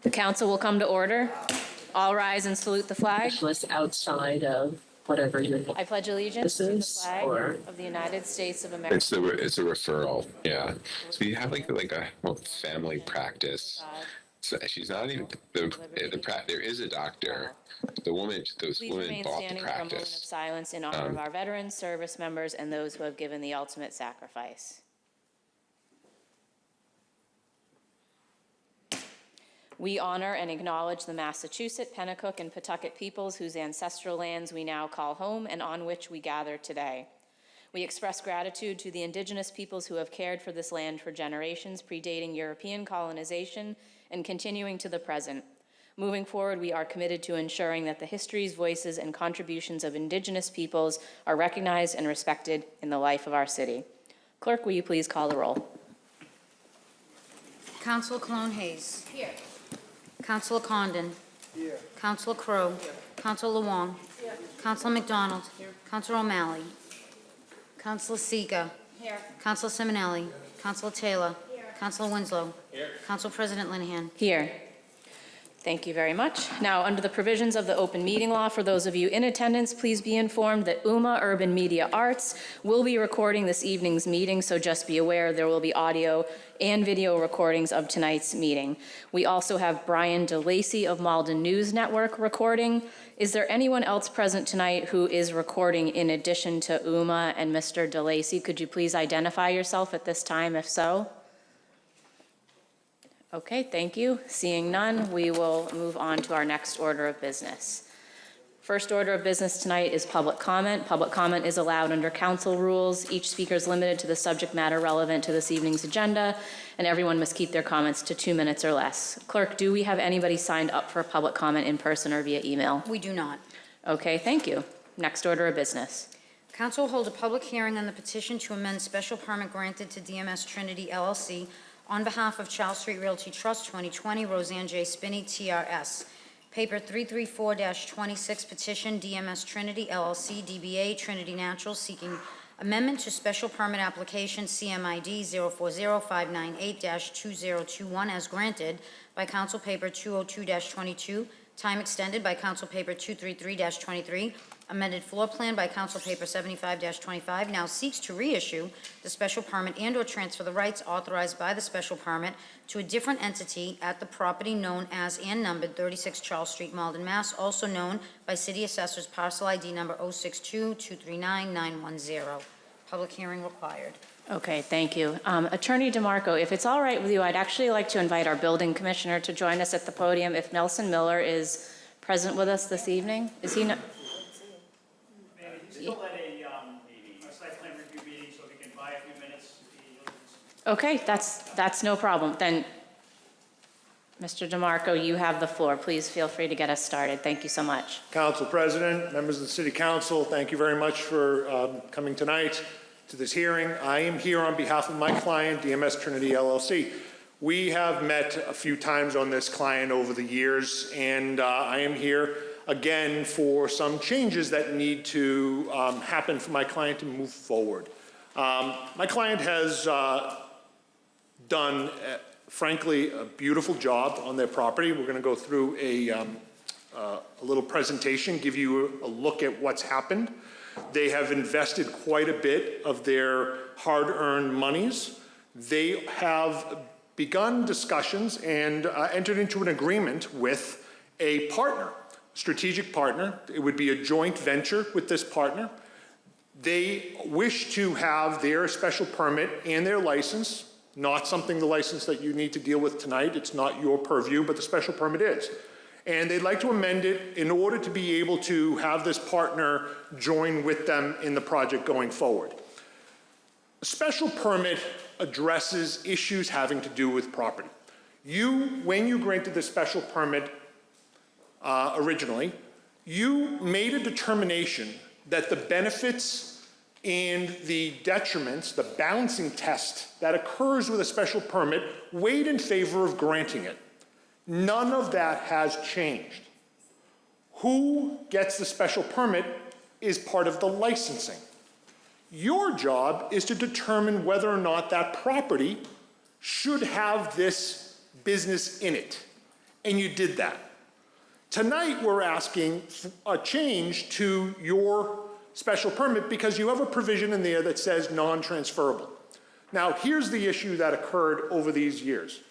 The council will come to order. All rise and salute the flag. Specialist outside of whatever you're. I pledge allegiance to the flag of the United States of America. It's a referral, yeah. So you have like a family practice. So she's not even there is a doctor. Those Please women remain bought the standing for a moment of practice. silence in honor of our veterans, service members, and those who have given the ultimate sacrifice. We honor and acknowledge the Massachusetts, Pennacook, and Pawtucket peoples whose ancestral lands we now call home and on which we gather today. We express gratitude to the indigenous peoples who have cared for this land for generations, predating European colonization and continuing to the present. Moving forward, we are committed to ensuring that the histories, voices, and contributions of indigenous peoples are recognized and respected in the life of our city. Clerk, will you please call the roll? Councilor Cologne Hayes. Here. Councilor Condon. Here. Councilor Crowe. Councilor Luong. Here. Councilor McDonald. Councilor O'Malley. Councilor Seega. Here. Councilor Simonelli. Councilor Taylor. Councilor Winslow. Council President Linehan. Here. Thank you very much. Now, under the provisions of the open meeting law, for those of you in attendance, please be informed that UMA Urban Media Arts will be recording this evening's meeting, so just be aware there will be audio and video recordings of tonight's meeting. We also have Brian DeLacy of Malden News Network recording. Is there anyone else present tonight who is recording in addition to UMA and Mr. DeLacy? Could you please identify yourself at this time, if so? Okay, thank you. Seeing none, we will move on to our next order of business. First order of business tonight is public comment. Public comment is allowed under council rules. Each speaker is limited to the subject matter relevant to this evening's agenda, and everyone must keep their comments to 2 minutes or less. Clerk, do we have anybody signed up for public comment in person or via email? We do not. Okay, thank you. Next order of business. Council will hold a public hearing on the petition to amend special permit granted to DMS Trinity LLC on behalf of Charles Street Realty Trust 2020, Roseanne J. Spinney, TRS. Paper 334-26 petition, DMS Trinity LLC, DBA Trinity Natural, seeking amendment to special permit application CMID 040598-2021 as granted by Council Paper 202-22, time extended by Council Paper 233-23, amended floor plan by Council Paper 75-25, now seeks to reissue the special permit and/or transfer the rights authorized by the special permit to a different entity at the property known as and numbered 36 Charles Street, Malden, Mass., also known by City Assessors Parcel ID number 062-239-910. Public hearing required. Okay, thank you. Attorney DeMarco, if it's all right with you, I'd actually like to invite our building commissioner to join us at the podium if Nelson Miller is present with us this evening. Is he not? Still at a site plan review meeting, so if you can buy a few minutes. Okay, that's no problem. Then, Mr. DeMarco, you have the floor. Please feel free to get us started. Thank you so much. Council President, members of the City Council, thank you very much for coming tonight to this hearing. I am here on behalf of my client, DMS Trinity LLC. We have met a few times on this client over the years, and I am here again for some changes that need to happen for my client to move forward. My client has done, frankly, a beautiful job on their property. We're going to go through a little presentation, give you a look at what's happened. They have invested quite a bit of their hard-earned monies. They have begun discussions and entered into an agreement with a partner, strategic partner. It would be a joint venture with this partner. They wish to have their special permit and their license, not something the license that you need to deal with tonight. It's not your purview, but the special permit is. And they'd like to amend it in order to be able to have this partner join with them in the project going forward. A special permit addresses issues having to do with property. When you granted the special permit originally, you made a determination that the benefits and the detriments, the balancing test that occurs with a special permit, weighed in favor of granting it. None of that has changed. Who gets the special permit is part of the licensing. Your job is to determine whether or not that property should have this business in it. and you did that. Tonight, we're asking a change to your special permit because you have a provision in there that says non-transferable. Now, here's the issue that occurred over these years.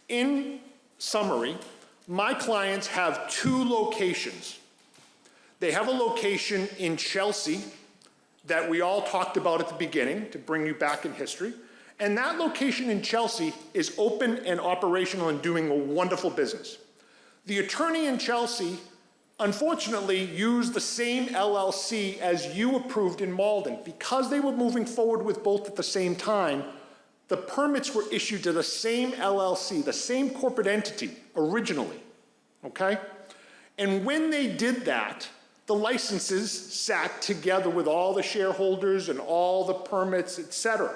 In summary, my clients have 2 locations. They have a location in Chelsea that we all talked about at the beginning to bring you back in history. And that location in Chelsea is open and operational and doing a wonderful business. The attorney in Chelsea, unfortunately, used the same LLC as you approved in Malden. Because they were moving forward with both at the same time, the permits were issued to the same LLC, the same corporate entity originally, okay? And when they did that, the licenses sat together with all the shareholders and all the permits, et cetera.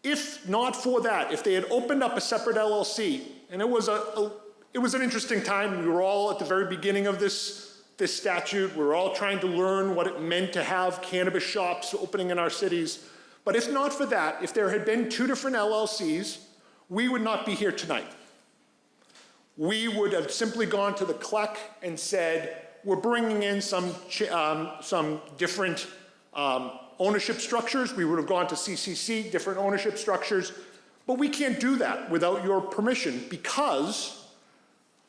If not for that, if they had opened up a separate LLC, and it was an interesting time. We were all at the very beginning of this statute. We were all trying to learn what it meant to have cannabis shops opening in our cities. But if not for that, if there had been 2 different LLCs, we would not be here tonight. We would have simply gone to the CLEC and said, we're bringing in some different ownership structures. We would have gone to CCC, different ownership structures. But we can't do that without your permission because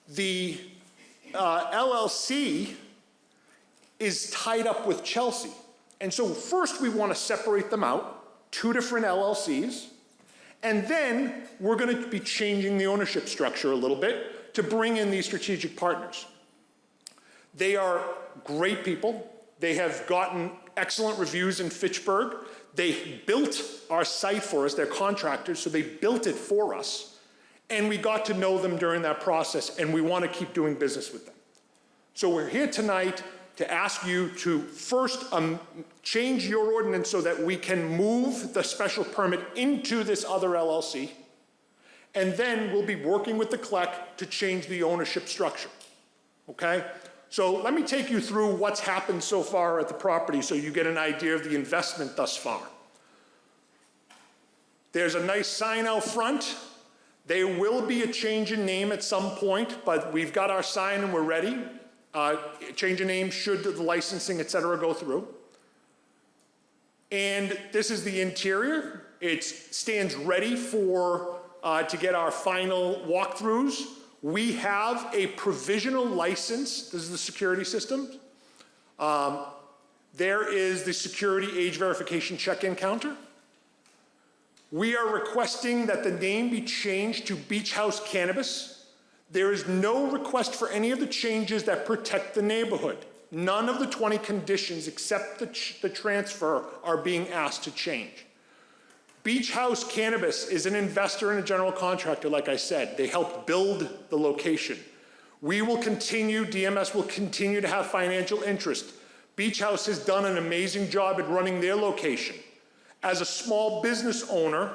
the LLC is tied up with Chelsea. And so first we want to separate them out, 2 different LLCs, and then we're going to be changing the ownership structure a little bit to bring in these strategic partners. They are great people. They have gotten excellent reviews in Fitchburg. They built our site for us. They're contractors, so they built it for us. And we got to know them during that process, and we want to keep doing business with them. So we're here tonight to ask you to first change your ordinance so that we can move the special permit into this other LLC, and then we'll be working with the CLEC to change the ownership structure, okay? So let me take you through what's happened so far at the property so you get an idea of the investment thus far. There's a nice sign out front. There will be a change in name at some point, but we've got our sign and we're ready. Change in name should the licensing, et cetera, go through. And this is the interior. It stands ready for to get our final walkthroughs. We have a provisional license. This is the security system. There is the security age verification check-in counter. We are requesting that the name be changed to Beach House Cannabis. There is no request for any of the changes that protect the neighborhood. None of the 20 conditions except the transfer are being asked to change. Beach House Cannabis is an investor and a general contractor, like I said. They helped build the location. We will continue, DMS will continue to have financial interest. Beach House has done an amazing job at running their location. As a small business owner,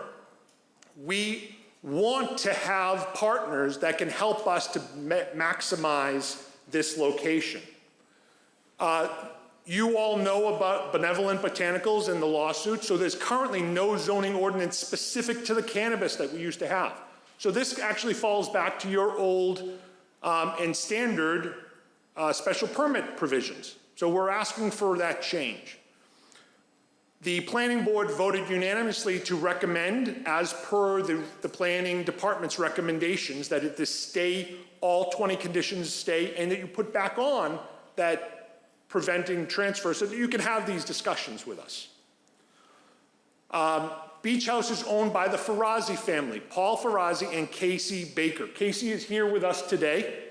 we want to have partners that can help us to maximize this location. You all know about Benevolent Botanicals and the lawsuit, so there's currently no zoning ordinance specific to the cannabis that we used to have. So this actually falls back to your old and standard special permit provisions. So we're asking for that change. The planning board voted unanimously to recommend, as per the planning department's recommendations, that this stay, all 20 conditions stay, and that you put back on that preventing transfer so that you can have these discussions with us. Beach House is owned by the Ferrazzi family, Paul Ferrazzi and Casey Baker. Casey is here with us today,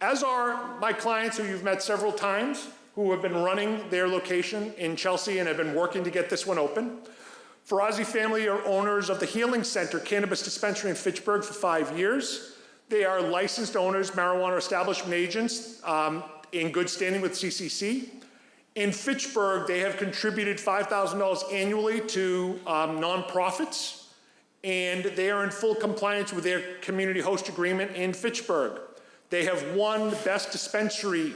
as are my clients who you've met several times, who have been running their location in Chelsea and have been working to get this one open. Ferrazzi family are owners of the Healing Center Cannabis Dispensary in Fitchburg for 5 years. They are licensed owners, marijuana establishment agents, in good standing with CCC. In Fitchburg, they have contributed $5,000 annually to nonprofits, and they are in full compliance with their community host agreement in Fitchburg. They have won Best Dispensary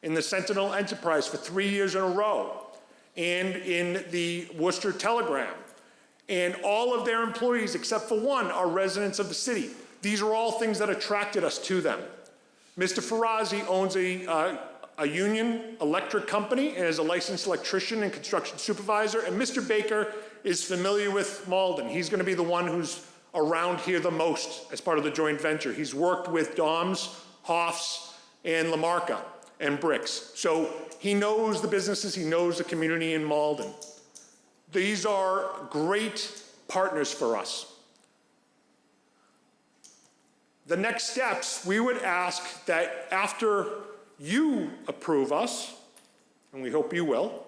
in the Sentinel Enterprise for 3 years in a row, and in the Worcester Telegram. And all of their employees, except for one, are residents of the city. These are all things that attracted us to them. Mr. Farazi owns a union electric company and is a licensed electrician and construction supervisor, and Mr. Baker is familiar with Malden. He's going to be the one who's around here the most as part of the joint venture. He's worked with Dom's, Hoff's, and Lamarca and Bricks. So he knows the businesses, he knows the community in Malden. These are great partners for us. The next steps, we would ask that after you approve us, and we hope you will,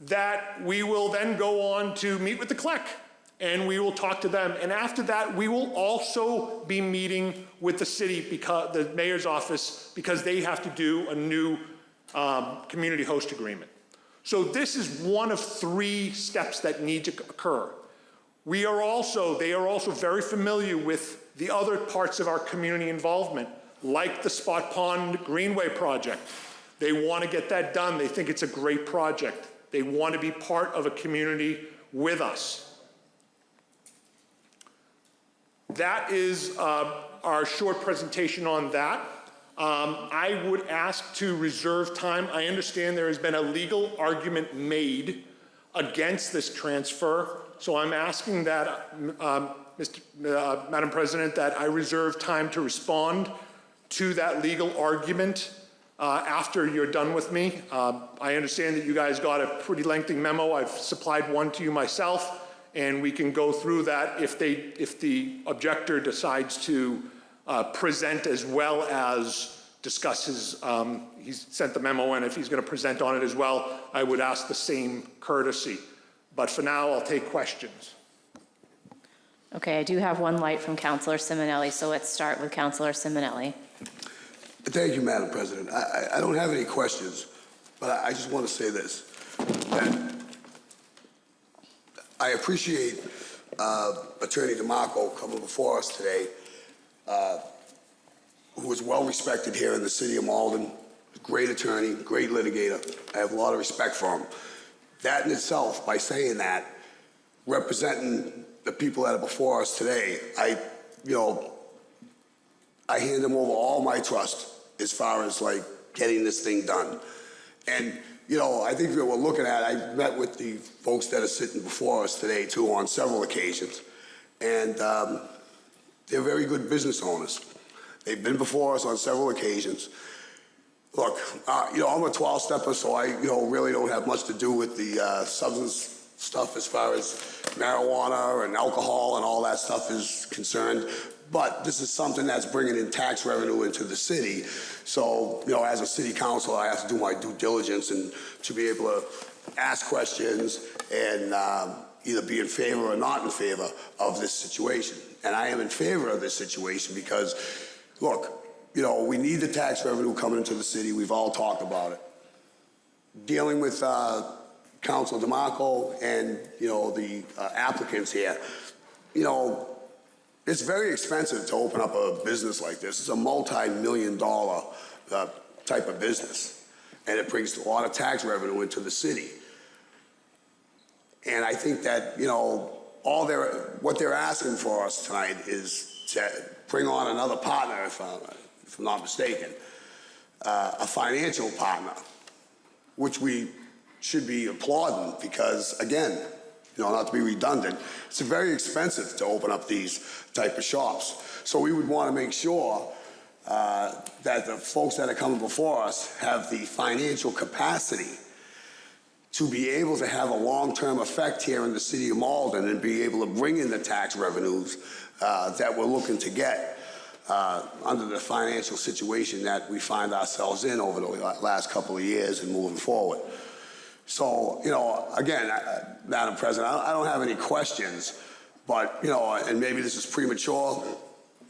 that we will then go on to meet with the CLEC, and we will talk to them. And after that, we will also be meeting with the city, because the mayor's office, because they have to do a new community host agreement. So this is one of 3 steps that need to occur. They are also very familiar with the other parts of our community involvement, like the Spot Pond Greenway project. They want to get that done. They think it's a great project. They want to be part of a community with us. That is our short presentation on that. I would ask to reserve time. I understand there has been a legal argument made against this transfer, so I'm asking that, Madam President, that I reserve time to respond to that legal argument after you're done with me. I understand that you guys got a pretty lengthy memo. I've supplied one to you myself, and we can go through that if the objector decides to present as well as discuss his, he's sent the memo, and if he's going to present on it as well, I would ask the same courtesy. But for now, I'll take questions. Okay, I do have one light from Councilor Simonelli, so let's start with Councilor Simonelli. Thank you, Madam President. I don't have any questions, but I just want to say this, that I appreciate Attorney DeMarco coming before us today, who is well respected here in the city of Malden, great attorney, great litigator. I have a lot of respect for him. That in itself, by saying that, representing the people that are before us today, I hand him over all my trust as far as like getting this thing done. And, I think that we're looking at, I met with the folks that are sitting before us today too on several occasions. And they're very good business owners. They've been before us on several occasions. Look, I'm a 12-stepper, so I, really don't have much to do with the substance stuff as far as marijuana and alcohol and all that stuff is concerned. But this is something that's bringing in tax revenue into the city. So, as a city council, I have to do my due diligence and to be able to ask questions and either be in favor or not in favor of this situation. And I am in favor of this situation because, look, we need the tax revenue coming into the city. We've all talked about it. Dealing with Council DeMarco and, the applicants here, it's very expensive to open up a business like this. It's a multi-million-dollar type of business, and it brings a lot of tax revenue into the city. And I think that, what they're asking for us tonight is to bring on another partner, if I'm not mistaken, a financial partner, which we should be applauding because, again, not to be redundant, it's very expensive to open up these type of shops. So we would want to make sure that the folks that are coming before us have the financial capacity to be able to have a long-term effect here in the city of Malden and be able to bring in the tax revenues that we're looking to get under the financial situation that we find ourselves in over the last couple of years and moving forward. So, again, Madam President, I don't have any questions, but, and maybe this is premature,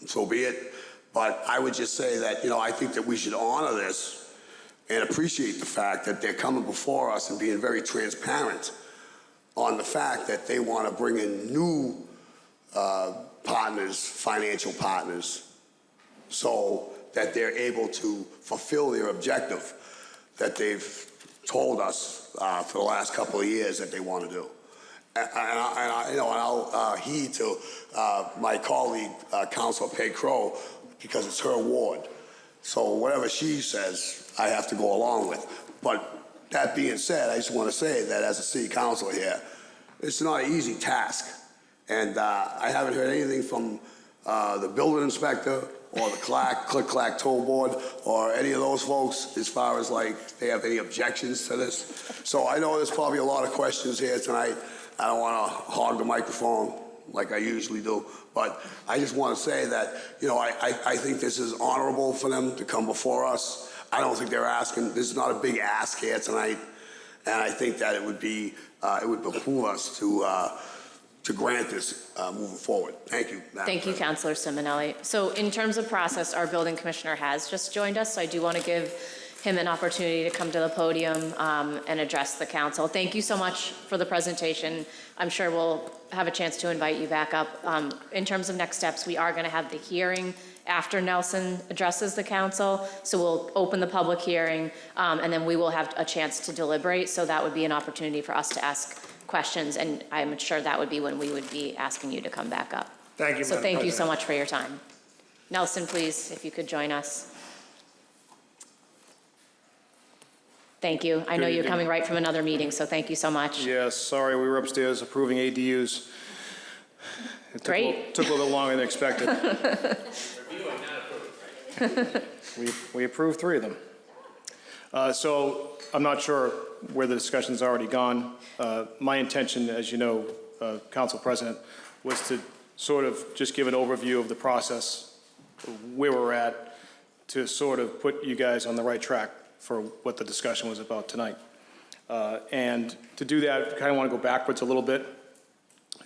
so be it, but I would just say that, I think that we should honor this and appreciate the fact that they're coming before us and being very transparent on the fact that they want to bring in new partners, financial partners, so that they're able to fulfill their objective that they've told us for the last couple of years that they want to do. And I'll heed to my colleague, Councilor Pay Crow, because it's her ward. So whatever she says, I have to go along with. But that being said, I just want to say that as a city councilor here, it's not an easy task. And I haven't heard anything from the building inspector or the click-clack toll board or any of those folks as far as like they have any objections to this. So I know there's probably a lot of questions here tonight. I don't want to hog the microphone like I usually do, but I just want to say that, I think this is honorable for them to come before us. I don't think they're asking, this is not a big ask here tonight, and I think that it would behoove us to grant this moving forward. Thank you, Madam Thank you, President. Councilor Simonelli. So in terms of process, our building commissioner has just joined us, so I do want to give him an opportunity to come to the podium and address the council. Thank you so much for the presentation. I'm sure we'll have a chance to invite you back up. In terms of next steps, we are going to have the hearing after Nelson addresses the council. So we'll open the public hearing, and then we will have a chance to deliberate. So that would be an opportunity for us to ask questions, and I'm sure that would be when we would be asking you to come back up. Thank you, So Madam thank you so President. much for your time. Nelson, please, if you could join us. Thank you. I know Good you're evening. coming right from another meeting, so thank you so much. Yes, sorry, we were upstairs approving ADUs. It Great. took a little longer than expected. We approved 3 of them. So I'm not sure where the discussion's already gone. My intention, as you know, Council President, was to sort of just give an overview of the process, where we're at, to sort of put you guys on the right track for what the discussion was about tonight. And to do that, I kind of want to go backwards a little bit,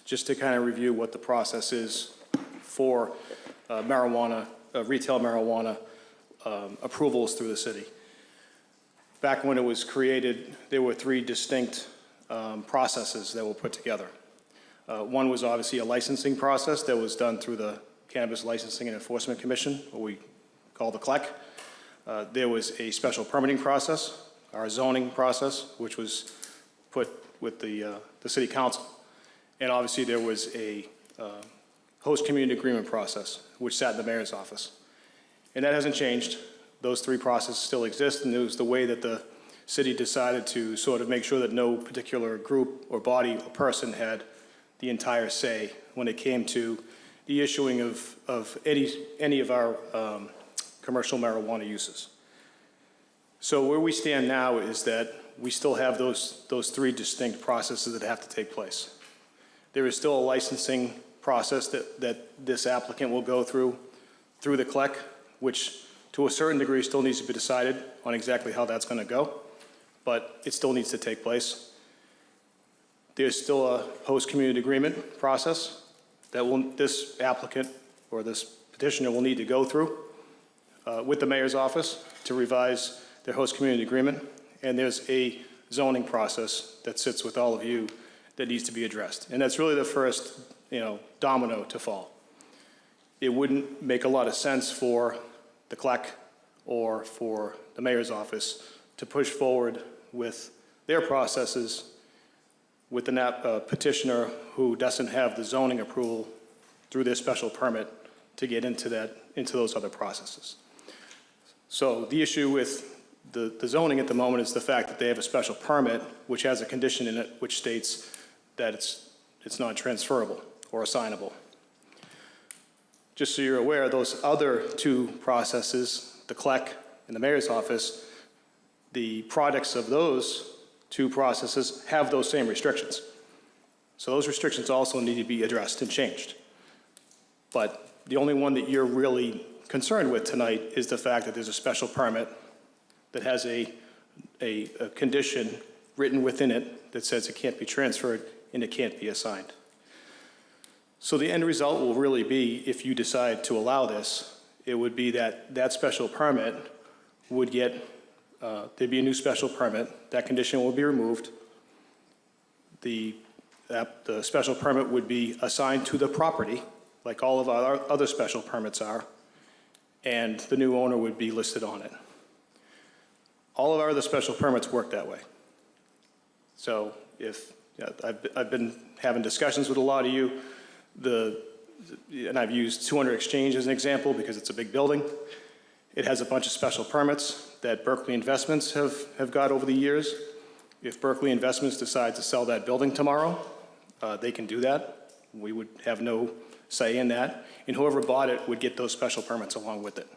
just to kind of review what the process is for marijuana, retail marijuana approvals through the city. Back when it was created, there were 3 distinct processes that were put together. One was obviously a licensing process that was done through the Cannabis Licensing and Enforcement Commission, what we call the CLEC. There was a special permitting process, our zoning process, which was put with the city council. And obviously there was a host community agreement process, which sat in the mayor's office. And that hasn't changed. Those 3 processes still exist, and it was the way that the city decided to sort of make sure that no particular group or body or person had the entire say when it came to the issuing of any of our commercial marijuana uses. So where we stand now is that we still have those 3 distinct processes that have to take place. There is still a licensing process that this applicant will go through the CLEC, which to a certain degree still needs to be decided on exactly how that's going to go, but it still needs to take place. There's still a host community agreement process that this applicant or this petitioner will need to go through with the mayor's office to revise their host community agreement. And there's a zoning process that sits with all of you that needs to be addressed. And that's really the first, domino to fall. It wouldn't make a lot of sense for the CLEC or for the mayor's office to push forward with their processes with the petitioner who doesn't have the zoning approval through their special permit to get into those other processes. So the issue with the zoning at the moment is the fact that they have a special permit which has a condition in it which states that it's not transferable or assignable. Just so you're aware, those other 2 processes, the CLEC and the mayor's office, the products of those 2 processes have those same restrictions. So those restrictions also need to be addressed and changed. But the only one that you're really concerned with tonight is the fact that there's a special permit that has a condition written within it that says it can't be transferred and it can't be assigned. So the end result will really be, if you decide to allow this, it would be that special permit would get, there'd be a new special permit, that condition will be removed. The special permit would be assigned to the property, like all of our other special permits are, and the new owner would be listed on it. All of our other special permits work that way. So if I've been having discussions with a lot of you. And I've used 200 Exchange as an example because it's a big building. It has a bunch of special permits that Berkeley Investments have got over the years. If Berkeley Investments decides to sell that building tomorrow, they can do that. We would have no say in that. And whoever bought it would get those special permits along with it.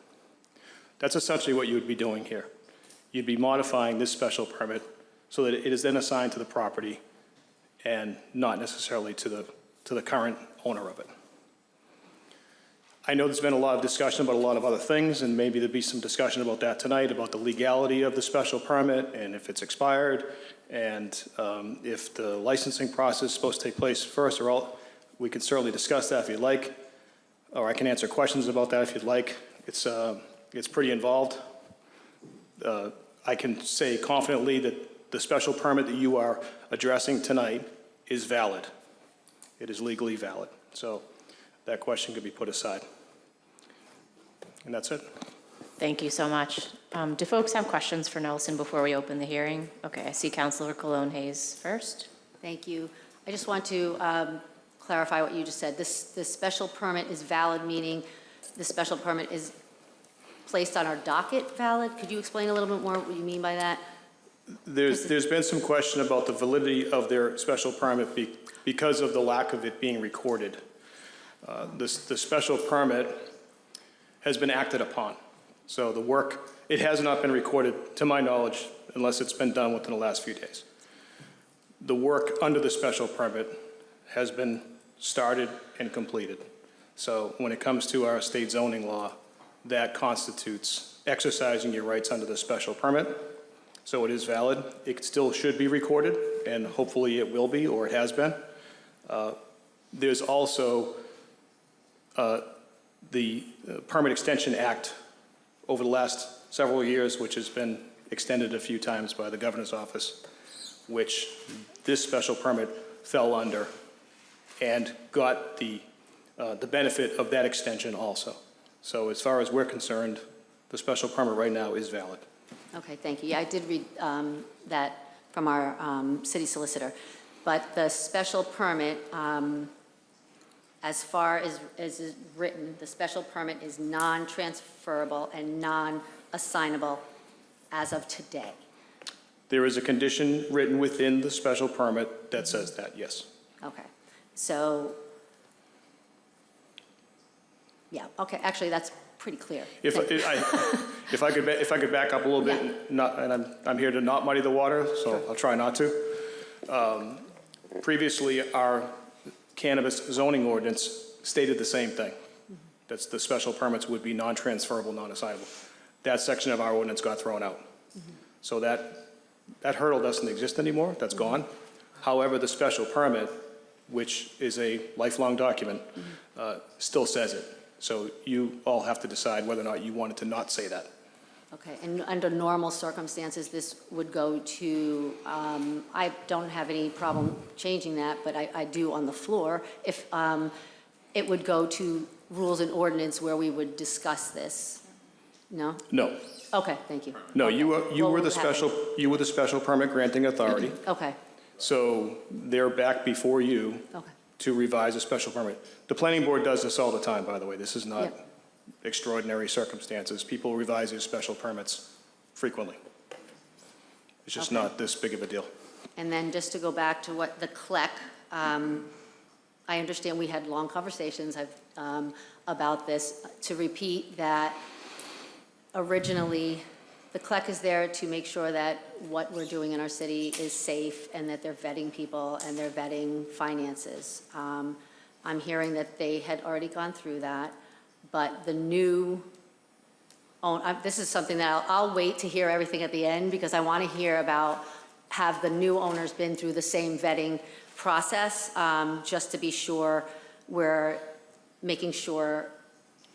That's essentially what you would be doing here. You'd be modifying this special permit so that it is then assigned to the property and not necessarily to the current owner of it. I know there's been a lot of discussion about a lot of other things, and maybe there'll be some discussion about that tonight, about the legality of the special permit and if it's expired, and if the licensing process is supposed to take place first or all. We can certainly discuss that if you'd like, or I can answer questions about that if you'd like. It's pretty involved. I can say confidently that the special permit that you are addressing tonight is valid. It is legally valid. So that question could be put aside. And that's it. Thank you so much. Do folks have questions for Nelson before we open the hearing? Okay, I see Councilor Cologne Hayes first. Thank you. I just want to clarify what you just said. This special permit is valid, meaning the special permit is placed on our docket valid? Could you explain a little bit more what you mean by that? There's been some question about the validity of their special permit because of the lack of it being recorded. The special permit has been acted upon. So the work, it has not been recorded, to my knowledge, unless it's been done within the last few days. The work under the special permit has been started and completed. So when it comes to our state zoning law, that constitutes exercising your rights under the special permit. So it is valid. It still should be recorded, and hopefully it will be, or it has been. There's also the Permit Extension Act over the last several years, which has been extended a few times by the governor's office, which this special permit fell under and got the benefit of that extension also. So as far as we're concerned, the special permit right now is valid. Okay, thank you. Yeah, I did read that from our city solicitor. But the special permit, as far as is written, the special permit is non-transferable and non-assignable as of today. There is a condition written within the special permit that says that, yes. Okay, so, yeah, okay, actually, that's pretty clear. If I could back up a little bit, and I'm here to not muddy the water, so I'll try not to. Previously, our cannabis zoning ordinance stated the same thing. That's the special permits would be non-transferable, non-assignable. That section of our ordinance got thrown out. So that hurdle doesn't exist anymore, that's gone. However, the special permit, which is a lifelong document, still says it. So you all have to decide whether or not you wanted to not say that. Okay, and under normal circumstances, this would go to, I don't have any problem changing that, but I do on the floor. If it would go to rules and ordinance where we would discuss this. No? No. Okay, thank you. No, Okay. you What were would the happen? special permit granting authority. Okay, So they're back before you okay. to revise a special permit. The planning board does this all the time, by the way. This is not Yep. extraordinary circumstances. People revise their special permits frequently. It's just Okay. not this big of a deal. And then just to go back to what the CLEC, I understand we had long conversations about this. To repeat that, originally, the CLEC is there to make sure that what we're doing in our city is safe and that they're vetting people and they're vetting finances. I'm hearing that they had already gone through that, but the new this is something that I'll wait to hear everything at the end because I want to hear about, have the new owners been through the same vetting process, just to be sure we're making sure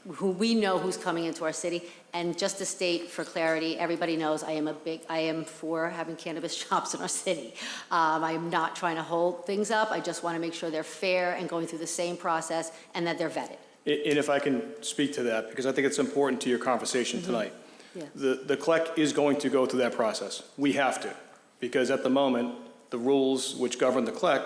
who we know who's coming into our city. And just to state for clarity, everybody knows I am for having cannabis shops in our city. I am not trying to hold things up. I just want to make sure they're fair and going through the same process and that they're vetted. And if I can speak to that, because I think it's important to your conversation tonight. Yeah. The CLEC is going to go through that process. We have to, because at the moment, the rules which govern the CLEC,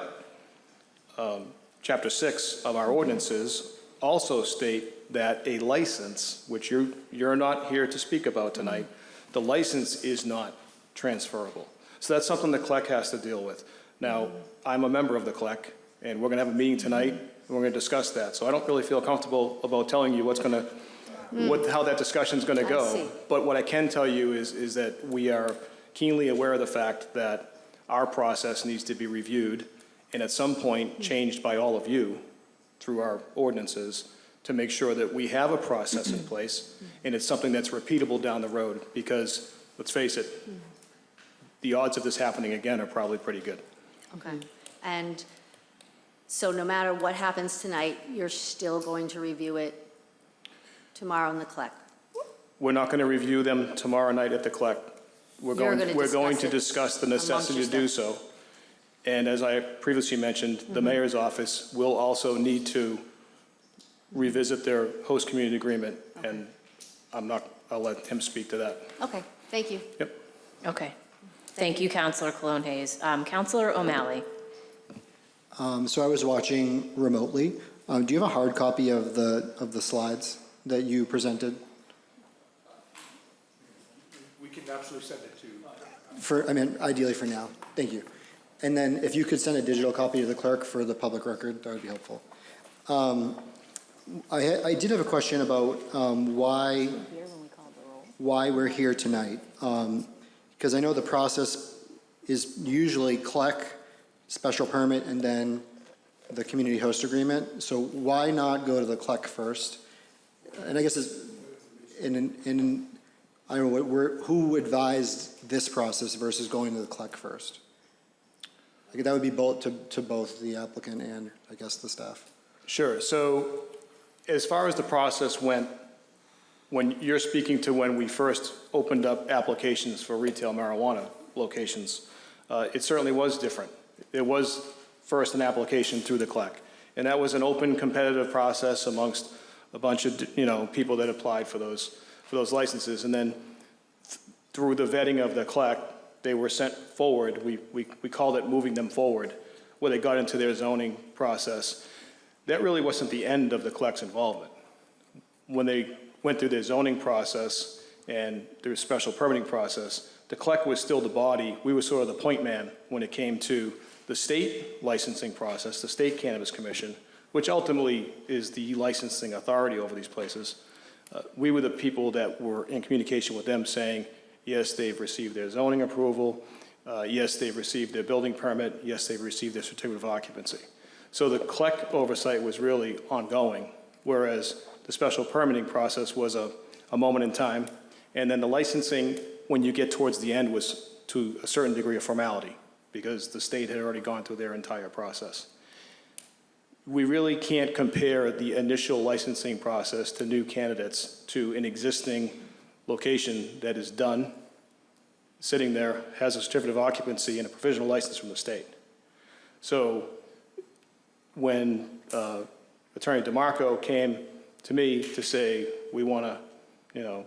Chapter 6 of our ordinances, also state that a license, which you're not here to speak about tonight, the license is not transferable. So that's something the CLEC has to deal with. Now, I'm a member of the CLEC, and we're going to have a meeting tonight, and we're going to discuss that. So I don't really feel comfortable about telling you what's going to, how that discussion is going to I go. see. But what I can tell you is that we are keenly aware of the fact that our process needs to be reviewed and at some point changed by all of you through our ordinances to make sure that we have a process in place and it's something that's repeatable down the road, because let's face it, the odds of this happening again are probably pretty good. Okay. And so no matter what happens tonight, you're still going to review it tomorrow in the CLEC? We're not going to review them tomorrow night at the CLEC. We're You're going gonna to discuss the necessity to do amongst so. And as I previously mentioned, the mayor's office will also need to revisit their host community agreement, and I'll let him speak to that. Okay, thank you. Yep. Okay. Thank you, Councilor Cologne Hayes. Councilor O'Malley. So I was watching remotely. Do you have a hard copy of the slides that you presented? We can absolutely send it to you. Ideally for now. Thank you. And then if you could send a digital copy to the clerk for the public record, that would be helpful. I did have a question about why we're here tonight. Because I know the process is usually CLEC, special permit, and then the community host agreement. So why not go to the CLEC first? And I guess I don't know, who advised this process versus going to the CLEC first? Like, that would be both to both the applicant and, I guess, the staff. Sure. So as far as the process went, when you're speaking to when we first opened up applications for retail marijuana locations, it certainly was different. It was first an application through the CLEC, and that was an open, competitive process amongst a bunch of people that applied for those licenses, and then through the vetting of the CLEC, they were sent forward. We called it moving them forward, where they got into their zoning process. That really wasn't the end of the CLEC's involvement. When they went through their zoning process and their special permitting process, the CLEC was still the body. We were sort of the point man when it came to the state licensing process, the State Cannabis Commission, which ultimately is the licensing authority over these places. We were the people that were in communication with them saying, yes, they've received their zoning approval. Yes, they've received their building permit. Yes, they've received their certificate of occupancy. So the CLEC oversight was really ongoing, whereas the special permitting process was a moment in time. And then the licensing, when you get towards the end, was to a certain degree of formality, because the state had already gone through their entire process. We really can't compare the initial licensing process to new candidates to an existing location that is done, sitting there, has a certificate of occupancy and a provisional license from the state. So when Attorney DeMarco came to me to say, we want to,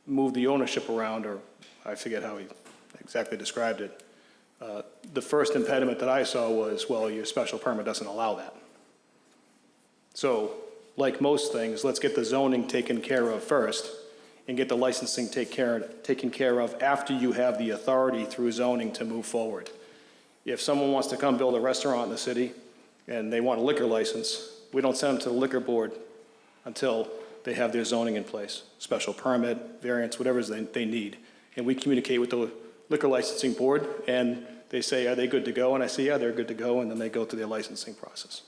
move the ownership around, or I forget how he exactly described it, the first impediment that I saw was, well, your special permit doesn't allow that. So, like most things, let's get the zoning taken care of first and get the licensing taken care of after you have the authority through zoning to move forward. If someone wants to come build a restaurant in the city and they want a liquor license, we don't send them to the liquor board until they have their zoning in place, special permit, variance, whatever they need. And we communicate with the liquor licensing board, and they say, are they good to go? And I say, yeah, they're good to go, and then they go through their licensing process.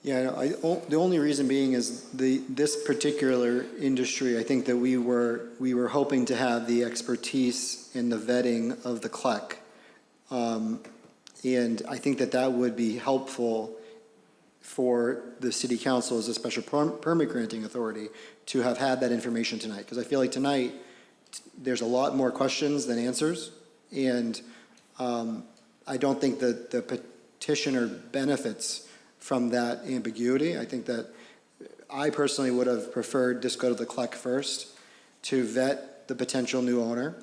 Yeah, the only reason being is this particular industry, I think that we were hoping to have the expertise in the vetting of the CLEC. And I think that would be helpful for the city council as a special permit granting authority to have had that information tonight. Because I feel like tonight, there's a lot more questions than answers. And I don't think that the petitioner benefits from that ambiguity. I think that I personally would have preferred just go to the CLEC first to vet the potential new owner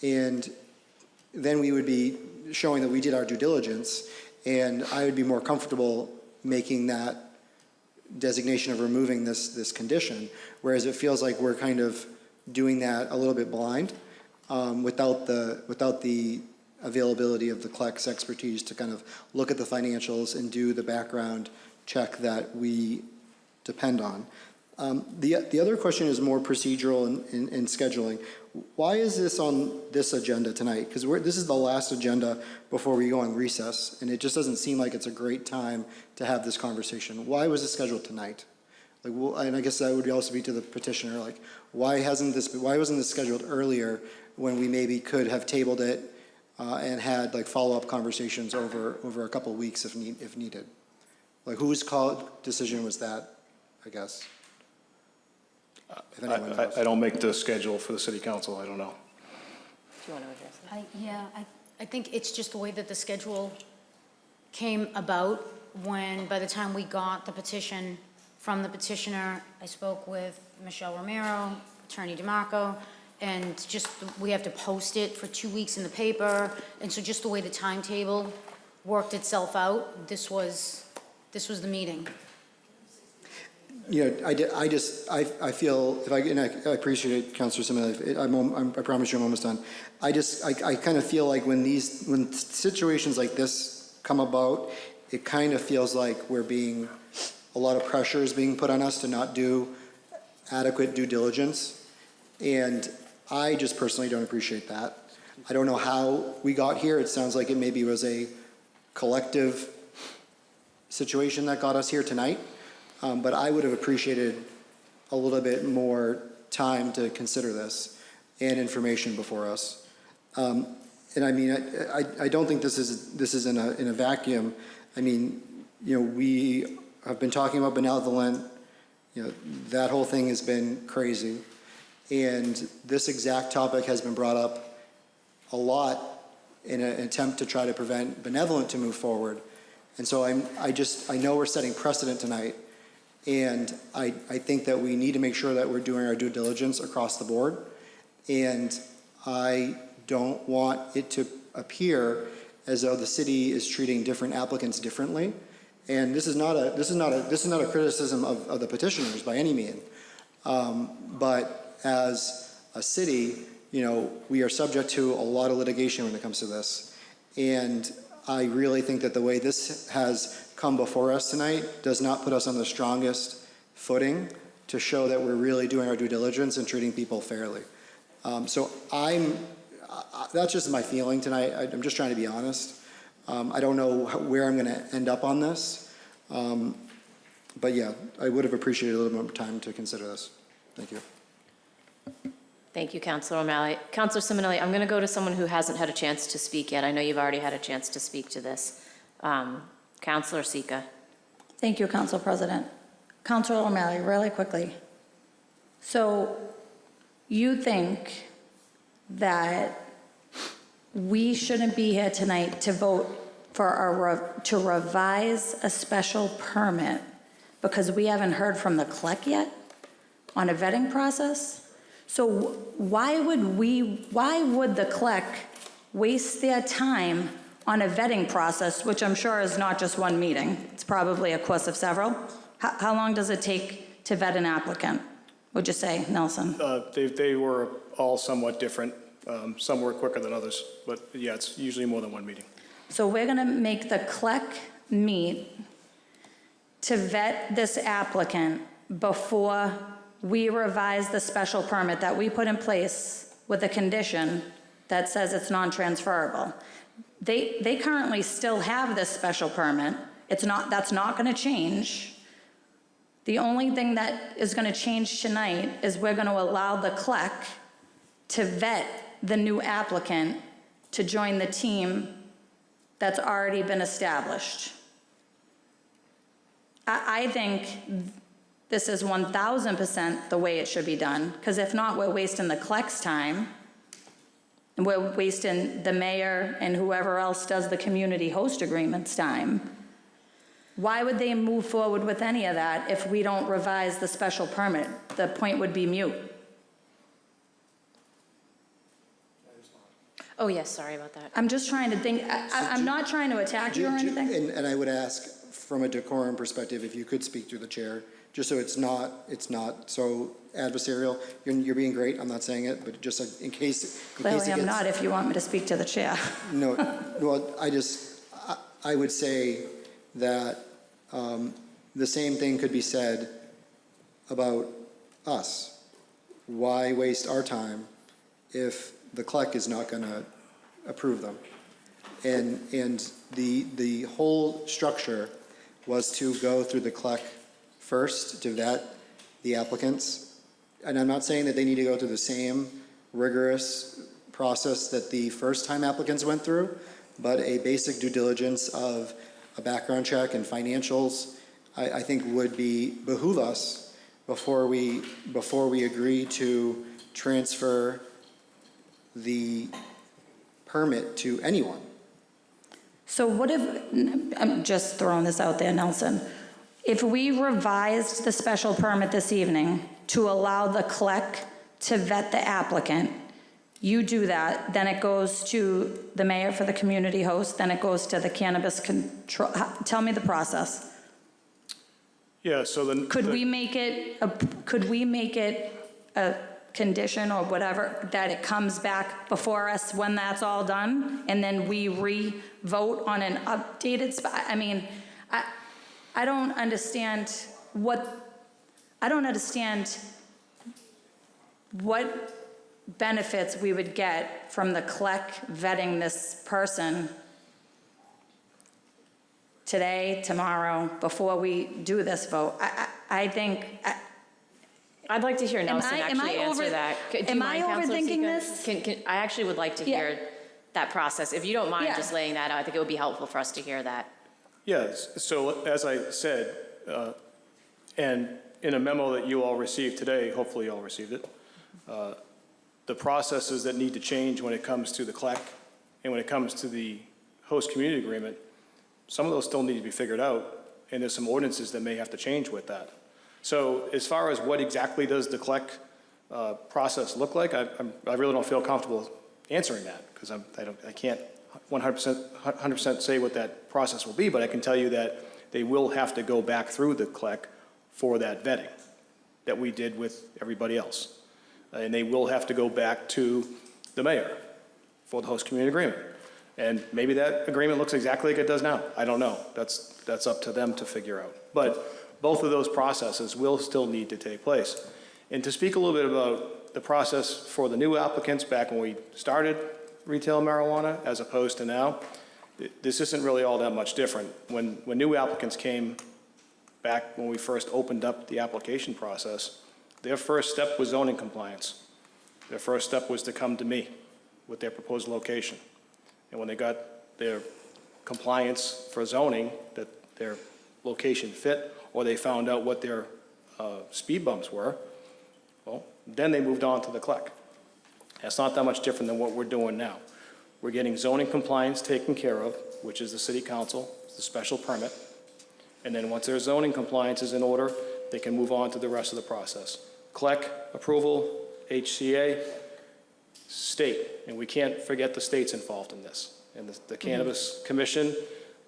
And then we would be showing that we did our due diligence, and I would be more comfortable making that designation of removing this condition, whereas it feels like we're kind of doing that a little bit blind, without the availability of the CLEC's expertise to kind of look at the financials and do the background check that we depend on. The other question is more procedural and scheduling. Why is this on this agenda tonight? Because this is the last agenda before we go on recess, and it just doesn't seem like it's a great time to have this conversation. Why was it scheduled tonight? Like, well, and I guess that would also be to the petitioner. Like, why wasn't this scheduled earlier when we maybe could have tabled it and had like follow-up conversations over a couple of weeks if needed? Like, whose decision was that? I guess. If anyone knows. I don't make the schedule for the city council, I don't know. Do you want to address that? I think it's just the way that the schedule came about when, by the time we got the petition from the petitioner, I spoke with Michelle Romero, Attorney DeMarco, and just, we have to post it for 2 weeks in the paper, and so just the way the timetable worked itself out, this was the meeting. You know, I feel, and I appreciate it, Councilor Simmons, I promise you I'm almost done. I kind of feel like when situations like this come about, it kind of feels like a lot of pressure is being put on us to not do adequate due diligence. And I just personally don't appreciate that. I don't know how we got here. It sounds like it maybe was a collective situation that got us here tonight. But I would have appreciated a little bit more time to consider this and information before us. And I mean, I don't think this is in a vacuum. I mean, you know, we have been talking about benevolent. You know, that whole thing has been crazy, and this exact topic has been brought up a lot in an attempt to try to prevent benevolent to move forward. And so I know we're setting precedent tonight. And I think that we need to make sure that we're doing our due diligence across the board. And I don't want it to appear as though the city is treating different applicants differently. And this is not a criticism of the petitioners by any means. But as a city, you know, we are subject to a lot of litigation when it comes to this. And I really think that the way this has come before us tonight does not put us on the strongest footing to show that we're really doing our due diligence and treating people fairly. So that's just my feeling tonight. I'm just trying to be honest. I don't know where I'm going to end up on this. But yeah, I would have appreciated a little more time to consider this. Thank you. Thank you, Councilor O'Malley. Councilor Simonelli, I'm going to go to someone who hasn't had a chance to speak yet. I know you've already had a chance to speak to this. Councilor Sika. Thank you, Council President. Councilor O'Malley, really quickly. So you think that we shouldn't be here tonight to vote to revise a special permit because we haven't heard from the CLEC yet on a vetting process? So why would the CLEC waste their time on a vetting process, which I'm sure is not just one meeting? It's probably a course of several. How long does it take to vet an applicant, would you say, Nelson? They were all somewhat different. Some were quicker than others, but yeah, it's usually more than one meeting. So we're going to make the CLEC meet to vet this applicant before we revise the special permit that we put in place with a condition that says it's non-transferable. They currently still have this special permit. That's not going to change. The only thing that is going to change tonight is we're going to allow the CLEC to vet the new applicant to join the team that's already been established. I think this is 1,000% the way it should be done, because if not, we're wasting the CLEC's time, and we're wasting the mayor and whoever else does the community host agreements time. Why would they move forward with any of that if we don't revise the special permit? The point would be moot. Oh, yes, sorry about that. I'm just trying to think, I'm not trying to attack you or anything. And I would ask, from a decorum perspective, if you could speak through the chair, just so it's not so adversarial. You're being great, I'm not saying it, but just in case. Clearly, I'm not if you want me to speak to the chair. No, well, I would say that the same thing could be said about us. Why waste our time if the CLEC is not going to approve them? And the whole structure was to go through the CLEC first to vet the applicants. And I'm not saying that they need to go through the same rigorous process that the first-time applicants went through, but a basic due diligence of a background check and financials, I think would behoove us before we agree to transfer the permit to anyone. So what if, I'm just throwing this out there, Nelson, if we revised the special permit this evening to allow the CLEC to vet the applicant, you do that, then it goes to the mayor for the community host, then it goes to the cannabis control, tell me the process. Yeah, so then. Could we make it a condition or whatever, that it comes back before us when that's all done, and then we re-vote on an updated, I mean, I don't understand what benefits we would get from the CLEC vetting this person today, tomorrow, before we do this vote. I think, I'd like to hear Nelson am I actually answer that. Do you am I mind, Councilor overthinking Seacon? this? I actually would like to Yeah. hear that process. If you don't mind Yeah. just laying that out, I think it would be helpful for us to hear that. Yes, so as I said, and in a memo that you all received today, hopefully you all received it, the processes that need to change when it comes to the CLEC and when it comes to the host community agreement, some of those still need to be figured out, and there's some ordinances that may have to change with that. So as far as what exactly does the CLEC process look like, I really don't feel comfortable answering that, because I can't 100% say what that process will be, but I can tell you that they will have to go back through the CLEC for that vetting that we did with everybody else. And they will have to go back to the mayor for the host community agreement. And maybe that agreement looks exactly like it does now. I don't know. That's up to them to figure out. But both of those processes will still need to take place. And to speak a little bit about the process for the new applicants back when we started retail marijuana as opposed to now, this isn't really all that much different. When new applicants came back when we first opened up the application process, their first step was zoning compliance. Their first step was to come to me with their proposed location. And when they got their compliance for zoning, that their location fit, or they found out what their speed bumps were, well, then they moved on to the CLEC. That's not that much different than what we're doing now. We're getting zoning compliance taken care of, which is the city council, the special permit. And then once their zoning compliance is in order, they can move on to the rest of the process. CLEC approval, HCA, state, and we can't forget the state's involved in this. And the Cannabis Commission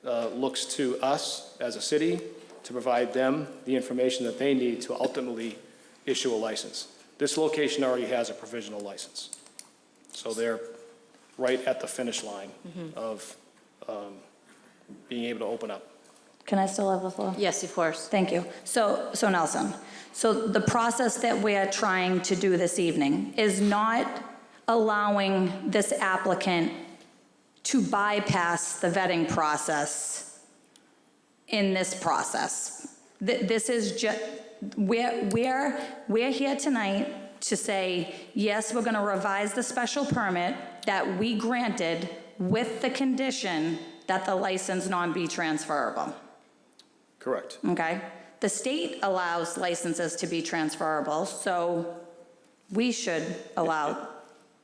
looks to us as a city to provide them the information that they need to ultimately issue a license. This location already has a provisional license. So they're right at the finish line of being able to open up. Can I still have the floor? Yes, of course. Thank you. So Nelson, so the process that we're trying to do this evening is not allowing this applicant to bypass the vetting process in this process. This is just, we're here tonight to say, yes, we're going to revise the special permit that we granted with the condition that the license non-be transferable. Correct. Okay? The state allows licenses to be transferable, so we should allow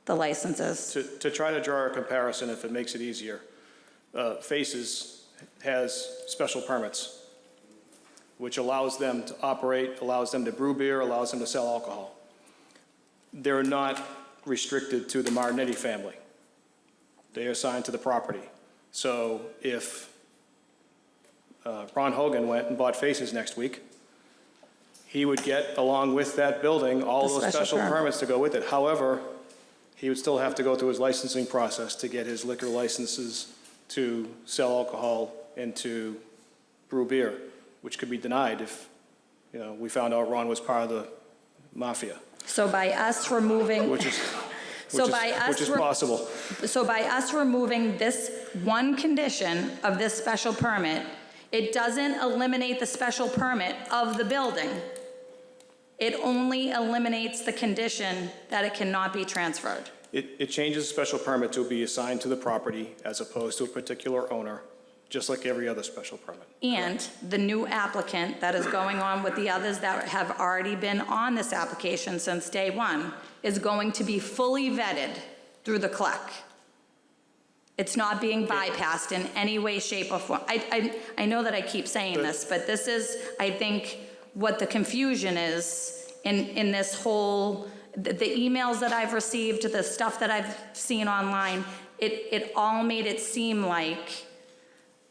the licenses. To try to draw a comparison, if it makes it easier, Faces has special permits, which allows them to operate, allows them to brew beer, allows them to sell alcohol. They're not restricted to the Martinetti family. They are assigned to the property. So if Ron Hogan went and bought Faces next week, he would get, along with that building, all The those special special permit. permits to go with it. However, he would still have to go through his licensing process to get his liquor licenses to sell alcohol and to brew beer, which could be denied if, we found out Ron was part of the mafia, So by us removing, which is so by us, which is possible. so by us removing this one condition of this special permit, it doesn't eliminate the special permit of the building. It only eliminates the condition that it cannot be transferred. It changes the special permit to be assigned to the property as opposed to a particular owner, just like every other special permit. And the new applicant that is going on with the others that have already been on this application since day one is going to be fully vetted through the CLEC. It's not being bypassed in any way, shape, or form. I know that I keep saying this, but this is, I think, what the confusion is in this whole, the emails that I've received, the stuff that I've seen online, it all made it seem like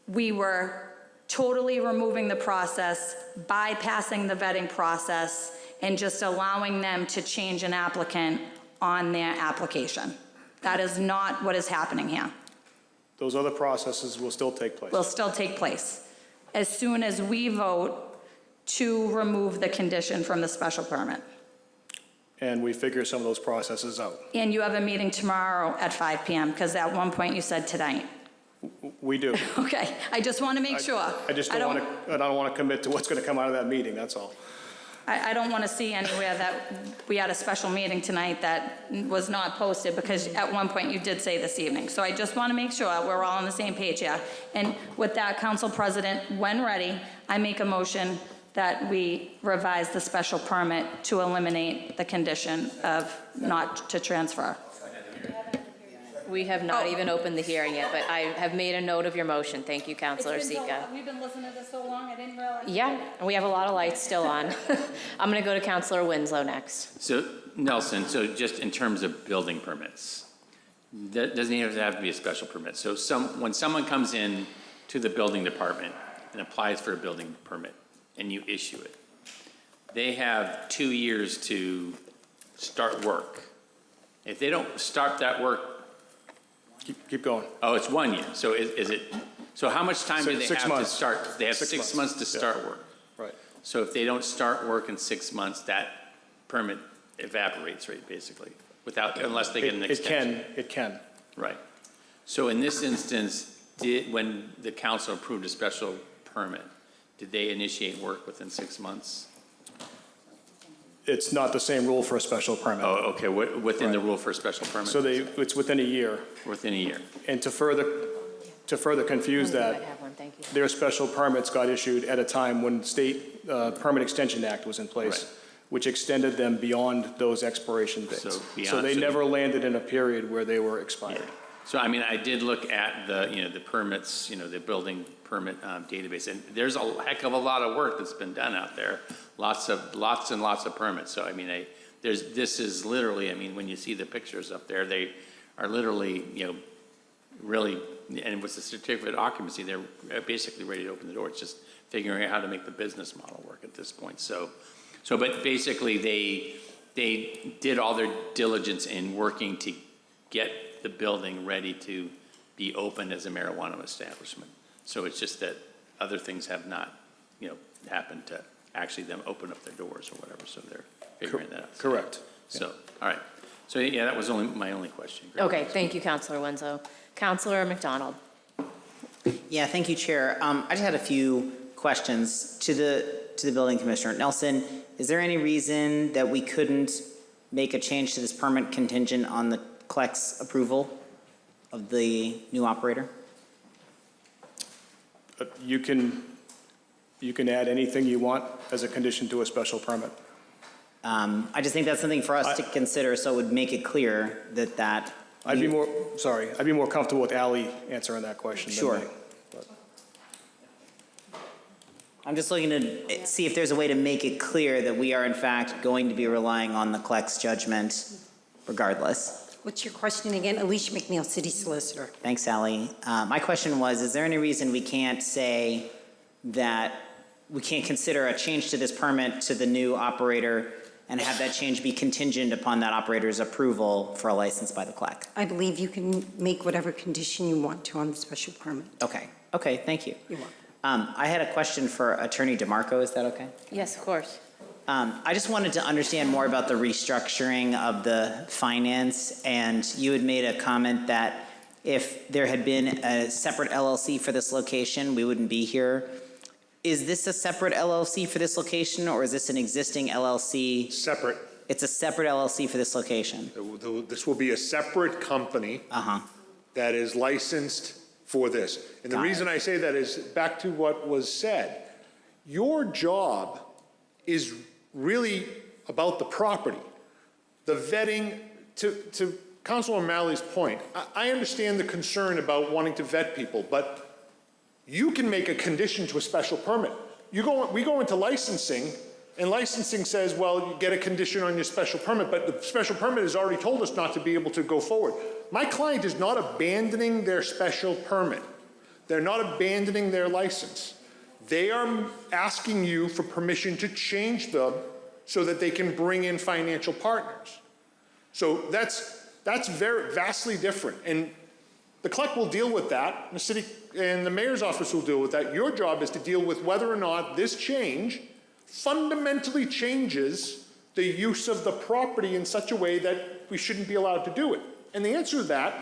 we were totally removing the process, bypassing the vetting process, and just allowing them to change an applicant on their application. That is not what is happening here. Those other processes will still take place. Will still take place as soon as we vote to remove the condition from the special permit. And we figure some of those processes out. And you have a meeting tomorrow at 5 PM, because at one point you said tonight. We do. Okay, I just want to make sure. I just don't want to commit to what's going to come out of that meeting, that's all. I don't want to see anywhere that we had a special meeting tonight that was not posted, because at one point you did say this evening. So I just want to make sure we're all on the same page here. And with that, Council President, when ready, I make a motion that we revise the special permit to eliminate the condition of not to transfer. We have not even opened the hearing yet, but I have made a note of your motion. Thank you, Councilor Sika. We've been listening to this so long, I didn't realize. Yeah, and we have a lot of lights still on. I'm going to go to Councilor Winslow next. So, Nelson, so just in terms of building permits, that doesn't even have to be a special permit. So when someone comes in to the building department and applies for a building permit and you issue it, they have 2 years to start work. If they don't start that work, Keep going. oh, it's 1 year. So is it, so how much time do they 6 have months. to start? They have 6 months to Yeah. start work. Right. So if they don't start work in 6 months, that permit evaporates, right, basically, unless they get an extension. It can. Right. So in this instance, when the council approved a special permit, did they initiate work within 6 months? It's not the same rule for a special permit. Oh, okay, within the rule for a special permit? So it's within a year. Within a year. And to further confuse I that, have one, thank you. their special permits got issued at a time when the State Permit Extension Act was in place, Right. which extended them beyond those expiration dates. So So beyond- they so- never landed in a period where they were expired. So, I mean, I did look at the permits, the building permit database, and there's a heck of a lot of work that's been done out there. Lots and lots of permits. So, I mean, this is literally, I mean, when you see the pictures up there, they are literally, really, and with the certificate of occupancy, they're basically ready to open the door. It's just figuring out how to make the business model work at this point. So, but basically, they did all their diligence in working to get the building ready to be opened as a marijuana establishment. So it's just that other things have not, happened to actually them open up their doors or whatever, so they're figuring that out. Correct. So, all right. So, yeah, that was my only question. Great. Okay, thank you, Councilor Winslow. Councilor McDonald. Yeah, thank you, Chair. I just had a few questions to the building commissioner. Nelson, is there any reason that we couldn't make a change to this permit contingent on the CLEC's approval of the new operator? You can add anything you want as a condition to a special permit. I just think that's something for us to consider, so it would make it clear that. I'd be more comfortable with Ally answering that question than Sure. me, but- I'm just looking to see if there's a way to make it clear that we are in fact going to be relying on the CLEC's judgment regardless. What's your question again? Alicia McNeil, City Solicitor. Thanks, Sally. My question was, is there any reason we can't say that we can't consider a change to this permit to the new operator and have that change be contingent upon that operator's approval for a license by the CLEC? I believe you can make whatever condition you want to on the special permit. Okay, thank you. You're welcome. I had a question for Attorney DeMarco, is that okay? Yes, of course. I just wanted to understand more about the restructuring of the finance, and you had made a comment that if there had been a separate LLC for this location, we wouldn't be here. Is this a separate LLC for this location, or is this an existing LLC? Separate. It's a separate LLC for this location? This will be a separate company that is licensed for this. And the reason I say that is back to what was said. Your job is really about the property. The vetting, to Councilor O'Malley's point, I understand the concern about wanting to vet people, but you can make a condition to a special permit. We go into licensing, and licensing says, well, you get a condition on your special permit, but the special permit has already told us not to be able to go forward. My client is not abandoning their special permit. They're not abandoning their license. They are asking you for permission to change them so that they can bring in financial partners. So that's very vastly different. And the CLEC will deal with that. The city and the mayor's office will deal with that. Your job is to deal with whether or not this change fundamentally changes the use of the property in such a way that we shouldn't be allowed to do it. And the answer to that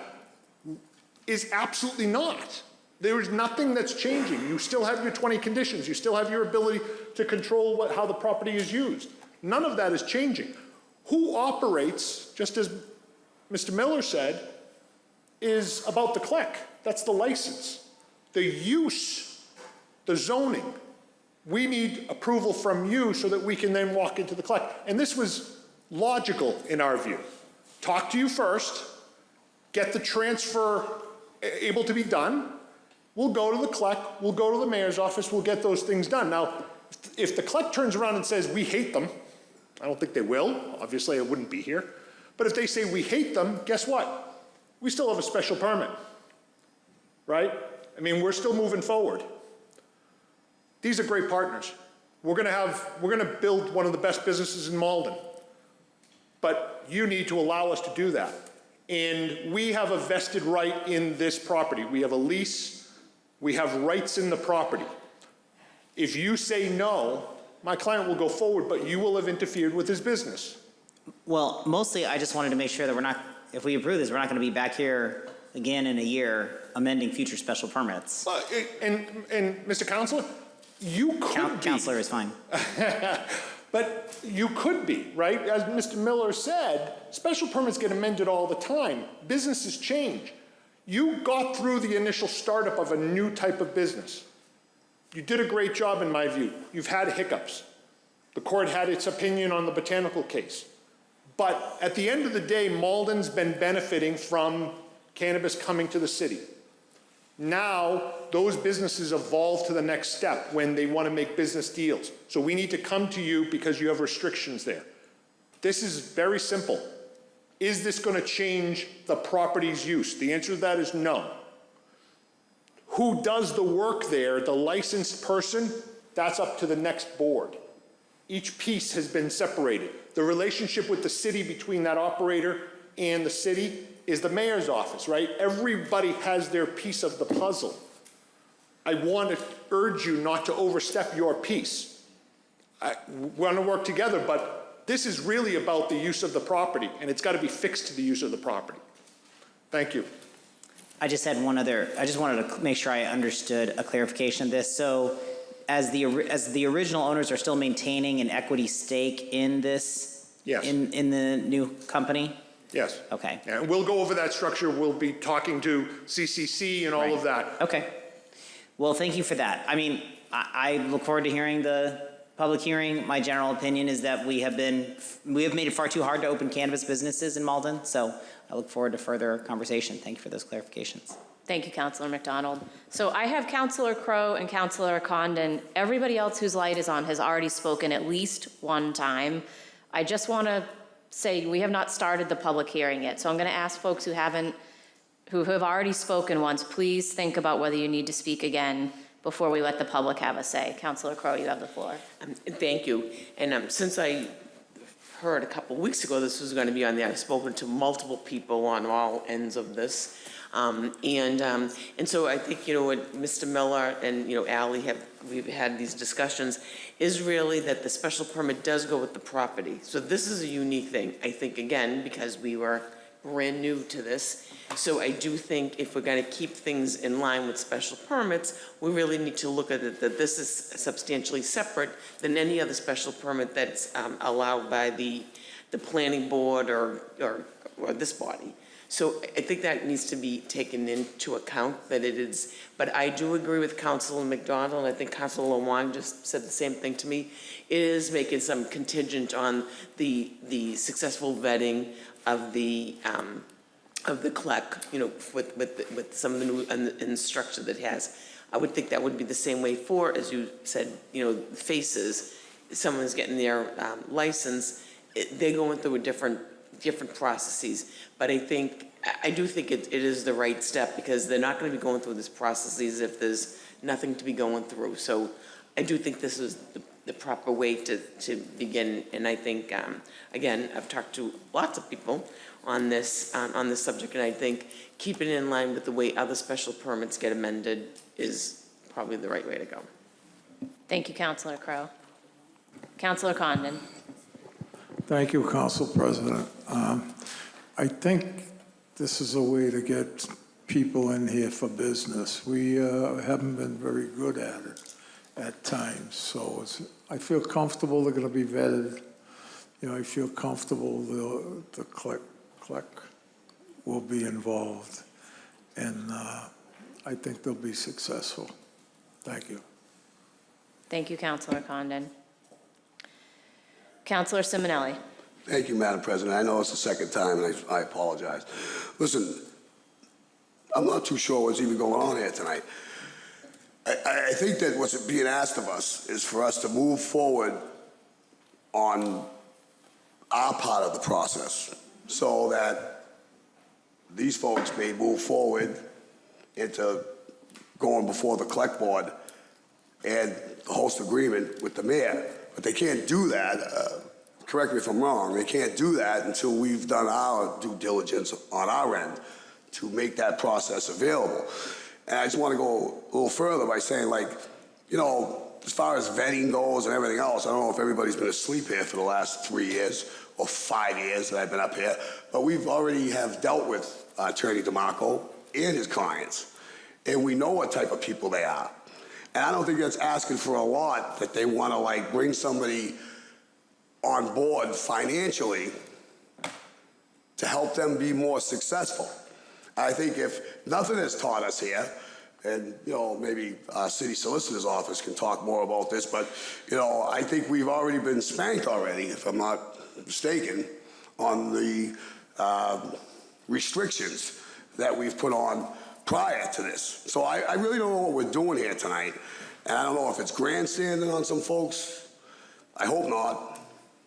is absolutely not. There is nothing that's changing. You still have your 20 conditions. You still have your ability to control how the property is used. None of that is changing. Who operates, just as Mr. Miller said, is about the CLEC. That's the license. The use, the zoning, we need approval from you so that we can then walk into the CLEC. And this was logical in our view. Talk to you first, get the transfer able to be done. We'll go to the CLEC, we'll go to the mayor's office, we'll get those things done. Now, if the CLEC turns around and says, we hate them, I don't think they will, obviously I wouldn't be here, but if they say we hate them, guess what? We still have a special permit, right? I mean, we're still moving forward. These are great partners. We're gonna build one of the best businesses in Malden, but you need to allow us to do that. And we have a vested right in this property. We have a lease. We have rights in the property. If you say no, my client will go forward, but you will have interfered with his business. Well, mostly I just wanted to make sure that if we approve this, we're not going to be back here again in a year amending future special permits. And Mr. Counselor, you could be. Counselor is fine. But you could be, right? As Mr. Miller said, special permits get amended all the time. Businesses change. You got through the initial startup of a new type of business. You did a great job in my view. You've had hiccups. The court had its opinion on the botanical case. But at the end of the day, Malden's been benefiting from cannabis coming to the city. Now, those businesses evolve to the next step when they want to make business deals. So we need to come to you because you have restrictions there. This is very simple. Is this going to change the property's use? The answer to that is no. Who does the work there, the licensed person, that's up to the next board. Each piece has been separated. The relationship with the city between that operator and the city is the mayor's office, right? Everybody has their piece of the puzzle. I want to urge you not to overstep your piece. We want to work together, but this is really about the use of the property, and it's got to be fixed to the use of the property. Thank you. I just wanted to make sure I understood a clarification of this. So as the original owners are still maintaining an equity stake in this, yes, in the new company? Yes. Okay. And we'll go over that structure. We'll be talking to CCC and all of that. Okay. Well, thank you for that. I mean, I look forward to hearing the public hearing. My general opinion is that we have made it far too hard to open cannabis businesses in Malden. So I look forward to further conversation. Thank you for those clarifications. Thank you, Councilor McDonald. So I have Councilor Crowe and Councilor Condon. Everybody else whose light is on has already spoken at least one time. I just want to say, we have not started the public hearing yet. So I'm going to ask folks who have already spoken once, please think about whether you need to speak again before we let the public have a say. Councilor Crowe, you have the floor. Thank you. And since I heard a couple weeks ago this was going to be on there, I've spoken to multiple people on all ends of this. And so I think, what Mr. Miller and, Ally we've had these discussions, is really that the special permit does go with the property. So this is a unique thing, I think, again, because we were brand new to this. So I do think if we're going to keep things in line with special permits, we really need to look at it that this is substantially separate than any other special permit that's allowed by the planning board or this body. So I think that needs to be taken into account, that it is, but I do agree with Councilor McDonald, I think Councilor Wong just said the same thing to me. It is making some contingent on the successful vetting of the CLEC, with some of the new and structure that it has. I would think that would be the same way for, as you said, faces, someone's getting their license, they're going through a different processes, but I do think it is the right step, because they're not going to be going through this processes if there's nothing to be going through. So I do think this is the proper way to begin, and I think, again, I've talked to lots of people on this subject, and I think keeping it in line with the way other special permits get amended is probably the right way to go. Thank you, Councilor Crowe. Councilor Condon. Thank you, Council President. I think this is a way to get people in here for business. We haven't been very good at it at times, so I feel comfortable they're going to be vetted. I feel comfortable the CLEC will be involved, and I think they'll be successful. Thank you. Thank you, Councilor Condon. Councilor Simonelli. Thank you, Madam President. I know it's the second time, and I apologize. Listen, I'm not too sure what's even going on here tonight. I think that what's being asked of us is for us to move forward on our part of the process so that these folks may move forward into going before the CLEC board and the host agreement with the mayor. But they can't do that, correct me if I'm wrong, they can't do that until we've done our due diligence on our end to make that process available. And I just want to go a little further by saying, as far as vetting goes and everything else, I don't know if everybody's been asleep here for the last 3 years or 5 years that I've been up here, but we've already have dealt with Attorney DeMarco and his clients, and we know what type of people they are. And I don't think that's asking for a lot, that they want to bring somebody on board financially to help them be more successful. I think if nothing has taught us here, and maybe our city solicitor's office can talk more about this, but I think we've already been spanked already, if I'm not mistaken, on the restrictions that we've put on prior to this. So I really don't know what we're doing here tonight, and I don't know if it's grandstanding on some folks. I hope not,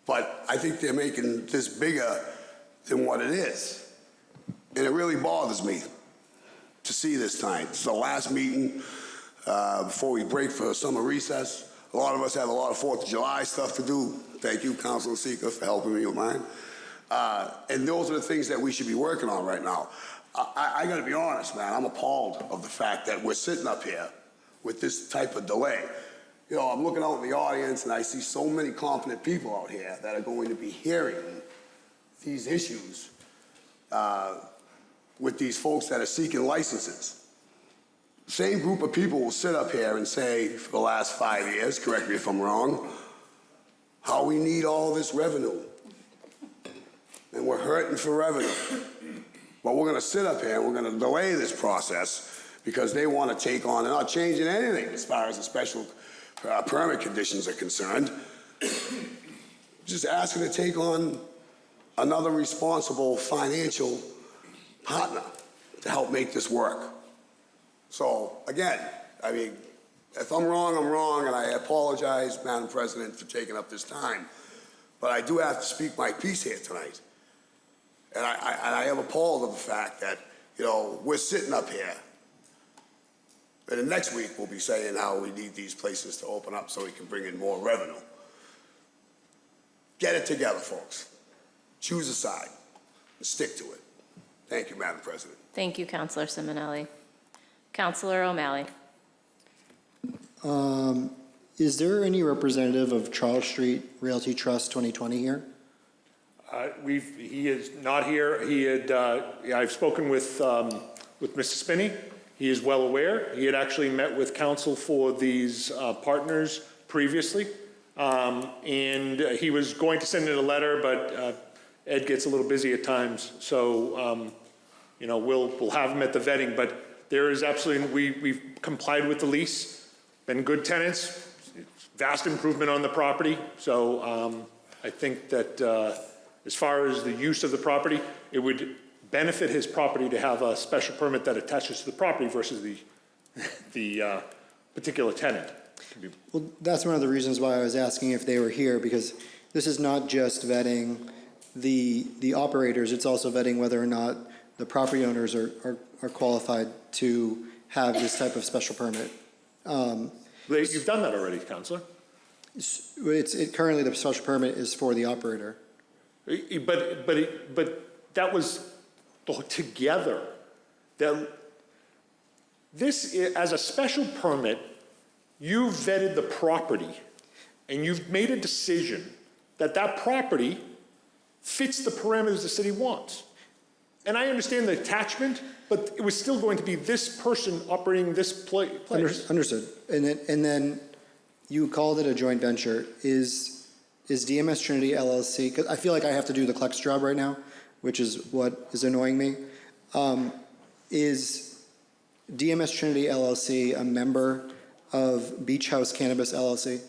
but I think they're making this bigger than what it is, and it really bothers me to see this tonight. It's the last meeting before we break for summer recess. A lot of us have a lot of 4th of July stuff to do. Thank you, Councilor Seeker, for helping me with mine. And those are the things that we should be working on right now. I got to be honest, man, I'm appalled of the fact that we're sitting up here with this type of delay. I'm looking out in the audience and I see so many competent people out here that are going to be hearing these issues with these folks that are seeking licenses. The same group of people will sit up here and say for the last 5 years, correct me if I'm wrong, how we need all this revenue. And we're hurting for revenue. But we're going to sit up here and we're going to delay this process because they want to take on, they're not changing anything as far as the special permit conditions are concerned. Just asking to take on another responsible financial partner to help make this work. So again, if I'm wrong, I'm wrong, and I apologize, Madam President, for taking up this time. but I do have to speak my piece here tonight. And I am appalled of the fact that, we're sitting up here, and then next week we'll be saying how we need these places to open up so we can bring in more revenue. Get it together, folks. Choose a side and stick to it. Thank you, Madam President. Thank you, Councilor Simonelli. Councilor O'Malley. Is there any representative of Charles Street Realty Trust 2020 here? He is not here. I've spoken with Mr. Spinney. He is well aware. He had actually met with counsel for these partners previously. And he was going to send in a letter, but Ed gets a little busy at times. So, we'll have him at the vetting, but there is absolutely, we've complied with the lease, been good tenants, vast improvement on the property. So I think that as far as the use of the property, it would benefit his property to have a special permit that attaches to the property versus the particular tenant. Well, that's one of the reasons why I was asking if they were here, because this is not just vetting the operators, it's also vetting whether or not the property owners are qualified to have this type of special permit. You've done that already, Councillor. Currently the special permit is for the operator. But that was together. This, as a special permit, you've vetted the property and you've made a decision that that property fits the parameters the city wants. And I understand the attachment, but it was still going to be this person operating this place. Understood. And then you called it a joint venture. Is DMS Trinity LLC, because I feel like I have to do the clerk's job right now, which is what is annoying me. Is DMS Trinity LLC a member of Beach House Cannabis LLC?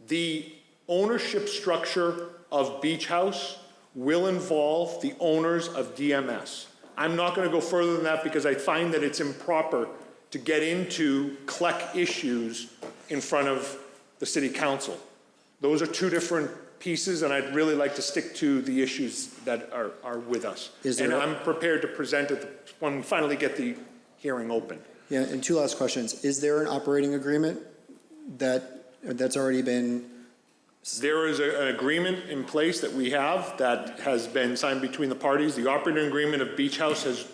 The ownership structure of Beach House will involve the owners of DMS. I'm not going to go further than that because I find that it's improper to get into CLEC issues in front of the city council. Those are two different pieces, and I'd really like to stick to the issues that are with us. And I'm prepared to present it when we finally get the hearing open. Yeah, and two last questions. Is there an operating agreement that's already been? There is an agreement in place that we have that has been signed between the parties. The operating agreement of Beach House has,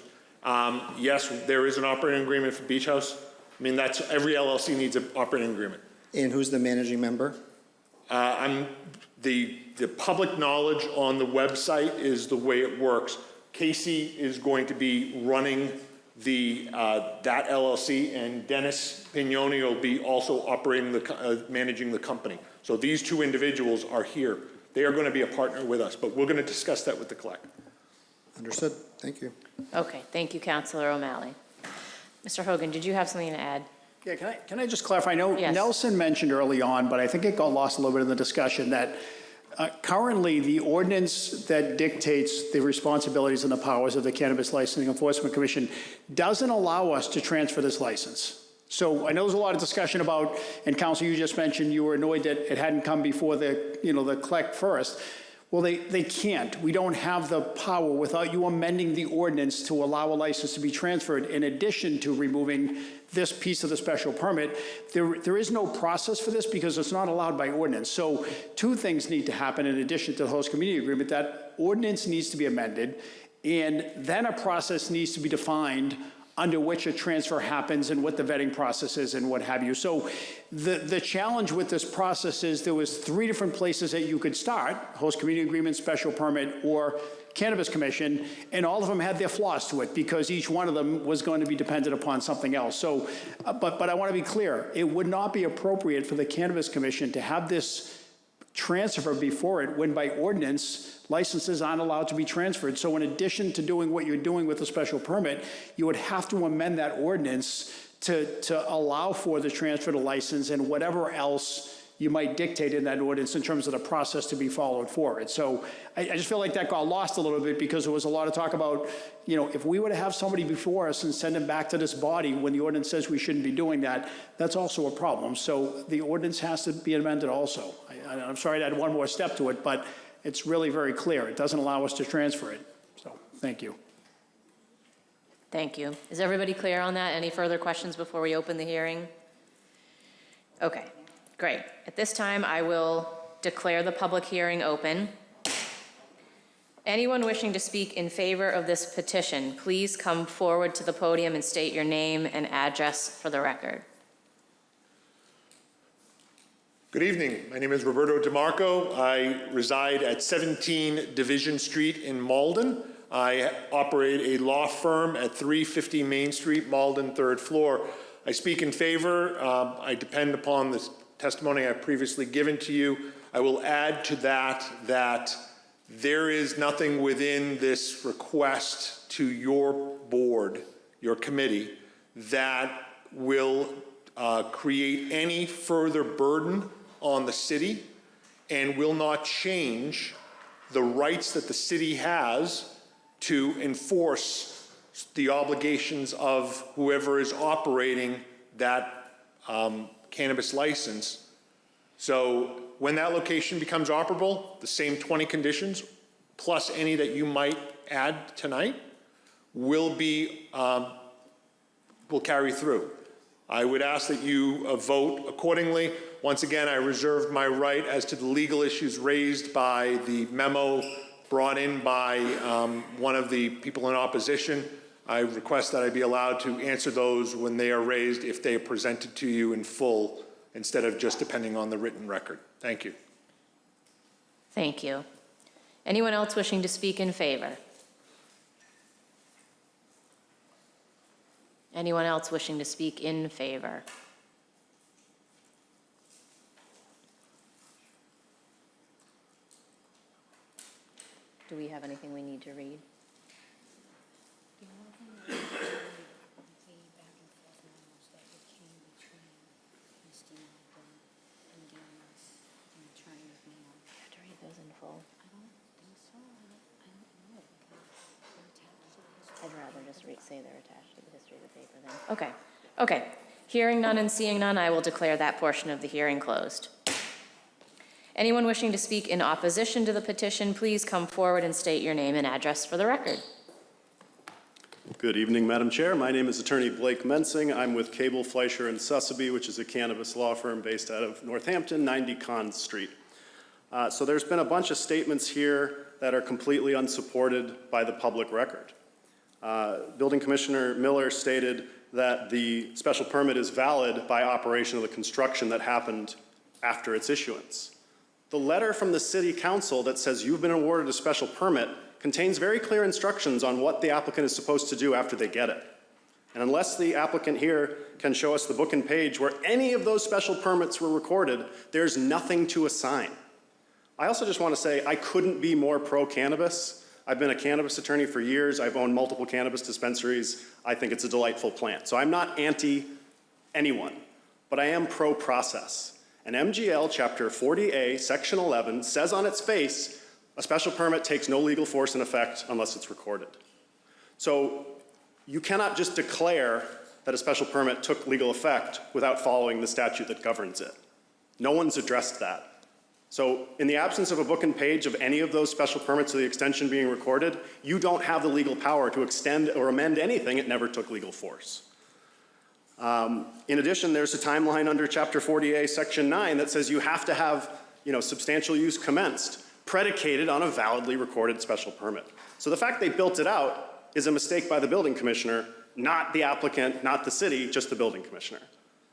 yes, there is an operating agreement for Beach House. I mean, that's every LLC needs an operating agreement. And who's the managing member? The public knowledge on the website is the way it works. Casey is going to be running that LLC, and Dennis Pignoni will be also operating managing the company. So these two individuals are here. They are going to be a partner with us, but we're going to discuss that with the CLEC. Understood. Thank you. Okay, thank you, Councilor O'Malley. Mr. Hogan, did you have something to add? Yeah, can I just clarify? I know Yes. Nelson mentioned early on, but I think it got lost a little bit in the discussion that currently the ordinance that dictates the responsibilities and the powers of the Cannabis Licensing Enforcement Commission doesn't allow us to transfer this license. So I know there's a lot of discussion about, and Council, you just mentioned you were annoyed that it hadn't come before the CLEC first. Well, they can't. We don't have the power without you amending the ordinance to allow a license to be transferred in addition to removing this piece of the special permit. There is no process for this because it's not allowed by ordinance. So two things need to happen in addition to the host community agreement. That ordinance needs to be amended, and then a process needs to be defined under which a transfer happens and what the vetting process is and what have you. So the challenge with this process is there was 3 different places that you could start: host community agreement, special permit, or Cannabis Commission, and all of them had their flaws to it because each one of them was going to be dependent upon something else. So, but I want to be clear, it would not be appropriate for the Cannabis Commission to have this transfer before it when by ordinance licenses aren't allowed to be transferred. So in addition to doing what you're doing with the special permit, you would have to amend that ordinance to allow for the transfer to license and whatever else you might dictate in that ordinance in terms of the process to be followed for it. So I just feel like that got lost a little bit because there was a lot of talk about, you know, if we were to have somebody before us and send them back to this body when the ordinance says we shouldn't be doing that, that's also a problem. So the ordinance has to be amended also. I'm sorry to add one more step to it, but it's really very clear. It doesn't allow us to transfer it. So thank you. Thank you. Is everybody clear on that? Any further questions before we open the hearing? Okay, great. At this time, I will declare the public hearing open. Anyone wishing to speak in favor of this petition, please come forward to the podium and state your name and address for the record. Good evening. My name is Roberto DeMarco. I reside at 17 Division Street in Malden. I operate a law firm at 350 Main Street, Malden, 3rd floor. I speak in favor. I depend upon the testimony I've previously given to you. I will add to that there is nothing within this request to your board, your committee, that will create any further burden on the city and will not change the rights that the city has to enforce the obligations of whoever is operating that cannabis license. So when that location becomes operable, the same 20 conditions, plus any that you might add tonight, will carry through. I would ask that you vote accordingly. Once again, I reserve my right as to the legal issues raised by the memo brought in by one of the people in opposition. I request that I be allowed to answer those when they are raised if they are presented to you in full instead of just depending on the written record. Thank you. Thank you. Anyone else wishing to speak in favor? Anyone else wishing to speak in favor? Do we have anything we need to read? To read those in full? I'd rather just say they're attached to the history of the paper then. Okay. Hearing none and seeing none, I will declare that portion of the hearing closed. Anyone wishing to speak in opposition to the petition, please come forward and state your name and address for the record. Good evening, Madam Chair. My name is Attorney Blake Mensing. I'm with Cable, Fleischer, and Sussaby, which is a cannabis law firm based out of Northampton, 90 Conn Street. So there's been a bunch of statements here that are completely unsupported by the public record. Building Commissioner Miller stated that the special permit is valid by operation of the construction that happened after its issuance. The letter from the City Council that says you've been awarded a special permit contains very clear instructions on what the applicant is supposed to do after they get it. And unless the applicant here can show us the book and page where any of those special permits were recorded, there's nothing to assign. I also just want to say I couldn't be more pro-cannabis. I've been a cannabis attorney for years. I've owned multiple cannabis dispensaries. I think it's a delightful plant. So I'm not anti-anyone, but I am pro-process. And MGL Chapter 40A, Section 11, says on its face, a special permit takes no legal force in effect unless it's recorded. So you cannot just declare that a special permit took legal effect without following the statute that governs it. No one's addressed that. So in the absence of a book and page of any of those special permits or the extension being recorded, you don't have the legal power to extend or amend anything. It never took legal force. In addition, there's a timeline under Chapter 40A, Section 9 that says you have to have, substantial use commenced, predicated on a validly recorded special permit. So the fact they built it out is a mistake by the building commissioner, not the applicant, not the city, just the building commissioner.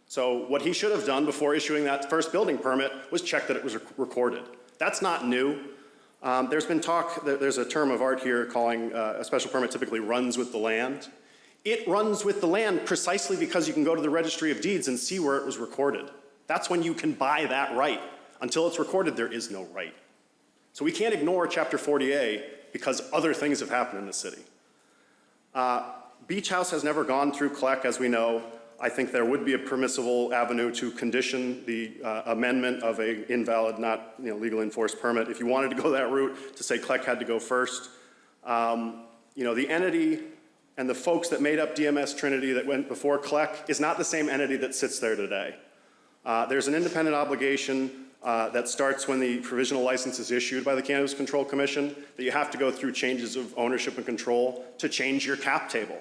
So what he should have done before issuing that first building permit was check that it was recorded. That's not new. There's been talk, there's a term of art here calling a special permit typically runs with the land. It runs with the land precisely because you can go to the registry of deeds and see where it was recorded. That's when you can buy that right. Until it's recorded, there is no right. So we can't ignore Chapter 40A because other things have happened in the city. Beach House has never gone through CLEC, as we know. I think there would be a permissible avenue to condition the amendment of a invalid, not legally enforced permit. If you wanted to go that route, to say CLEC had to go first. The entity and the folks that made up DMS Trinity that went before CLEC is not the same entity that sits there today. There's an independent obligation that starts when the provisional license is issued by the Cannabis Control Commission, that you have to go through changes of ownership and control to change your cap table.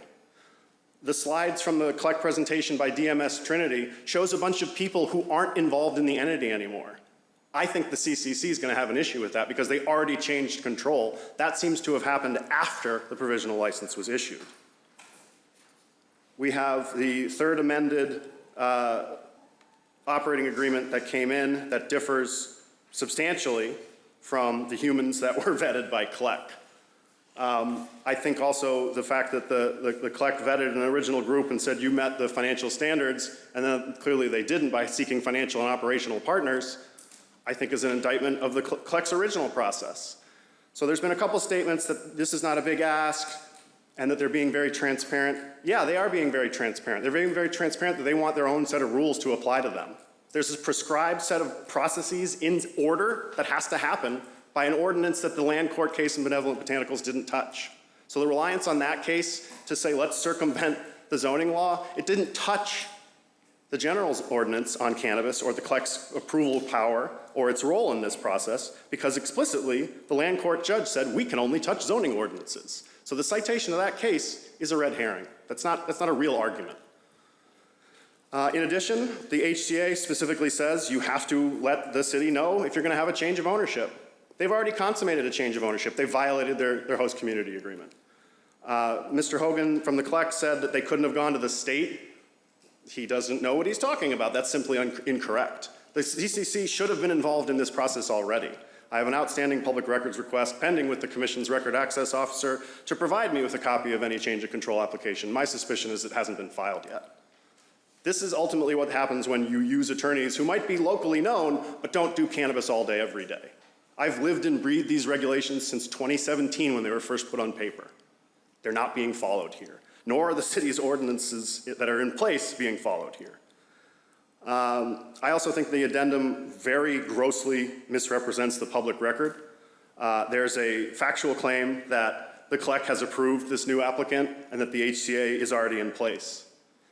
The slides from the CLEC presentation by DMS Trinity shows a bunch of people who aren't involved in the entity anymore. I think the CCC is going to have an issue with that because they already changed control. That seems to have happened after the provisional license was issued. We have the third amended operating agreement that came in that differs substantially from the humans that were vetted by CLEC. I think also the fact that the CLEC vetted an original group and said you met the financial standards, and then clearly they didn't by seeking financial and operational partners, I think is an indictment of the CLEC's original process. So there's been a couple statements that this is not a big ask and that they're being very transparent. Yeah, they are being very transparent. They're being very transparent that they want their own set of rules to apply to them. There's a prescribed set of processes in order that has to happen by an ordinance that the land court case in Benevolent Botanicals didn't touch. So the reliance on that case to say let's circumvent the zoning law, it didn't touch the general's ordinance on cannabis or the CLEC's approval power or its role in this process, because explicitly the land court judge said we can only touch zoning ordinances. So the citation of that case is a red herring. That's not a real argument. In addition, the HCA specifically says you have to let the city know if you're going to have a change of ownership. They've already consummated a change of ownership. They violated their host community agreement. Mr. Hogan from the CLEC said that they couldn't have gone to the state. He doesn't know what he's talking about. That's simply incorrect. The CCC should have been involved in this process already. I have an outstanding public records request pending with the Commission's record access officer to provide me with a copy of any change of control application. My suspicion is it hasn't been filed yet. This is ultimately what happens when you use attorneys who might be locally known but don't do cannabis all day every day. I've lived and breathed these regulations since 2017 when they were first put on paper. They're not being followed here, nor are the city's ordinances that are in place being followed here. I also think the addendum very grossly misrepresents the public record. There's a factual claim that the CLEC has approved this new applicant and that the HCA is already in place.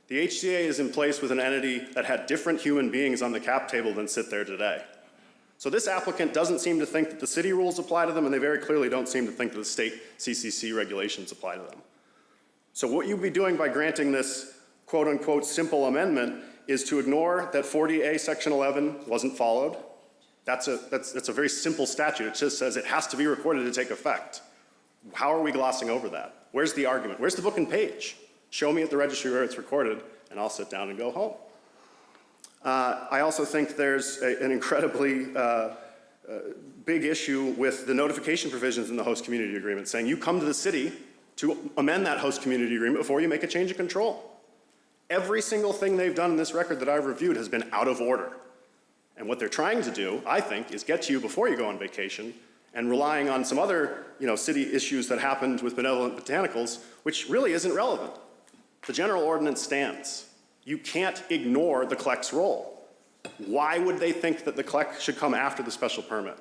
The HCA is in place with an entity that had different human beings on the cap table than sit there today. So this applicant doesn't seem to think that the city rules apply to them, and they very clearly don't seem to think that the state CCC regulations apply to them. So what you'd be doing by granting this quote-unquote simple amendment is to ignore that 40A Section 11 wasn't followed. That's a very simple statute. It just says it has to be recorded to take effect. How are we glossing over that? Where's the argument? Where's the book and page? Show me at the registry where it's recorded, and I'll sit down and go home. I also think there's an incredibly big issue with the notification provisions in the host community agreement, saying you come to the city to amend that host community agreement before you make a change of control. Every single thing they've done in this record that I've reviewed has been out of order. And what they're trying to do, I think, is get to you before you go on vacation and relying on some other city issues that happened with Benevolent Botanicals, which really isn't relevant. The general ordinance stands. You can't ignore the CLEC's role. Why would they think that the CLEC should come after the special permit?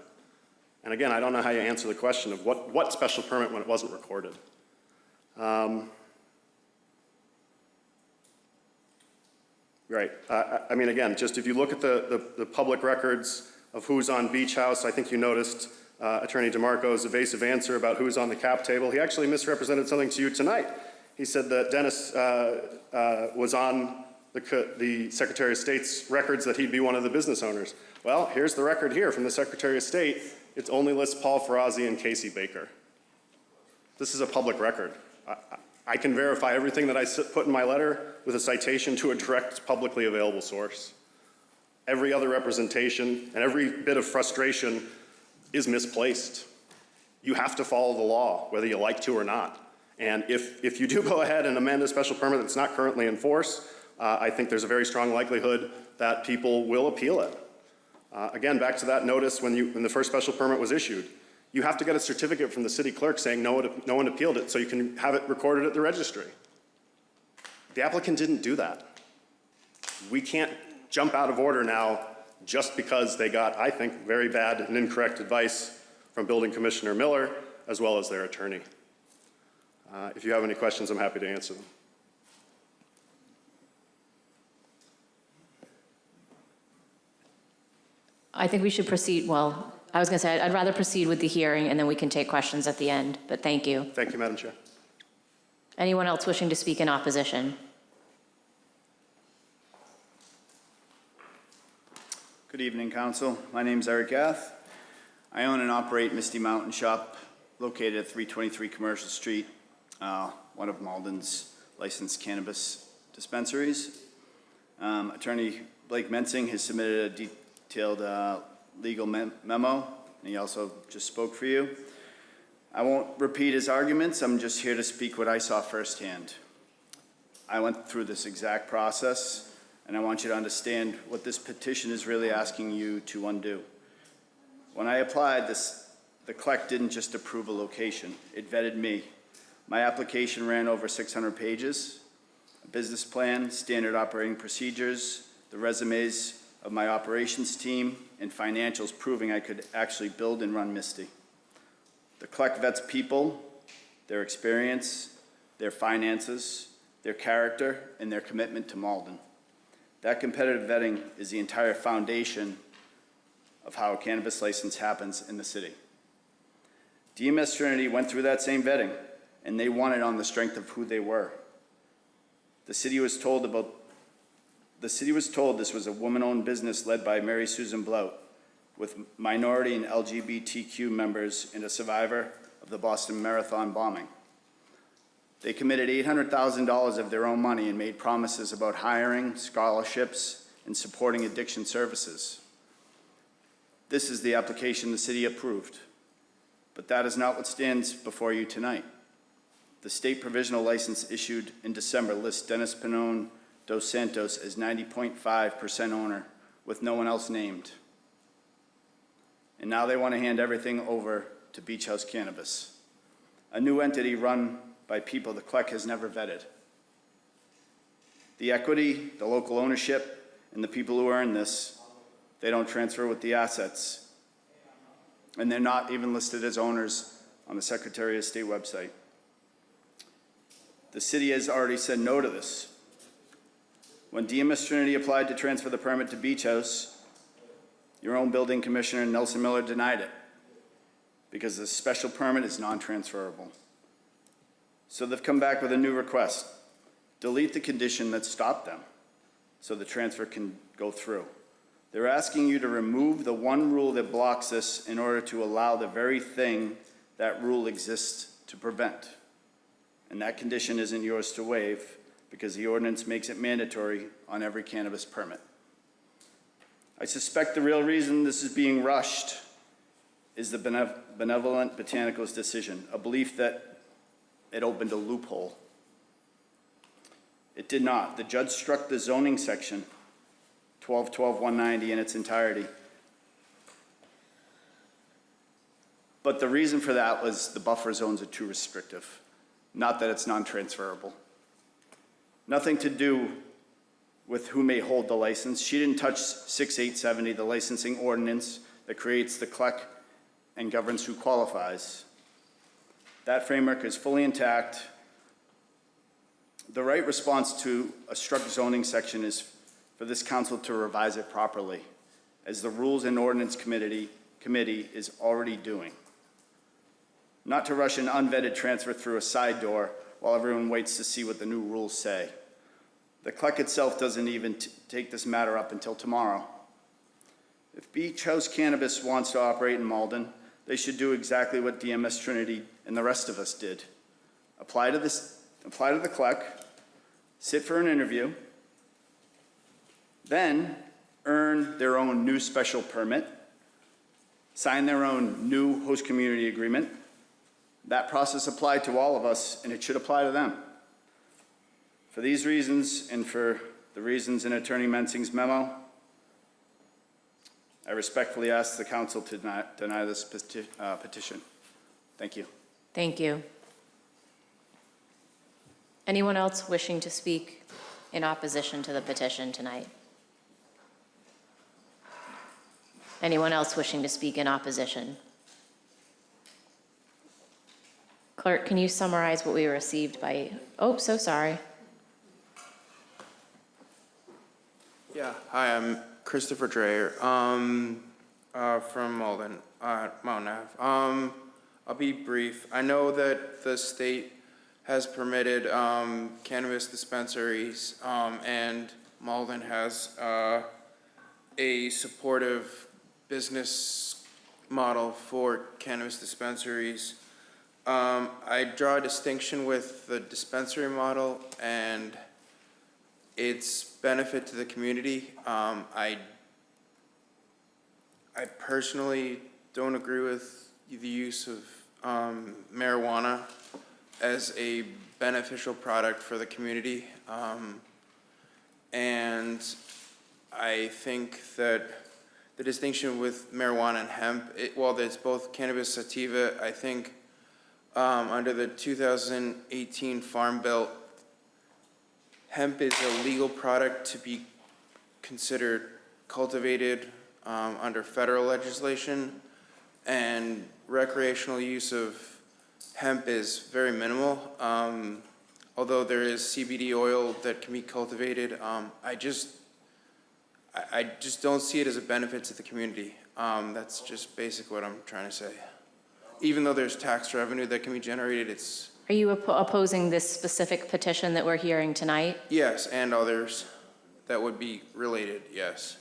And again, I don't know how you answer the question of what special permit when it wasn't recorded. Right. I mean, again, just if you look at the public records of who's on Beach House, I think you noticed Attorney DeMarco's evasive answer about who's on the cap table. He actually misrepresented something to you tonight. He said that Dennis was on the Secretary of State's records that he'd be one of the business owners. Well, here's the record here from the Secretary of State. It only lists Paul Ferrazzi and Casey Baker. This is a public record. I can verify everything that I put in my letter with a citation to a direct publicly available source. Every other representation and every bit of frustration is misplaced. You have to follow the law, whether you like to or not. And if you do go ahead and amend a special permit that's not currently in force, I think there's a very strong likelihood that people will appeal it. Again, back to that notice when the first special permit was issued. You have to get a certificate from the city clerk saying no one appealed it so you can have it recorded at the registry. The applicant didn't do that. We can't jump out of order now just because they got, I think, very bad and incorrect advice from Building Commissioner Miller, as well as their attorney. If you have any questions, I'm happy to answer them. I think we should proceed, well, I was going to say, I'd rather proceed with the hearing, and then we can take questions at the end, but thank you. Thank you, Madam Chair. Anyone else wishing to speak in opposition? Good evening, Council. My name is Eric Gath. I own and operate Misty Mountain Shop located at 323 Commercial Street, one of Malden's licensed cannabis dispensaries. Attorney Blake Mensing has submitted a detailed legal memo, and he also just spoke for you. I won't repeat his arguments. I'm just here to speak what I saw firsthand. I went through this exact process, and I want you to understand what this petition is really asking you to undo. When I applied, the CLEC didn't just approve a location. It vetted me. My application ran over 600 pages, a business plan, standard operating procedures, the resumes of my operations team, and financials proving I could actually build and run Misty. The CLEC vets people, their experience, their finances, their character, and their commitment to Malden. That competitive vetting is the entire foundation of how a cannabis license happens in the city. DMS Trinity went through that same vetting, and they won it on the strength of who they were. The city was told this was a woman-owned business led by Mary Susan Blout, with minority and LGBTQ members and a survivor of the Boston Marathon bombing. They committed $800,000 of their own money and made promises about hiring, scholarships, and supporting addiction services. This is the application the city approved, but that is not what stands before you tonight. The state provisional license issued in December lists Dennis Pinone dos Santos as 90.5% owner, with no one else named. And now they want to hand everything over to Beach House Cannabis, a new entity run by people the CLEC has never vetted. The equity, the local ownership, and the people who earn this, they don't transfer with the assets. And they're not even listed as owners on the Secretary of State website. The city has already said no to this. When DMS Trinity applied to transfer the permit to Beach House, your own building commissioner, Nelson Miller, denied it because the special permit is non-transferable. So they've come back with a new request. Delete the condition that stopped them so the transfer can go through. They're asking you to remove the one rule that blocks this in order to allow the very thing that rule exists to prevent. And that condition isn't yours to waive because the ordinance makes it mandatory on every cannabis permit. I suspect the real reason this is being rushed is the benevolent botanicals decision, a belief that it opened a loophole. It did not. The judge struck the zoning section, 1212-190 in its entirety. But the reason for that was the buffer zones are too restrictive, not that it's non-transferable. Nothing to do with who may hold the license. She didn't touch 6870, the licensing ordinance that creates the CLEC and governs who qualifies. That framework is fully intact. The right response to a struck zoning section is for this council to revise it properly, as the Rules and Ordinance Committee is already doing. Not to rush an unvetted transfer through a side door while everyone waits to see what the new rules say. The CLEC itself doesn't even take this matter up until tomorrow. If Beach House Cannabis wants to operate in Malden, they should do exactly what DMS Trinity and the rest of us did. Apply to the CLEC, sit for an interview, then earn their own new special permit, sign their own new host community agreement. That process applied to all of us, and it should apply to them. For these reasons, and for the reasons in Attorney Mensing's memo, I respectfully ask the council to deny this petition. Thank you. Thank you. Anyone else wishing to speak in opposition to the petition tonight? Anyone else wishing to speak in opposition? Clerk, can you summarize what we received by, oh, so sorry. Yeah, hi, I'm Christopher Dreyer, from Malden, Mountain Ave. I'll be brief. I know that the state has permitted cannabis dispensaries, and Malden has a supportive business model for cannabis dispensaries. I draw a distinction with the dispensary model and its benefit to the community. I personally don't agree with the use of marijuana as a beneficial product for the community. And I think that the distinction with marijuana and hemp, while it's both cannabis sativa, I think under the 2018 Farm Bill, hemp is a legal product to be considered cultivated under federal legislation, and recreational use of hemp is very minimal. Although there is CBD oil that can be cultivated, I just don't see it as a benefit to the community. That's just basically what I'm trying to say. Even though there's tax revenue that can be generated, it's... Are you opposing this specific petition that we're hearing tonight? Yes, and others that would be related, yes.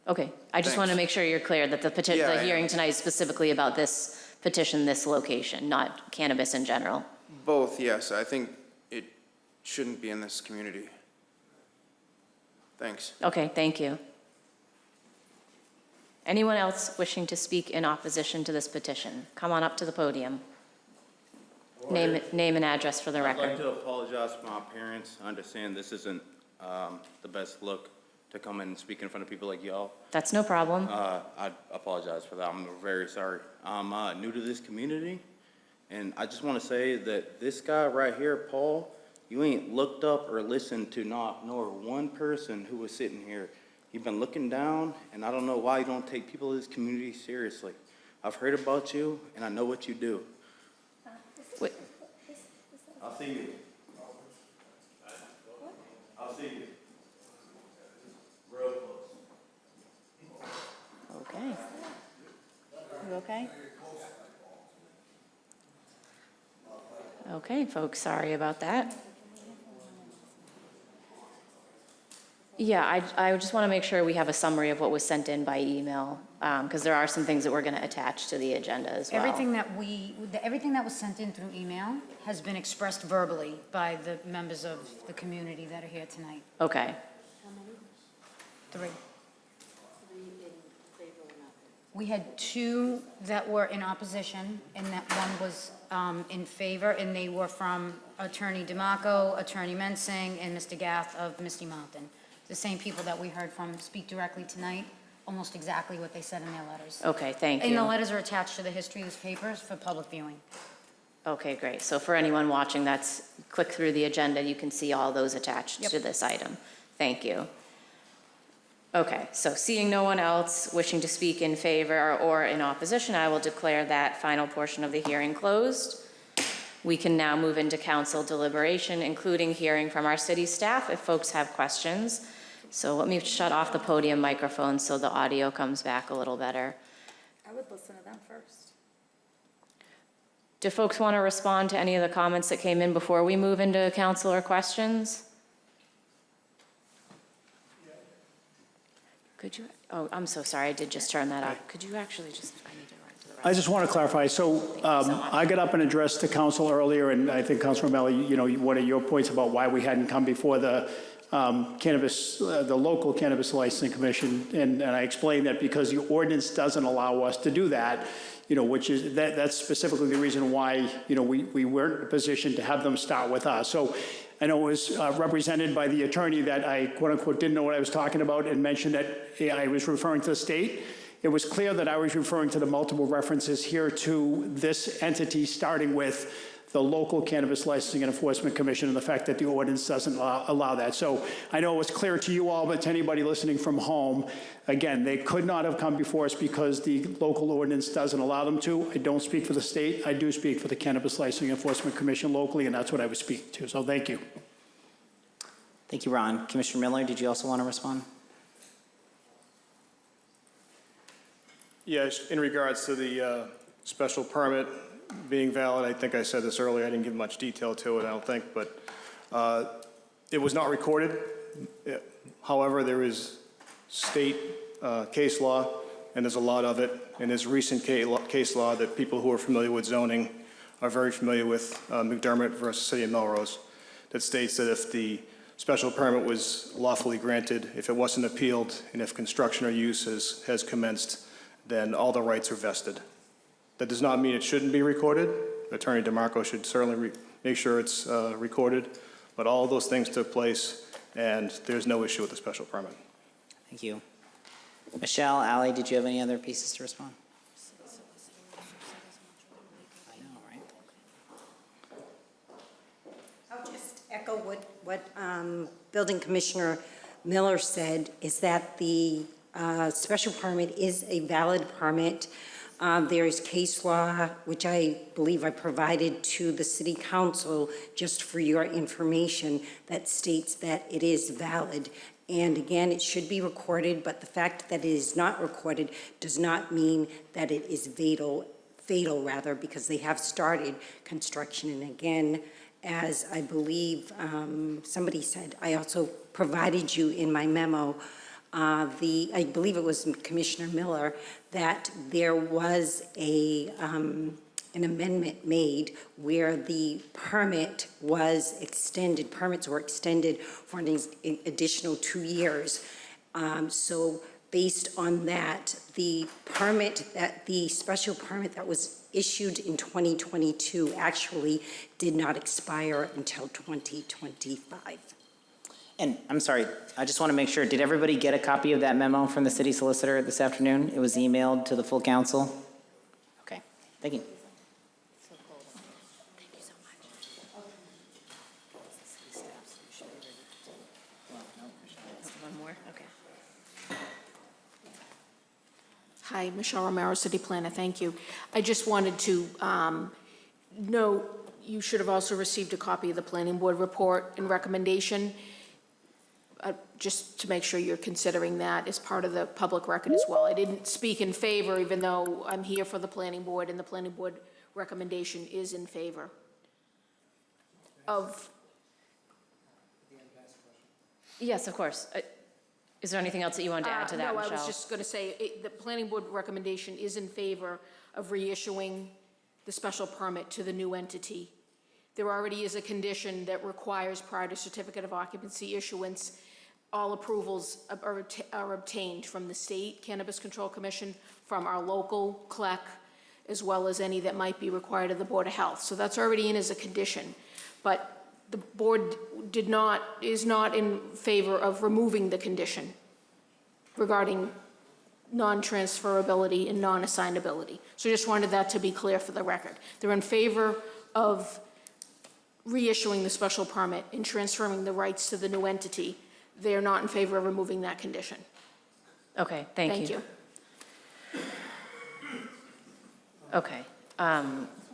Okay, I just want to make sure you're clear that the hearing tonight is specifically about this petition, this location, not cannabis in general. Both, yes. I think it shouldn't be in this community. Thanks. Okay, thank you. Anyone else wishing to speak in opposition to this petition? Come on up to the podium. Name and address for the record. I'd like to apologize for my appearance. I understand this isn't the best look to come in and speak in front of people like y'all. That's no problem. I apologize for that. I'm very sorry. I'm new to this community, and I just want to say that this guy right here, Paul, you ain't looked up or listened to nor one person who was sitting here. You've been looking down, and I don't know why you don't take people in this community seriously. I've heard about you, and I know what you do. Wait. I'll see you. I'll see you. Real close. Okay. You okay? Okay, folks, sorry about that. Yeah, I just want to make sure we have a summary of what was sent in by email, because there are some things that we're going to attach to the agenda as well. Everything that was sent in through email has been expressed verbally by the members of the community that are here tonight. Okay. 3. We had 2 that were in opposition, and that one was in favor, and they were from Attorney DeMarco, Attorney Mensing, and Mr. Gath of Misty Mountain. The same people that we heard from speak directly tonight, almost exactly what they said in their letters. Okay, thank you. And the letters are attached to the history of these papers for public viewing. Okay, great. So for anyone watching, click through the agenda, you can see all those attached to this item. Thank you. Okay, so seeing no one else wishing to speak in favor or in opposition, I will declare that final portion of the hearing closed. We can now move into council deliberation, including hearing from our city staff if folks have questions. So let me shut off the podium microphone so the audio comes back a little better. I would listen to them first. Do folks want to respond to any of the comments that came in before we move into council or questions? Could you, oh, I'm so sorry, I did just turn that off. Could you actually just, I need to run to the right. I just want to clarify, so I got up and addressed the council earlier, and I think Councilor O'Malley, you know, one of your points about why we hadn't come before the the local cannabis licensing commission, and I explained that because the ordinance doesn't allow us to do that, you know, which is, that's specifically the reason why, you know, we weren't in a position to have them start with us. So I know it was represented by the attorney that I, quote unquote, didn't know what I was talking about and mentioned that I was referring to the state. It was clear that I was referring to the multiple references here to this entity, starting with the local Cannabis Licensing and Enforcement Commission and the fact that the ordinance doesn't allow that. So I know it was clear to you all, but to anybody listening from home, again, they could not have come before us because the local ordinance doesn't allow them to. I don't speak for the state. I do speak for the Cannabis Licensing and Enforcement Commission locally, and that's what I was speaking to. So thank you. Thank you, Ron. Commissioner Miller, did you also want to respond? Yes, in regards to the special permit being valid, I think I said this earlier, I didn't give much detail to it, I don't think, but it was not recorded. However, there is state case law, and there's a lot of it, and there's recent case law that people who are familiar with zoning are very familiar with, McDermott versus City of Melrose, that states that if the special permit was lawfully granted, if it wasn't appealed, and if construction or use has commenced, then all the rights are vested. That does not mean it shouldn't be recorded. Attorney DeMarco should certainly make sure it's recorded, but all of those things took place, and there's no issue with the special permit. Thank you. Michelle, Ally, did you have any other pieces to respond? I know, right? I'll just echo what Building Commissioner Miller said, is that the special permit is a valid permit. There is case law, which I believe I provided to the City Council just for your information, that states that it is valid. And again, it should be recorded, but the fact that it is not recorded does not mean that it is fatal rather, because they have started construction. And again, as I believe somebody said, I also provided you in my memo, I believe it was Commissioner Miller, that there was an amendment made where the permit was extended, permits were extended for an additional 2 years. So based on that, the special permit that was issued in 2022 actually did not expire until 2025. And I'm sorry, I just want to make sure, did everybody get a copy of that memo from the city solicitor this afternoon? It was emailed to the full council? Okay, thank you. One more, okay. Hi, Michelle Romero, City Planner, thank you. I just wanted to note, you should have also received a copy of the Planning Board report and recommendation, just to make sure you're considering that as part of the public record as well. I didn't speak in favor, even though I'm here for the Planning Board, and the Planning Board recommendation is in favor of. Yes, of course. Is there anything else that you wanted to add to that, Michelle? No, I was just going to say, the Planning Board recommendation is in favor of reissuing the special permit to the new entity. There already is a condition that requires, prior to certificate of occupancy issuance, all approvals are obtained from the State Cannabis Control Commission, from our local CLEC, as well as any that might be required of the Board of Health. So that's already in as a condition. But the board is not in favor of removing the condition regarding non-transferability and non-assignability. So I just wanted that to be clear for the record. They're in favor of reissuing the special permit and transferring the rights to the new entity. They're not in favor of removing that condition. Okay, thank you. Thank you. Okay.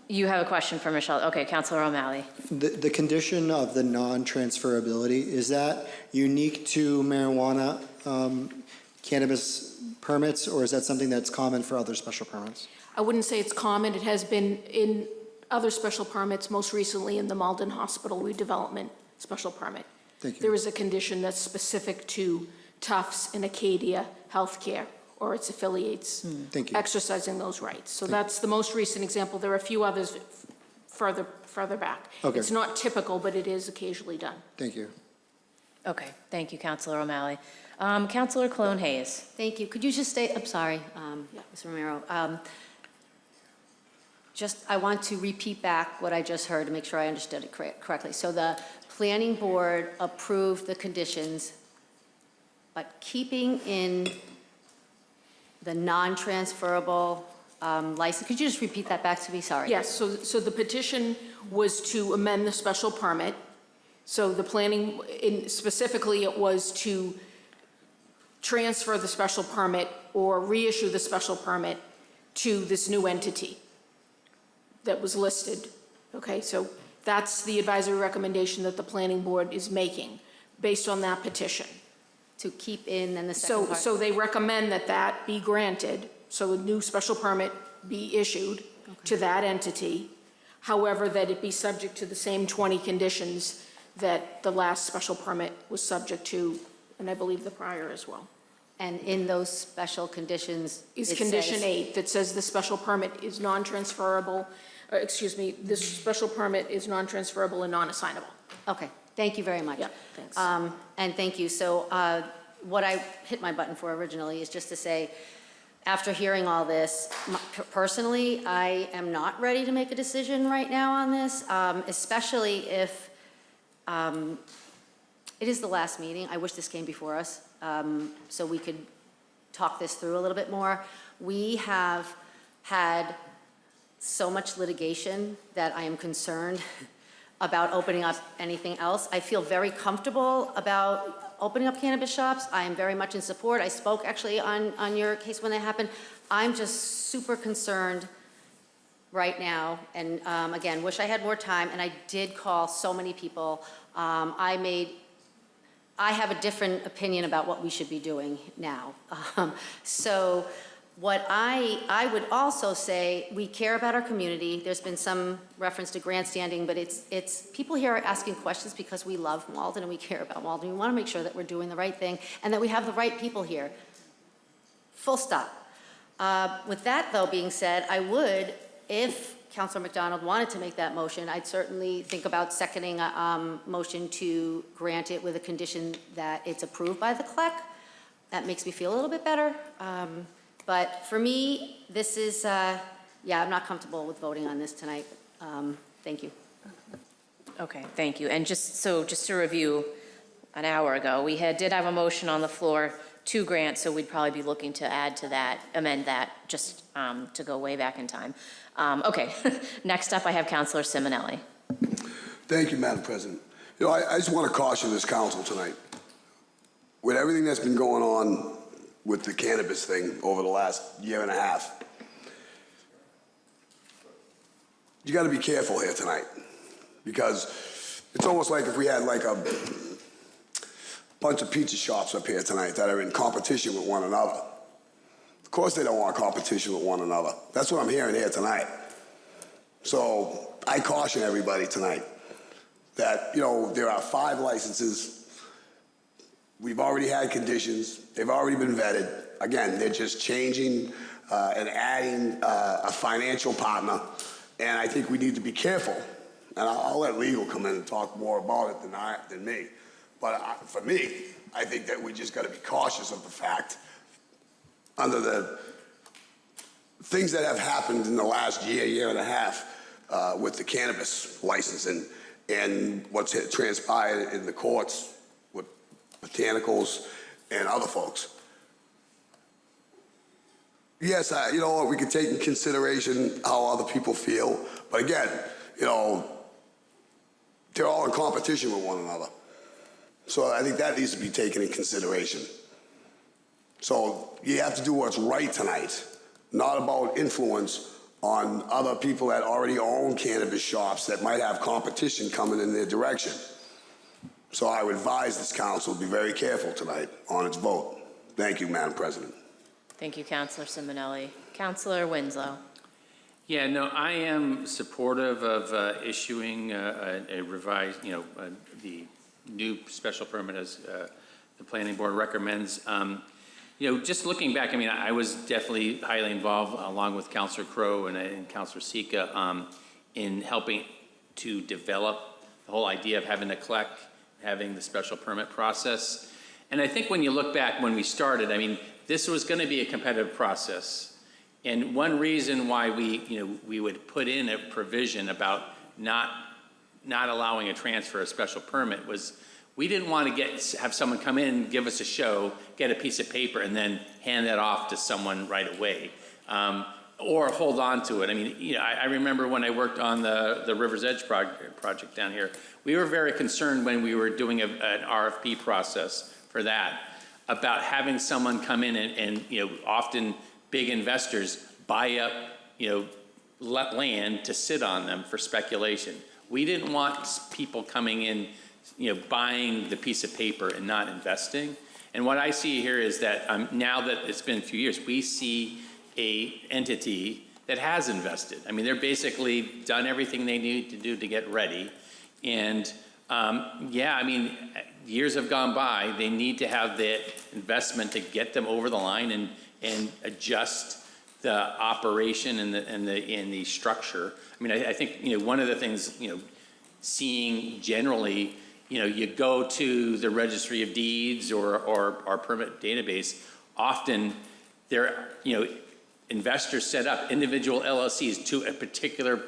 You have a question for Michelle. Okay, Councilor O'Malley. The condition of the non-transferability, is that unique to marijuana cannabis permits, or is that something that's common for other special permits? I wouldn't say it's common. It has been in other special permits, most recently in the Malden Hospital redevelopment special permit. Thank you. There is a condition that's specific to Tufts and Acadia Healthcare or its affiliates Thank you. exercising those rights. So that's the most recent example. There are a few others further back. Okay. It's not typical, but it is occasionally done. Thank you. Okay, thank you, Councilor O'Malley. Councilor Clone Hayes. Thank you. Could you just state, I'm sorry, Mr. Romero, I want to repeat back what I just heard to make sure I understood it correctly. So the planning board approved the conditions, but keeping in the non-transferable license. Could you just repeat that back to me? Sorry. Yes, so the petition was to amend the special permit. So the planning, specifically, it was to transfer the special permit or reissue the special permit to this new entity that was listed. Okay, so that's the advisory recommendation that the planning board is making based on that petition. To keep in and the second part? So they recommend that that be granted, so a new special permit be issued to that entity. However, that it be subject to the same 20 conditions that the last special permit was subject to, and I believe the prior as well. And in those special conditions, Is it condition says- 8 that says the special permit is non-transferable, this special permit is non-transferable and non-assignable. Okay, thank you very much. Yeah, thanks. And thank you. So what I hit my button for originally is just to say, after hearing all this, personally, I am not ready to make a decision right now on this, especially if it is the last meeting. I wish this came before us so we could talk this through a little bit more. We have had so much litigation that I am concerned about opening up anything else. I feel very comfortable about opening up cannabis shops. I am very much in support. I spoke actually on your case when that happened. I'm just super concerned right now, and again, wish I had more time, and I did call so many people. I have a different opinion about what we should be doing now. So what I would also say, we care about our community. There's been some reference to grandstanding, but it's people here are asking questions because we love Malden and we care about Malden. We want to make sure that we're doing the right thing and that we have the right people here. Full stop. With that, though, being said, I would, if Councilor McDonald wanted to make that motion, I'd certainly think about seconding a motion to grant it with a condition that it's approved by the CLEC. That makes me feel a little bit better. But for me, this is, yeah, I'm not comfortable with voting on this tonight. Thank you. Okay, thank you. And just to review, an hour ago, we did have a motion on the floor to grant, so we'd probably be looking to add to that, amend that, just to go way back in time. Okay, next up I have Councilor Simonelli. Thank you, Madam President. You know, I just want to caution this council tonight. With everything that's been going on with the cannabis thing over the last year and a half, you got to be careful here tonight, because it's almost like if we had like a bunch of pizza shops up here tonight that are in competition with one another. Of course they don't want competition with one another. That's what I'm hearing here tonight. So I caution everybody tonight that, you know, there are 5 licenses. We've already had conditions. They've already been vetted. Again, they're just changing and adding a financial partner. And I think we need to be careful. And I'll let legal come in and talk more about it than me. But for me, I think that we just got to be cautious of the fact, under the things that have happened in the last year and a half with the cannabis licensing and what's transpired in the courts with botanicals and other folks. Yes, you know what, we could take in consideration how other people feel, but again, you know, they're all in competition with one another. So I think that needs to be taken in consideration. So you have to do what's right tonight, not about influence on other people that already own cannabis shops that might have competition coming in their direction. So I would advise this council to be very careful tonight on its vote. Thank you, Madam President. Thank you, Councilor Simonelli. Councilor Winslow. Yeah, no, I am supportive of issuing a revised, the new special permit as the planning board recommends. Just looking back, I mean, I was definitely highly involved, along with Councilor Crowe and Councilor Sika, in helping to develop the whole idea of having the CLEC, having the special permit process. And I think when you look back when we started, I mean, this was going to be a competitive process. And one reason why we would put in a provision about not allowing a transfer of special permit was we didn't want to have someone come in, give us a show, get a piece of paper, and then hand that off to someone right away. or hold on to it. I mean, you know, I remember when I worked on the River's Edge project down here, we were very concerned when we were doing an RFP process for that about having someone come in and you know, often big investors buy up, you know, land to sit on them for speculation. We didn't want people coming in, you know, buying the piece of paper and not investing. And what I see here is that now that it's been a few years, we see a entity that has invested. I mean, they're basically done everything they need to do to get ready. And yeah, I mean, years have gone by. They need to have the investment to get them over the line and adjust the operation and the structure. I mean, I think, you know, one of the things, you know, seeing generally, you know, you go to the Registry of Deeds or our permit database, often there, you know, investors set up individual LLCs to a particular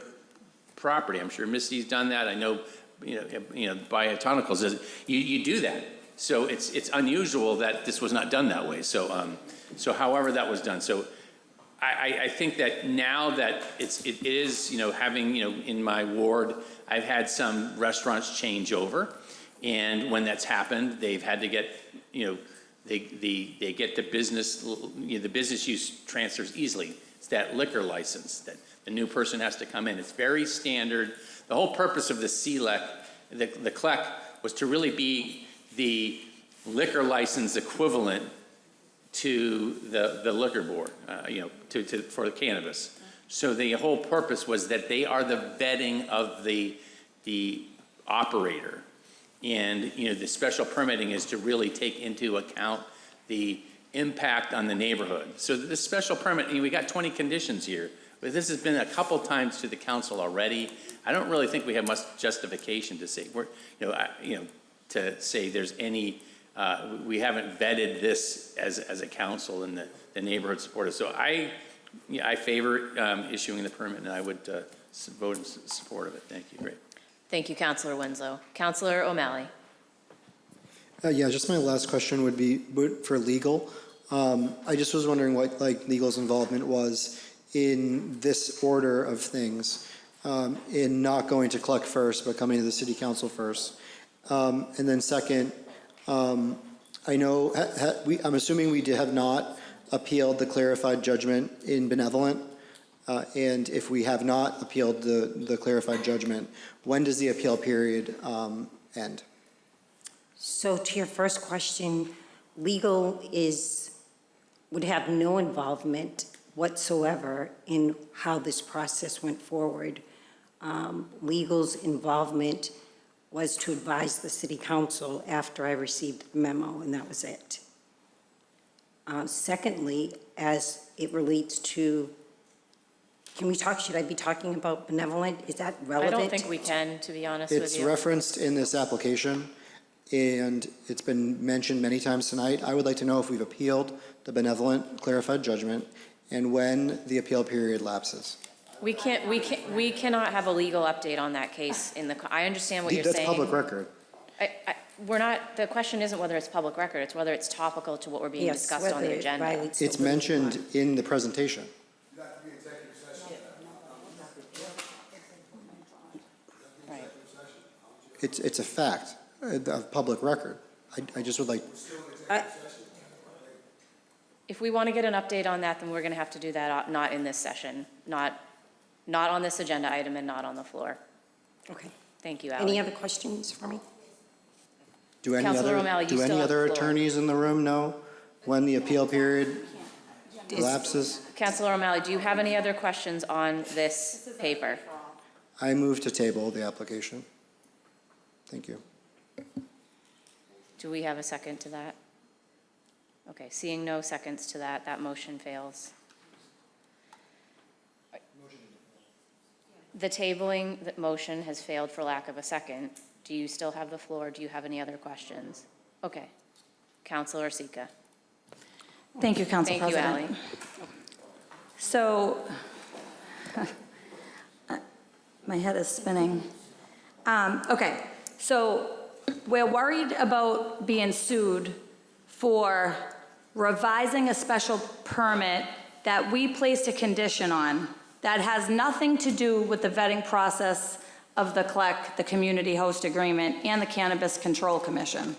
property. I'm sure Misty's done that. I know, you know, Biotonicals, you do that. So it's unusual that this was not done that way. So, so however that was done. So I think that now that it is, you know, having, you know, in my ward, I've had some restaurants change over. And when that's happened, they've had to get, you know, they get the business, you know, the business use transfers easily. It's that liquor license that the new person has to come in. It's very standard. The whole purpose of the CLEC, the CLEC, was to really be the liquor license equivalent to the liquor board, you know, for the cannabis. So the whole purpose was that they are the vetting of the operator. And, you know, the special permitting is to really take into account the impact on the neighborhood. So the special permit, you know, we got 20 conditions here, but this has been a couple times to the council already. I don't really think we have much justification to say, to say there's any, we haven't vetted this as a council and the neighborhood supporters. So I favor issuing the permit, and I would vote in support of it. Thank you. Great. Thank you, Councilor Winslow. Councilor O'Malley. Yeah, just my last question would be for legal. I just was wondering what legal's involvement was in this order of things, in not going to CLEC first, but coming to the city council first. And then second, I know, I'm assuming we have not appealed the clarified judgment in benevolent. And if we have not appealed the clarified judgment, when does the appeal period end? So to your first question, legal would have no involvement whatsoever in how this process went forward. Legal's involvement was to advise the city council after I received the memo, and that was it. Secondly, as it relates to, should I be talking about benevolent? Is that relevant? I don't think we can, to be honest with you. It's referenced in this application, and it's been mentioned many times tonight. I would like to know if we've appealed the benevolent clarified judgment and when the appeal period lapses. We cannot have a legal update on that case I understand what you're saying. That's public record. The question isn't whether it's public record, it's whether it's topical to what we're being discussed on the agenda. It's mentioned in the presentation. It's a fact of public record. I just would like. If we want to get an update on that, then we're going to have to do that not in this session, not on this agenda item and not on the floor. Okay. Thank you, Ally. Any other questions for me? Do any Councilor O'Malley, you still have other the floor. attorneys in the room know when the appeal period lapses? Councilor O'Malley, do you have any other questions on this paper? I move to table the application. Thank you. Do we have a second to that? Okay, seeing no seconds to that, that motion fails. The tabling motion has failed for lack of a second. Do you still have the floor? Do you have any other questions? Okay. Councilor Sika. Thank you, Council President. Thank you, Ally. So, my head is spinning. Okay, so we're worried about being sued for revising a special permit that we placed a condition on that has nothing to do with the vetting process of the CLEC, the Community Host Agreement, and the Cannabis Control Commission.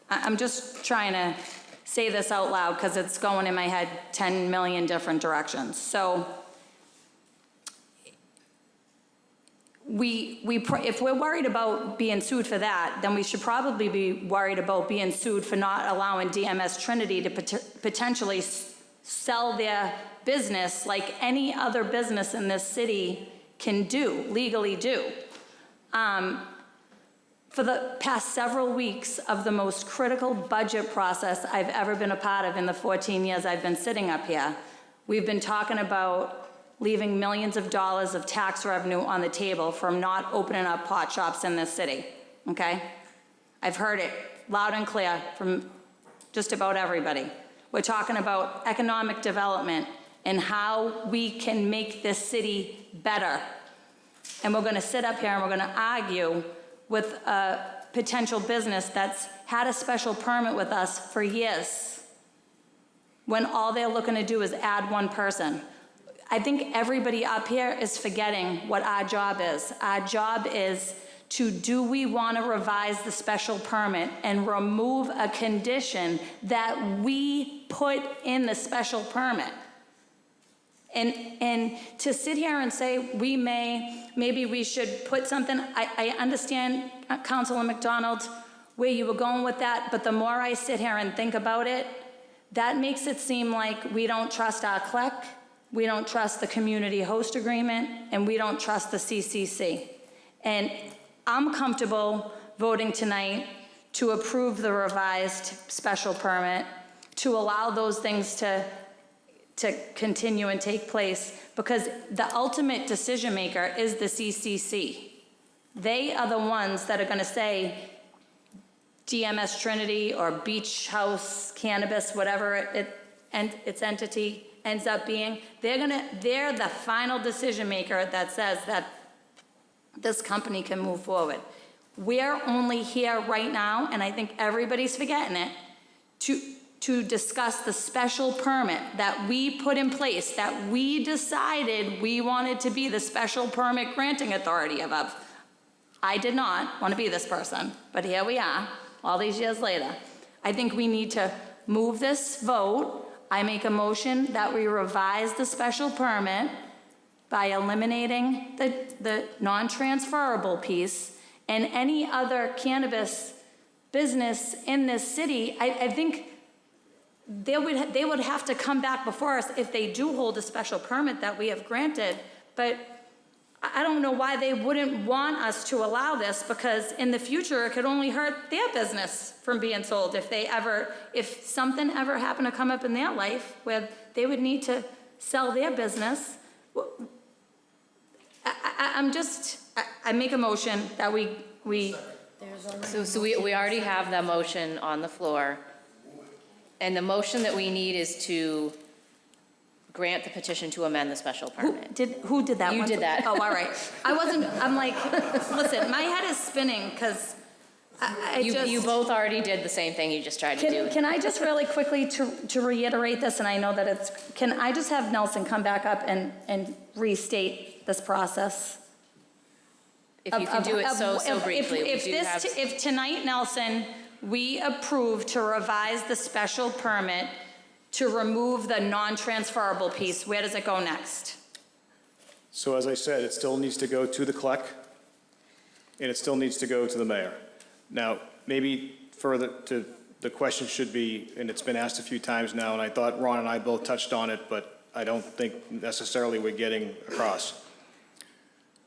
I'm just trying to say this out loud because it's going in my head 10 million different directions. So if we're worried about being sued for that, then we should probably be worried about being sued for not allowing DMS Trinity to potentially sell their business like any other business in this city can do, legally do. For the past several weeks of the most critical budget process I've ever been a part of in the 14 years I've been sitting up here, we've been talking about leaving millions of dollars of tax revenue on the table from not opening up pot shops in this city, okay? I've heard it loud and clear from just about everybody. We're talking about economic development and how we can make this city better. And we're gonna sit up here and we're gonna argue with a potential business that's had a special permit with us for years, when all they're looking to do is add one person. I think everybody up here is forgetting what our job is. Our job is do we want to revise the special permit and remove a condition that we put in the special permit? And to sit here and say maybe we should put something, I understand, Councilor McDonald, where you were going with that, but the more I sit here and think about it, that makes it seem like we don't trust our CLEC, we don't trust the Community Host Agreement, and we don't trust the CCC. And I'm comfortable voting tonight to approve the revised special permit, to allow those things to continue and take place, because the ultimate decision maker is the CCC. They are the ones that are gonna say DMS Trinity or Beach House Cannabis, whatever its entity ends up being. They're the final decision maker that says that this company can move forward. We're only here right now, and I think everybody's forgetting it, to discuss the special permit that we put in place, that we decided we wanted to be the special permit granting authority of. I did not want to be this person, but here we are, all these years later. I think we need to move this vote. I make a motion that we revise the special permit by eliminating the non-transferable piece, and any other cannabis business in this city, I think they would have to come back before us if they do hold a special permit that we have granted. But I don't know why they wouldn't want us to allow this, because in the future it could only hurt their business from being sold if something ever happened to come up in their life where they would need to sell their business. I make a motion that we So we already have that motion on the floor. And the motion that we need is to grant the petition to amend the special permit. Who did that? You did that. Oh, all right. I'm like, listen, my head is spinning because You both already did the same thing you just tried to do. Can I just really quickly, to reiterate this, and I know that can I just have Nelson come back up and restate this process? If you can do it so briefly. If tonight, Nelson, we approve to revise the special permit to remove the non-transferable piece, where does it go next? So as I said, it still needs to go to the CLEC, and it still needs to go to the mayor. Now, maybe further to the question should be, and it's been asked a few times now, and I thought Ron and I both touched on it, but I don't think necessarily we're getting across.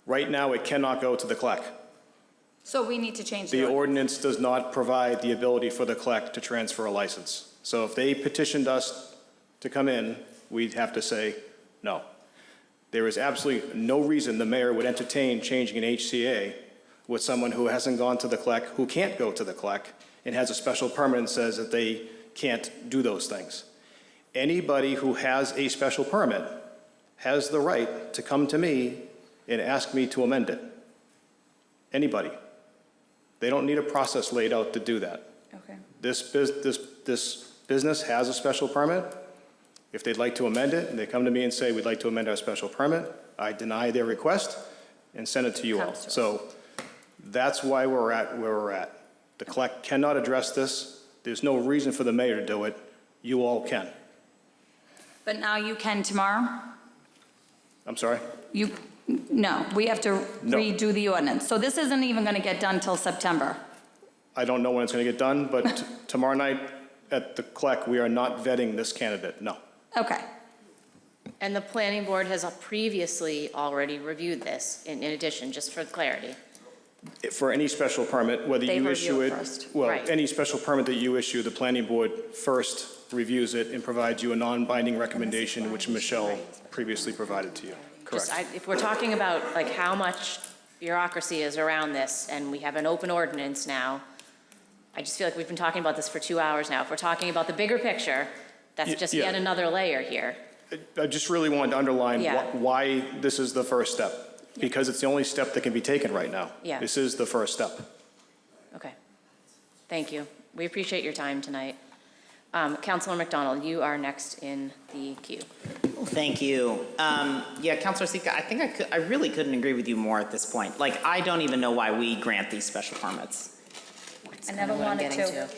Right now, it cannot go to the CLEC. So we need to change The ordinance does not provide the ability for the CLEC to transfer a license. So if they petitioned us to come in, we'd have to say no. There is absolutely no reason the mayor would entertain changing an HCA with someone who hasn't gone to the CLEC, who can't go to the CLEC, and has a special permit and says that they can't do those things. Anybody who has a special permit has the right to come to me and ask me to amend it. Anybody. They don't need a process laid out to do that. Okay. This business has a special permit. If they'd like to amend it, and they come to me and say, we'd like to amend our special permit, I deny their request and send it to you all. So that's why we're at where we're at. The CLEC cannot address this. There's no reason for the mayor to do it. You all can. But now you can tomorrow? I'm sorry? No, we have to No. redo the ordinance. So this isn't even going to get done till September. I don't know when it's going to get done, but tomorrow night at the CLEC, we are not vetting this candidate, no. Okay. And the planning board has previously already reviewed this, in addition, just for clarity. For any special permit, whether They you review issue it it, first. well, Right. any special permit that you issue, the planning board first reviews it and provides you a non-binding recommendation, which Michelle previously provided to you. Correct. If we're talking about like how much bureaucracy is around this, and we have an open ordinance now, I just feel like we've been talking about this for 2 hours now. If we're talking about the bigger picture, that's just Yeah. yet another layer here. I just really wanted to underline Yeah. why this is the first step, because it's the only step that can be taken right now. Yeah. This is the first step. Okay. Thank you. We appreciate your time tonight. Councilor McDonald, you are next in the queue. Thank you. Yeah, Councilor Sika, I think I really couldn't agree with you more at this point. Like, I don't even know why we grant these special permits. I never what I'm wanted getting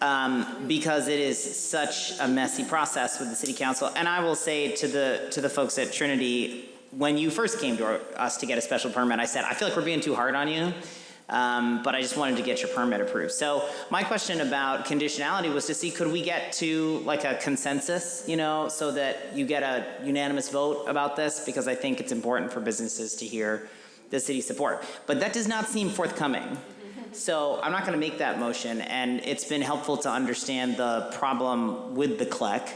to. Because it is such a messy process with the city council. And I will say to the folks at Trinity, when you first came to us to get a special permit, I said, I feel like we're being too hard on you, but I just wanted to get your permit approved. So my question about conditionality was to see, could we get to like a consensus, so that you get a unanimous vote about this? Because I think it's important for businesses to hear the city's support. But that does not seem forthcoming. So I'm not going to make that motion, and it's been helpful to understand the problem with the CLEC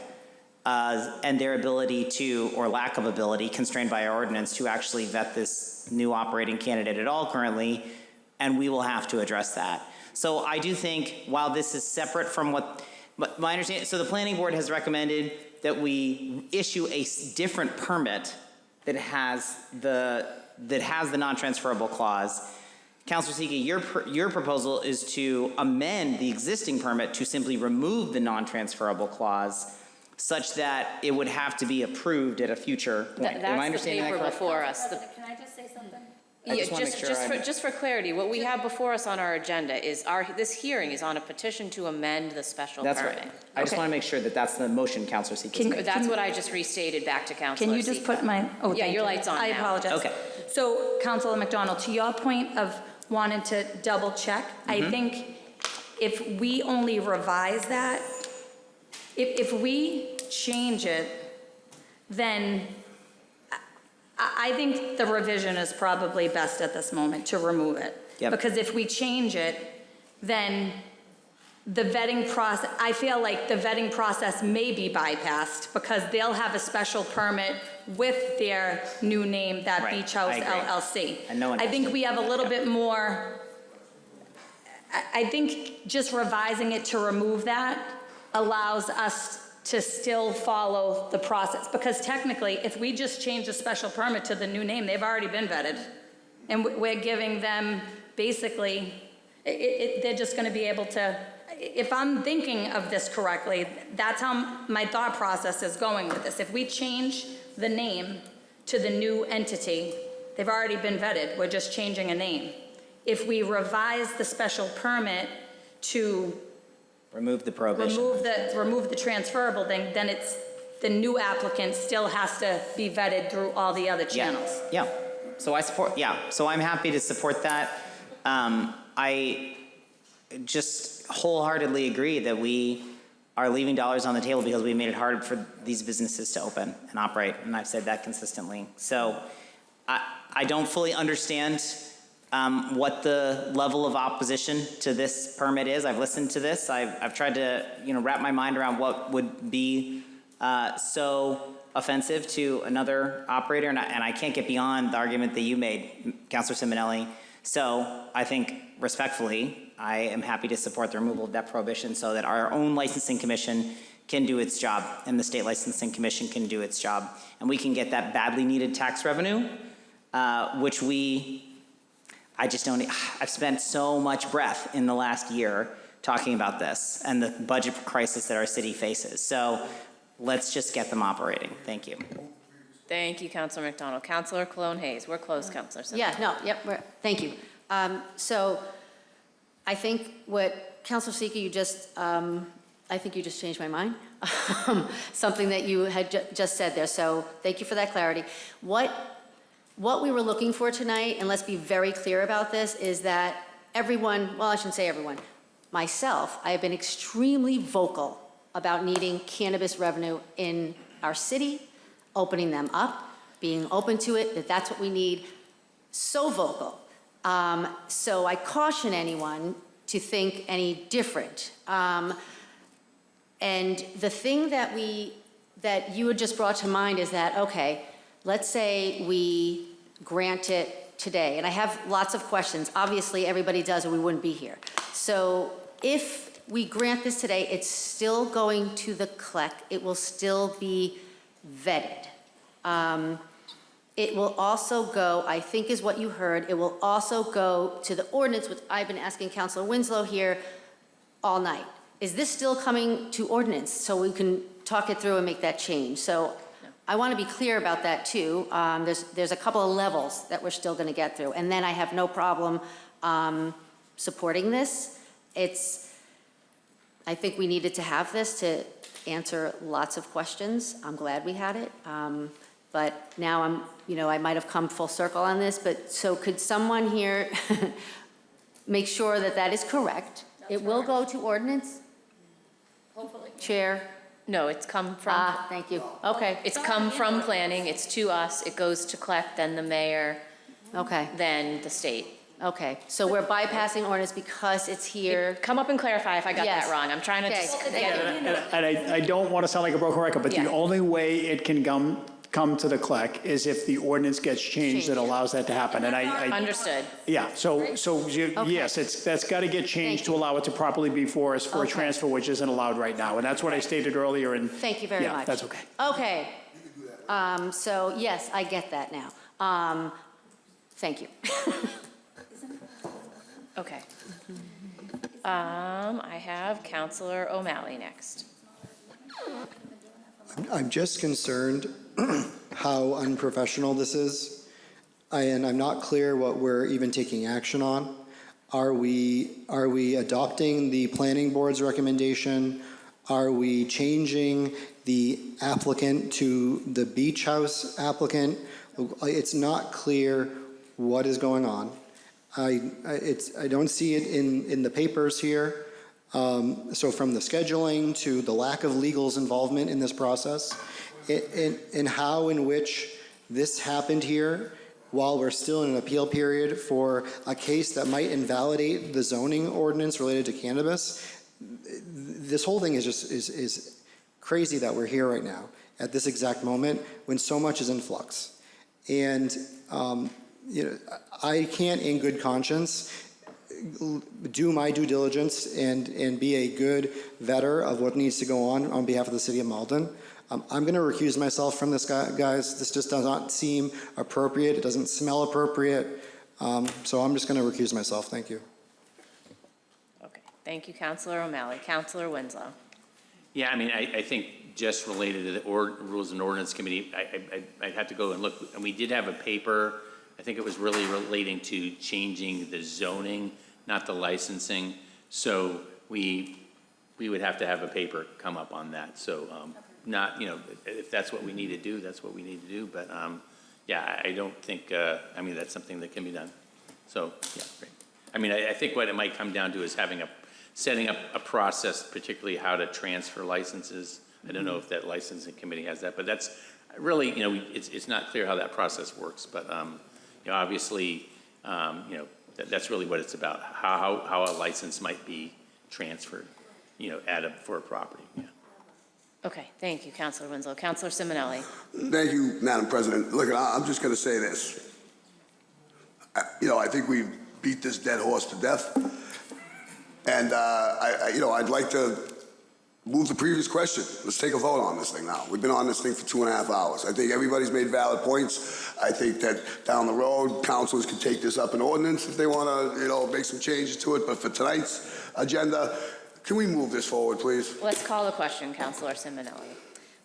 and their ability to, or lack of ability, constrained by our ordinance, to actually vet this new operating candidate at all currently, and we will have to address that. So I do think, while this is separate from but my understanding, so the planning board has recommended that we issue a different permit that has the non-transferable clause. Councilor Sika, your proposal is to amend the existing permit to simply remove the non-transferable clause such that it would have to be approved at a future point. Am I understanding that That's the paper correctly? before us. Can I just say something? I just wanna make sure Just for clarity, what we have before us on our agenda is this hearing is on a petition to amend the special permit. That's right. I just want to make sure that that's the motion Councilor Sika is making. That's what I just restated back to Councilor Can you just Sika. put my, Yeah, thank your you. light's on I now. apologize. Okay. So, Councilor McDonald, to your point of wanting to double check, I think if we only revise that, if we change it, then I think the revision is probably best at this moment, to remove it. Yep. Because if we change it, then the vetting process, I feel like the vetting process may be bypassed because they'll have a special permit with their new name, that Right. Beach House I agree. LLC. And no one I has think to- we have a little bit more, I think just revising it to remove that allows us to still follow the process. Because technically, if we just change the special permit to the new name, they've already been vetted. And we're giving them, basically, they're just gonna be able to, if I'm thinking of this correctly, that's how my thought process is going with this. If we change the name to the new entity, they've already been vetted, we're just changing a name. If we revise the special permit to Remove the prohibition. remove the transferable thing, then it's, the new applicant still has to be vetted through all the other channels. Yeah. So so I'm happy to support that. I just wholeheartedly agree that we are leaving dollars on the table because we made it hard for these businesses to open and operate, and I've said that consistently. So I don't fully understand what the level of opposition to this permit is. I've listened to this. I've tried to wrap my mind around what would be so offensive to another operator, and I can't get beyond the argument that you made, Councilor Simonelli. So I think, respectfully, I am happy to support the removal of that prohibition so that our own licensing commission can do its job and the state licensing commission can do its job, and we can get that badly needed tax revenue, which I've spent so much breath in the last year talking about this and the budget crisis that our city faces. So let's just get them operating. Thank you. Thank you, Councilor McDonald. Councilor Cologne Hayes. We're close, Councilor Simmons. Yeah, no, yep, thank you. So I think what Councilor Seeker, I think you just changed my mind. Something that you had just said there, so thank you for that clarity. What we were looking for tonight, and let's be very clear about this, is that everyone, well, I shouldn't say everyone, myself, I have been extremely vocal about needing cannabis revenue in our city, opening them up, being open to it, that's what we need. So vocal. So I caution anyone to think any different. And the thing that you had just brought to mind is that, okay, let's say we grant it today, and I have lots of questions. Obviously, everybody does, or we wouldn't be here. So if we grant this today, it's still going to the CLEC. It will still be vetted. It will also go, I think is what you heard, it will also go to the ordinance, which I've been asking Councilor Winslow here all night. Is this still coming to ordinance so we can talk it through and make that change? So I want to be clear about that too. There's a couple of levels that we're still going to get through, and then I have no problem supporting this. I think we needed to have this to answer lots of questions. I'm glad we had it. But now I might have come full circle on this, but so could someone here make sure that that is correct? It will go to ordinance? Hopefully. Chair? No, it's come from. Thank you. Okay. It's come from planning, it's to us, it goes to CLEC, then the mayor, Okay. then the state. Okay. So we're bypassing ordinance because it's here. Come up and clarify if I got Yes. that wrong. I'm trying to Okay. just Thank get you. it. And I don't want to sound like a broken record, but the Yeah. only way it can come to the CLEC is if the ordinance gets changed that allows that to happen. And I Understood. yeah, yes, that's got to get changed to allow it to properly be for us for a Okay. transfer, which isn't allowed right now. And that's what I stated earlier, and Thank you very yeah, much. that's okay. Okay. So yes, I get that now. Thank you. Okay. I have Councilor O'Malley next. I'm just concerned how unprofessional this is, and I'm not clear what we're even taking action on. Are we adopting the planning board's recommendation? Are we changing the applicant to the beach house applicant? It's not clear what is going on. I don't see it in the papers here. So from the scheduling to the lack of legal's involvement in this process, and how in which this happened here while we're still in an appeal period for a case that might invalidate the zoning ordinance related to cannabis. This whole thing is crazy that we're here right now at this exact moment when so much is in flux. And I can't in good conscience do my due diligence and be a good vetter of what needs to go on behalf of the city of Malden. I'm going to recuse myself from this, guys. This just does not seem appropriate. It doesn't smell appropriate. So I'm just going to recuse myself. Thank you. Okay. Thank you, Councilor O'Malley. Councilor Winslow. Yeah, I mean, I think just related to the Rules and Ordinance Committee, I'd have to go and look, and we did have a paper, I think it was really relating to changing the zoning, not the licensing. So we would have to have a paper come up on that. So not, if that's what we need to do, that's what we need to do. But yeah, I don't think, that's something that can be done. So, yeah, great. I think what it might come down to is setting up a process, particularly how to transfer licenses. I don't know if that licensing committee has that, but that's really, it's not clear how that process works. But obviously, that's really what it's about, how a license might be transferred, for a property. Yeah. Okay, thank you, Councilor Winslow. Councilor Simonelli. Thank you, Madam President. Look, I'm just going to say this. I think we beat this dead horse to death. And, I'd like to move the previous question. Let's take a vote on this thing now. We've been on this thing for 2.5 hours. I think everybody's made valid points. I think that down the road, councilors can take this up in ordinance if they want to, make some changes to it. But for tonight's agenda, can we move this forward, please? Let's call the question, Councilor Simonelli.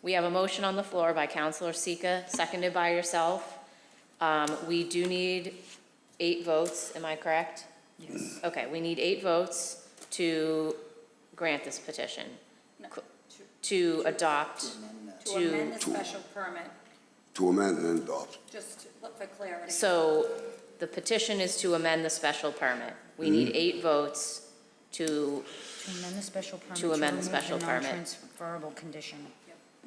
We have a motion on the floor by Counselor Sika, seconded by yourself. We do need 8 votes, am I correct? Yes. Okay, we need 8 votes to grant this petition. To adopt, To amend the special permit, To amend and adopt. just for clarity. so the petition is to amend the special permit. We need 8 votes to, To amend the special permit. To amend the remove special permit. non-transferable condition.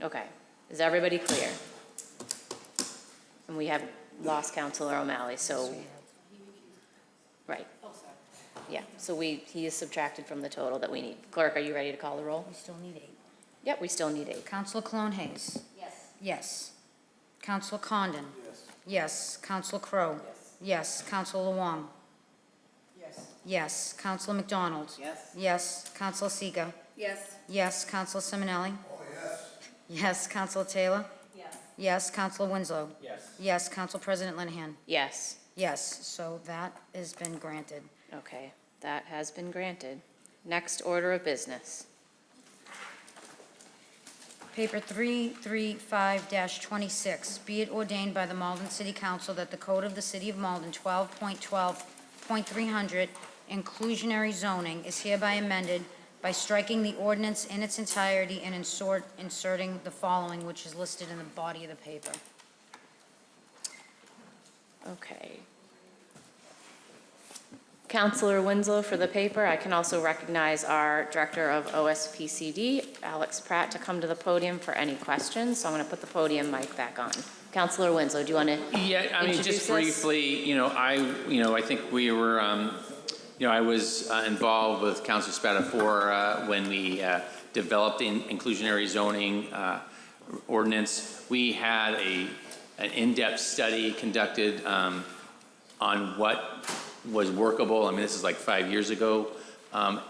okay. Is everybody clear? And we have lost Counselor O'Malley, so, right. Yeah, so he is subtracted from the total that we need. Clerk, are you ready to call the roll? We still need 8. Yep, we still need 8. Counselor Cologne Hayes. Yes. Yes. Counselor Condon. Yes. Yes. Counselor Crowe. Yes. Yes. Counselor Luong. Yes. Yes. Counselor McDonald. Yes. Yes. Counselor Seega. Yes. Yes. Counselor Simonelli. Oh, yes. Yes. Counselor Taylor. Yes. Yes. Counselor Winslow. Yes. Yes. Counsel President Linehan. Yes. Yes. So that has been granted. Okay, that has been granted. Next order of business. Paper 335-26, be it ordained by the Malden City Council that the Code of the City of Malden 12.12.300 inclusionary zoning is hereby amended by striking the ordinance in its entirety and inserting the following, which is listed in the body of the paper. Okay. Counselor Winslow for the paper. I can also recognize our Director of OSPCD, Alex Pratt, to come to the podium for any questions. So I'm going to put the podium mic back on. Counselor Winslow, do you want to Yeah, I mean, introduce just us? briefly, I think we were, I was involved with Councilor Spatafora when we developed the inclusionary zoning ordinance. We had an in-depth study conducted on what was workable. I mean, this is like 5 years ago,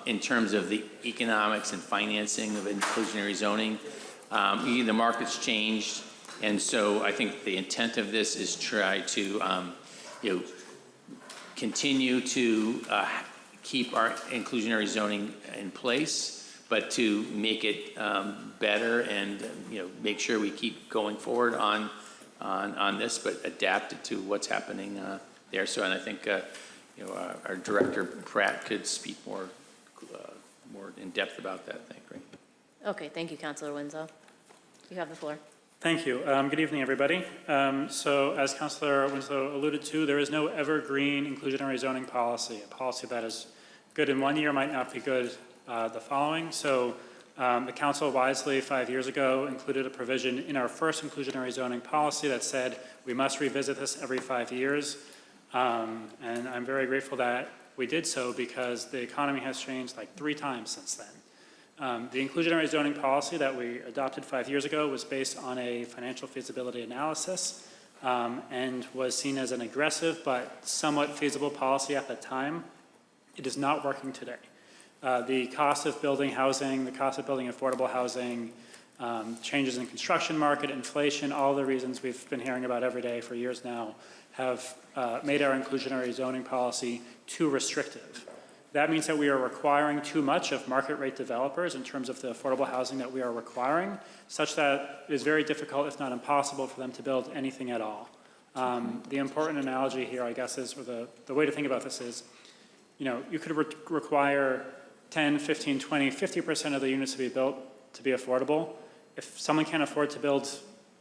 in terms of the economics and financing of inclusionary zoning. The market's changed, and so I think the intent of this is try to, continue to keep our inclusionary zoning in place, but to make it better and, make sure we keep going forward on this, but adapt it to what's happening there. So, and I think, our Director Pratt could speak more in depth about that, I think, right? Okay, thank you, Counselor Winslow. You have the floor. Thank you. Good evening, everybody. So as Councilor Winslow alluded to, there is no evergreen inclusionary zoning policy. A policy that is good in 1 year might not be good the following. So the council wisely 5 years ago included a provision in our first inclusionary zoning policy that said we must revisit this every 5 years. And I'm very grateful that we did so because the economy has changed like 3 times since then. The inclusionary zoning policy that we adopted 5 years ago was based on a financial feasibility analysis and was seen as an aggressive but somewhat feasible policy at the time. It is not working today. The cost of building housing, the cost of building affordable housing, changes in construction market, inflation, all the reasons we've been hearing about every day for years now have made our inclusionary zoning policy too restrictive. That means that we are requiring too much of market rate developers in terms of the affordable housing that we are requiring, such that it is very difficult, if not impossible, for them to build anything at all. The important analogy here, I guess, is, or the way to think about this is, you could require 10, 15, 20, 50% of the units to be built to be affordable. If someone can't afford to build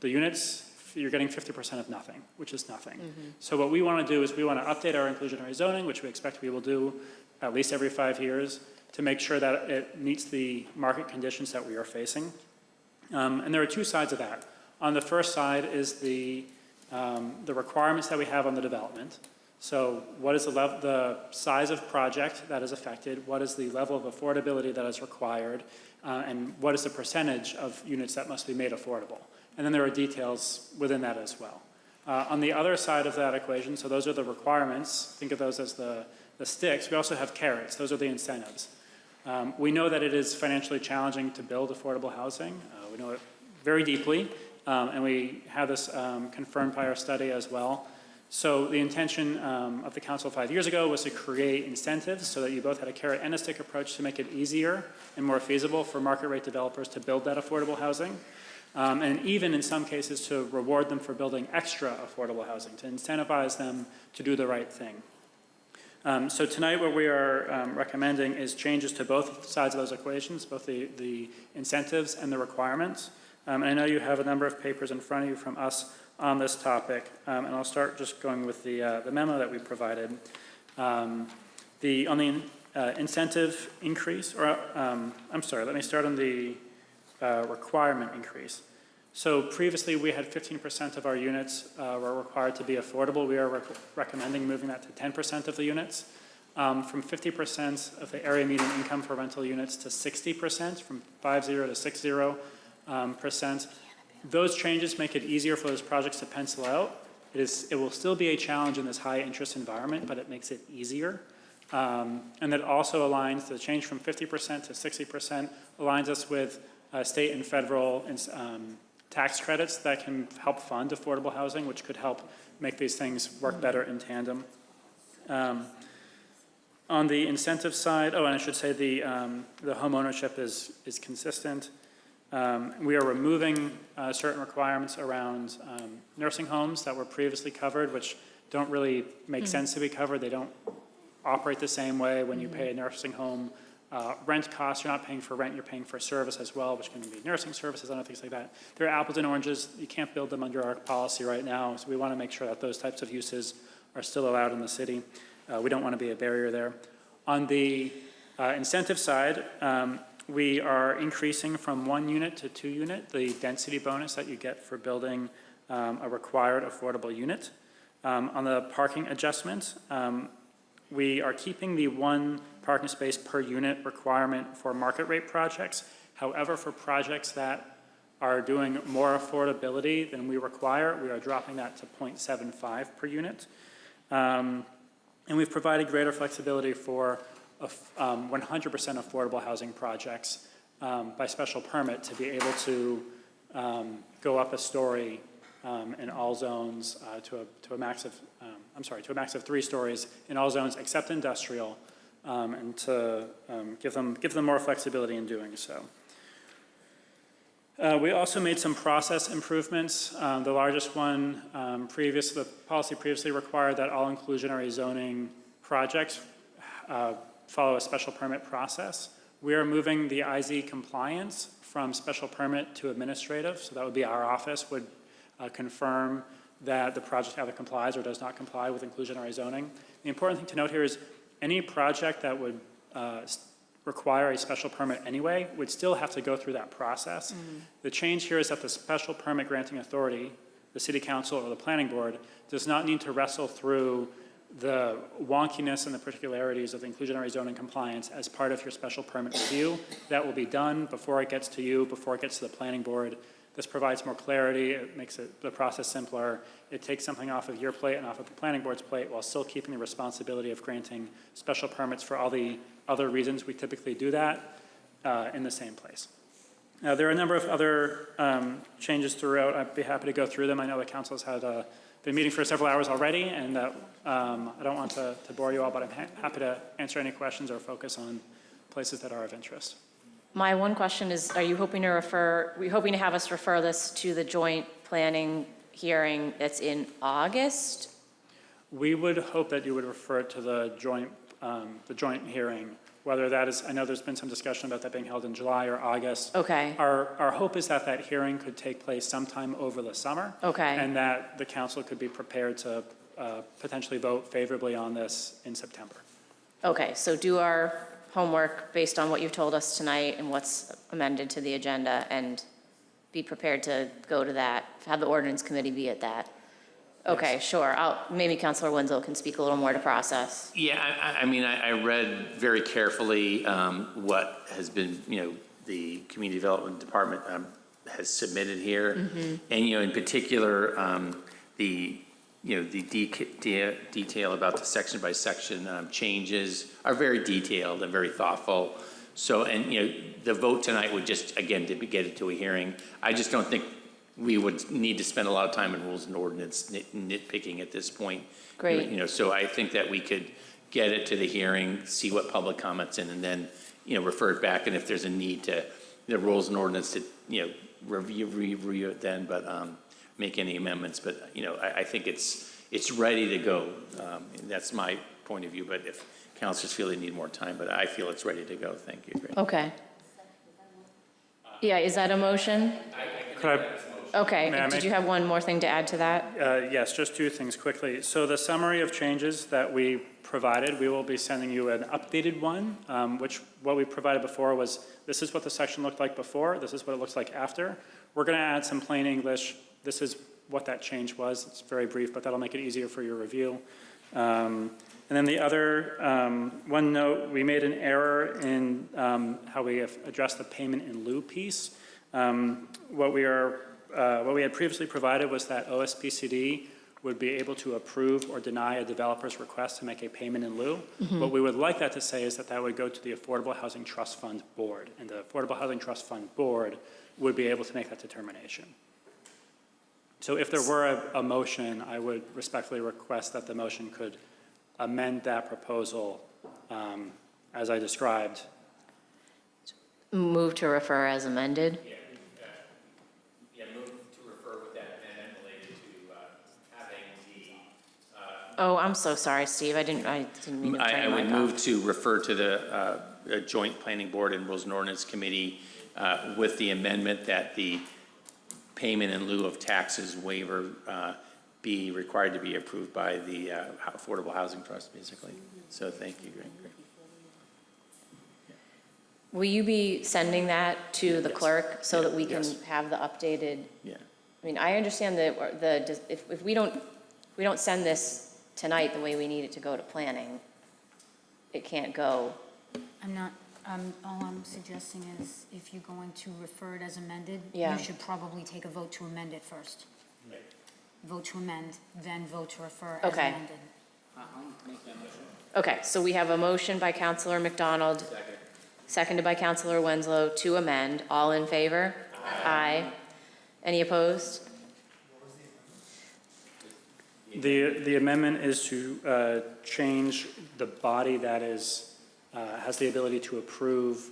the units, you're getting 50% of nothing, which is nothing. So what we want to do is we want to update our inclusionary zoning, which we expect we will do at least every 5 years, to make sure that it meets the market conditions that we are facing. And there are 2 sides of that. On the first side is the requirements that we have on the development. So what is the size of project that is affected? What is the level of affordability that is required? And what is the percentage of units that must be made affordable? And then there are details within that as well. On the other side of that equation, so those are the requirements, think of those as the sticks, we also have carrots, those are the incentives. We know that it is financially challenging to build affordable housing. We know it very deeply, and we have this confirmed by our study as well. So the intention of the council 5 years ago was to create incentives so that you both had a carrot and a stick approach to make it easier and more feasible for market rate developers to build that affordable housing. and even in some cases to reward them for building extra affordable housing, to incentivize them to do the right thing. So tonight what we are recommending is changes to both sides of those equations, both the incentives and the requirements. And I know you have a number of papers in front of you from us on this topic, and I'll start just going with the memo that we provided. On the incentive increase, or I'm sorry, let me start on the requirement increase. So previously we had 15% of our units were required to be affordable. We are recommending moving that to 10% of the units, from 50% of the area median income for rental units to 60%, from 50 to 60%. Those changes make it easier for those projects to pencil out. It will still be a challenge in this high interest environment, but it makes it easier. And that also aligns, the change from 50% to 60% aligns us with state and federal tax credits that can help fund affordable housing, which could help make these things work better in tandem. On the incentive side, and I should say the home ownership is consistent. We are removing certain requirements around nursing homes that were previously covered, which don't really make sense to be covered. They don't operate the same way. When you pay a nursing home rent costs, you're not paying for rent, you're paying for service as well, which can be nursing services and other things like that. They're apples and oranges. You can't build them under our policy right now, so we want to make sure that those types of uses are still allowed in the city. We don't want to be a barrier there. On the incentive side, we are increasing from 1 unit to 2 unit, the density bonus that you get for building a required affordable unit. On the parking adjustment, we are keeping the 1 parking space per unit requirement for market rate projects. However, for projects that are doing more affordability than we require, we are dropping that to 0.75 per unit. And we've provided greater flexibility for 100% affordable housing projects by special permit to be able to go up a story in all zones to a max of 3 stories in all zones except industrial, and to give them more flexibility in doing so. We also made some process improvements. The largest one, the policy previously required that all inclusionary zoning projects follow a special permit process. We are moving the IZ compliance from special permit to administrative, so that would be our office would confirm that the project either complies or does not comply with inclusionary zoning. The important thing to note here is any project that would require a special permit anyway would still have to go through that process. The change here is that the special permit granting authority, the city council or the planning board, does not need to wrestle through the wonkiness and the particularities of the inclusionary zoning compliance as part of your special permit review. That will be done before it gets to you, before it gets to the planning board. This provides more clarity, it makes the process simpler. It takes something off of your plate and off of the planning board's plate while still keeping the responsibility of granting special permits for all the other reasons we typically do that in the same place. Now, there are a number of other changes throughout. I'd be happy to go through them. I know the council has been meeting for several hours already, and I don't want to bore you all, but I'm happy to answer any questions or focus on places that are of interest. My one question is, are you hoping to have us refer this to the joint planning hearing that's in August? We would hope that you would refer it to the joint hearing, whether that is, I know there's been some discussion about that being held in July or August. Okay. Our hope is that that hearing could take place sometime over the summer. Okay. And that the council could be prepared to potentially vote favorably on this in September. Okay, so do our homework based on what you've told us tonight and what's amended to the agenda, and be prepared to go to that, have the ordinance committee be at that. Okay, Yes. sure. Maybe Councilor Winslow can speak a little more to process. Yeah, I mean, I read very carefully what has been, the Community Development Department has submitted here. And, in particular, the detail about the section by section changes are very detailed and very thoughtful. So, the vote tonight would just, again, to get it to a hearing. I just don't think we would need to spend a lot of time in rules and ordinance nitpicking at this point. Great. So I think that we could get it to the hearing, see what public comments in, and then, refer it back. And if there's a need to, the rules and ordinance to, review it then, but make any amendments. But, you know, I think it's ready to go. That's my point of view, but if councilors feel they need more time, but I feel it's ready to go. Thank you. Great. Okay. Yeah, is that a motion? Could I? Okay, May I did make- you have one more thing to add to that? Yes, just two things quickly. So the summary of changes that we provided, we will be sending you an updated one, which what we provided before was, this is what the section looked like before, this is what it looks like after. We're going to add some plain English. This is what that change was. It's very brief, but that'll make it easier for your review. And then the other, one note, we made an error in how we have addressed the payment in lieu piece. What we had previously provided was that OSPCD would be able to approve or deny a developer's request to make a payment in lieu. What we would like that to say is that that would go to the Affordable Housing Trust Fund Board, and the Affordable Housing Trust Fund Board would be able to make that determination. So if there were a motion, I would respectfully request that the motion could amend that proposal as I described. Move to refer as amended? Yeah, move to refer with that amendment related to having the. Oh, I'm so sorry, Steve. I didn't mean to turn I your would mic move off. to refer to the Joint Planning Board and Rules and Ordinance Committee with the amendment that the payment in lieu of taxes waiver be required to be approved by the Affordable Housing Trust, basically. So thank you. Great. Will you be sending that to the clerk so that we can Yes. have the updated? Yeah. I mean, I understand that if we don't send this tonight the way we need it to go to planning, it can't go. I'm not, all I'm suggesting is if you're going to refer it as amended, Yeah. you should probably take a vote to amend it first. Vote to amend, then vote to refer as Okay. amended. Okay, so we have a motion by Councilor McDonald, seconded by Councilor Winslow to amend. All in favor? Aye. Any opposed? The amendment is to change the body that is, has the ability to approve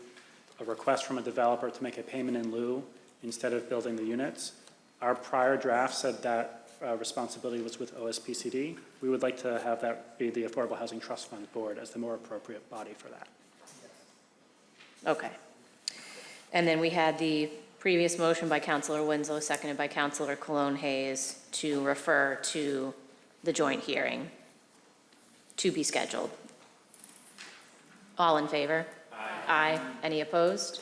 a request from a developer to make a payment in lieu instead of building the units. Our prior draft said that responsibility was with OSPCD. We would like to have that be the Affordable Housing Trust Fund Board as the more appropriate body for that. Okay. And then we had the previous motion by Councilor Winslow, seconded by Councilor Cologne Hayes, to refer to the joint hearing to be scheduled. All in favor? Aye. Any opposed?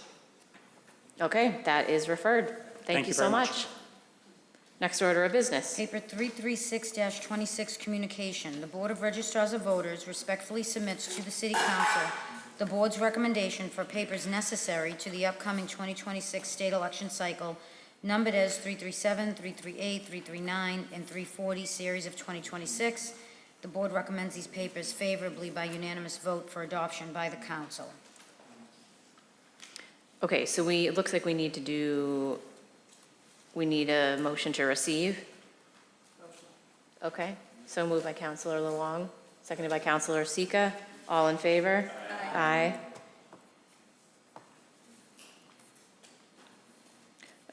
Okay, that is referred. Thank you so very much. much. Next order of business. Paper 336-26, communication. The Board of Registrars of Voters respectfully submits to the City Council the Board's recommendation for papers necessary to the upcoming 2026 state election cycle, numbered as 337, 338, 339, and 340, series of 2026. The Board recommends these papers favorably by unanimous vote for adoption by the Council. Okay, so it looks like we need a motion to receive. Okay, so moved by Councilor Luong, seconded by Councilor Sika. All in favor? Aye.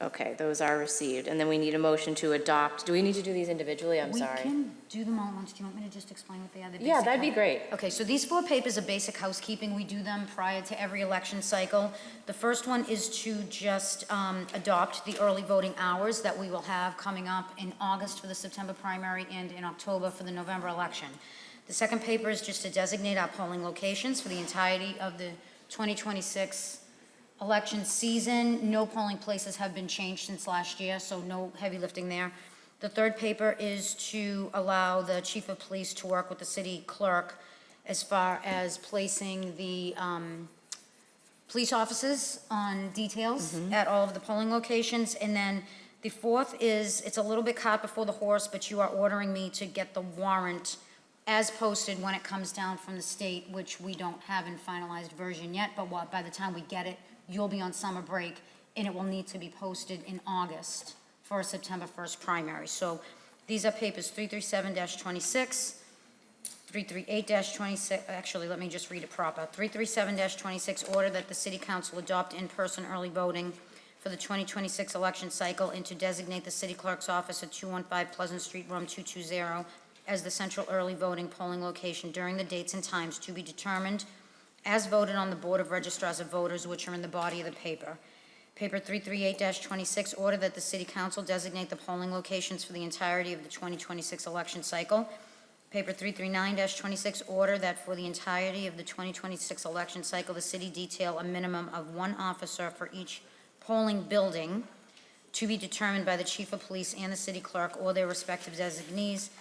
Okay, those are received. And then we need a motion to adopt. Do we need to do these individually? I'm sorry. We can do them all at once. Do you want me to just explain what they are? The Yeah, basic that'd be great. Okay, so these 4 papers are basic housekeeping. We do them prior to every election cycle. The first one is to just adopt the early voting hours that we will have coming up in August for the September primary and in October for the November election. The second paper is just to designate our polling locations for the entirety of the 2026 election season. No polling places have been changed since last year, so no heavy lifting there. The third paper is to allow the chief of police to work with the city clerk as far as placing the police officers on details at all of the polling locations. And then the fourth is, it's a little bit cart before the horse, but you are ordering me to get the warrant as posted when it comes down from the state, which we don't have in finalized version yet, but by the time we get it, you'll be on summer break, and it will need to be posted in August for a September 1st primary. So these are papers 337-26, 338-26, actually, let me just read it proper. 337-26, order that the City Council adopt in-person early voting for the 2026 election cycle and to designate the city clerk's office at 215 Pleasant Street, room 220, as the central early voting polling location during the dates and times to be determined as voted on the Board of Registrars of Voters, which are in the body of the paper. Paper 338-26, order that the City Council designate the polling locations for the entirety of the 2026 election cycle. Paper 339-26, order that for the entirety of the 2026 election cycle, the city detail a minimum of one officer for each polling building to be determined by the chief of police and the city clerk or their respective designees.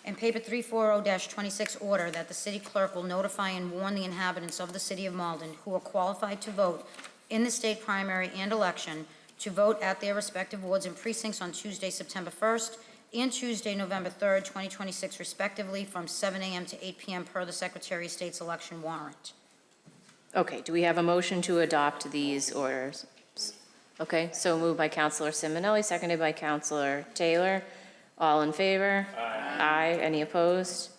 And paper 340-26, order that the city clerk will notify and warn the inhabitants of the city of Malden who are qualified to vote in the state primary and election to vote at their respective wards and precincts on Tuesday, September 1st, and Tuesday, November 3rd, 2026, respectively, from 7 a.m. to 8 p.m. per the Secretary of State's election warrant. Okay, do we have a motion to adopt these orders? Okay, so moved by Councilor Simonelli, seconded by Councilor Taylor. All in favor? Aye. Aye. Any opposed?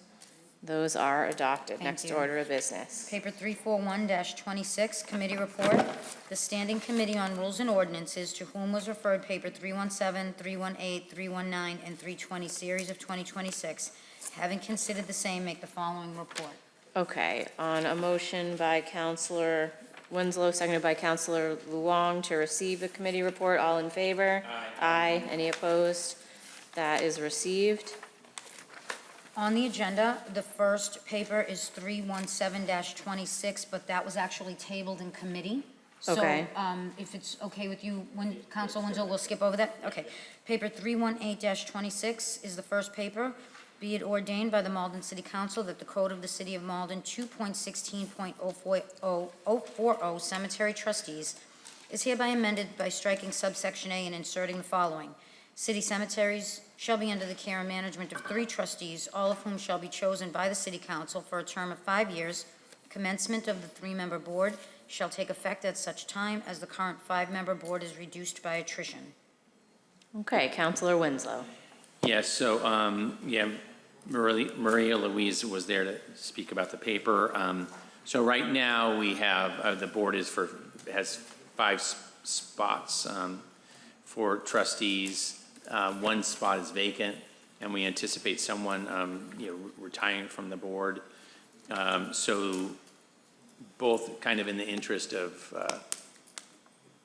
Those are adopted. Thank Next you. order of business. Paper 341-26, committee report. The Standing Committee on Rules and Ordinances, to whom was referred paper 317, 318, 319, and 320, series of 2026, having considered the same, make the following report. Okay, on a motion by Councilor Winslow, seconded by Councilor Luong to receive the committee report, all in favor? Aye. Aye. Any opposed? That is received. On the agenda, the first paper is 317-26, but that was actually tabled in committee. Okay. So if it's okay with you, Council Winslow, we'll skip over that? Okay. Paper 318-26 is the first paper. Be it ordained by the Malden City Council that the Code of the City of Malden 2.16.040 Cemetery Trustees is hereby amended by striking subsection A and inserting the following. City cemeteries shall be under the care and management of 3 trustees, all of whom shall be chosen by the City Council for a term of 5 years. Commencement of the 3-member board shall take effect at such time as the current 5-member board is reduced by attrition. Okay, Councilor Winslow. Yes, so, Maria Louise was there to speak about the paper. So right now, we have, the board has 5 spots for trustees. 1 spot is vacant, and we anticipate someone, retiring from the board. So both kind of in the interest of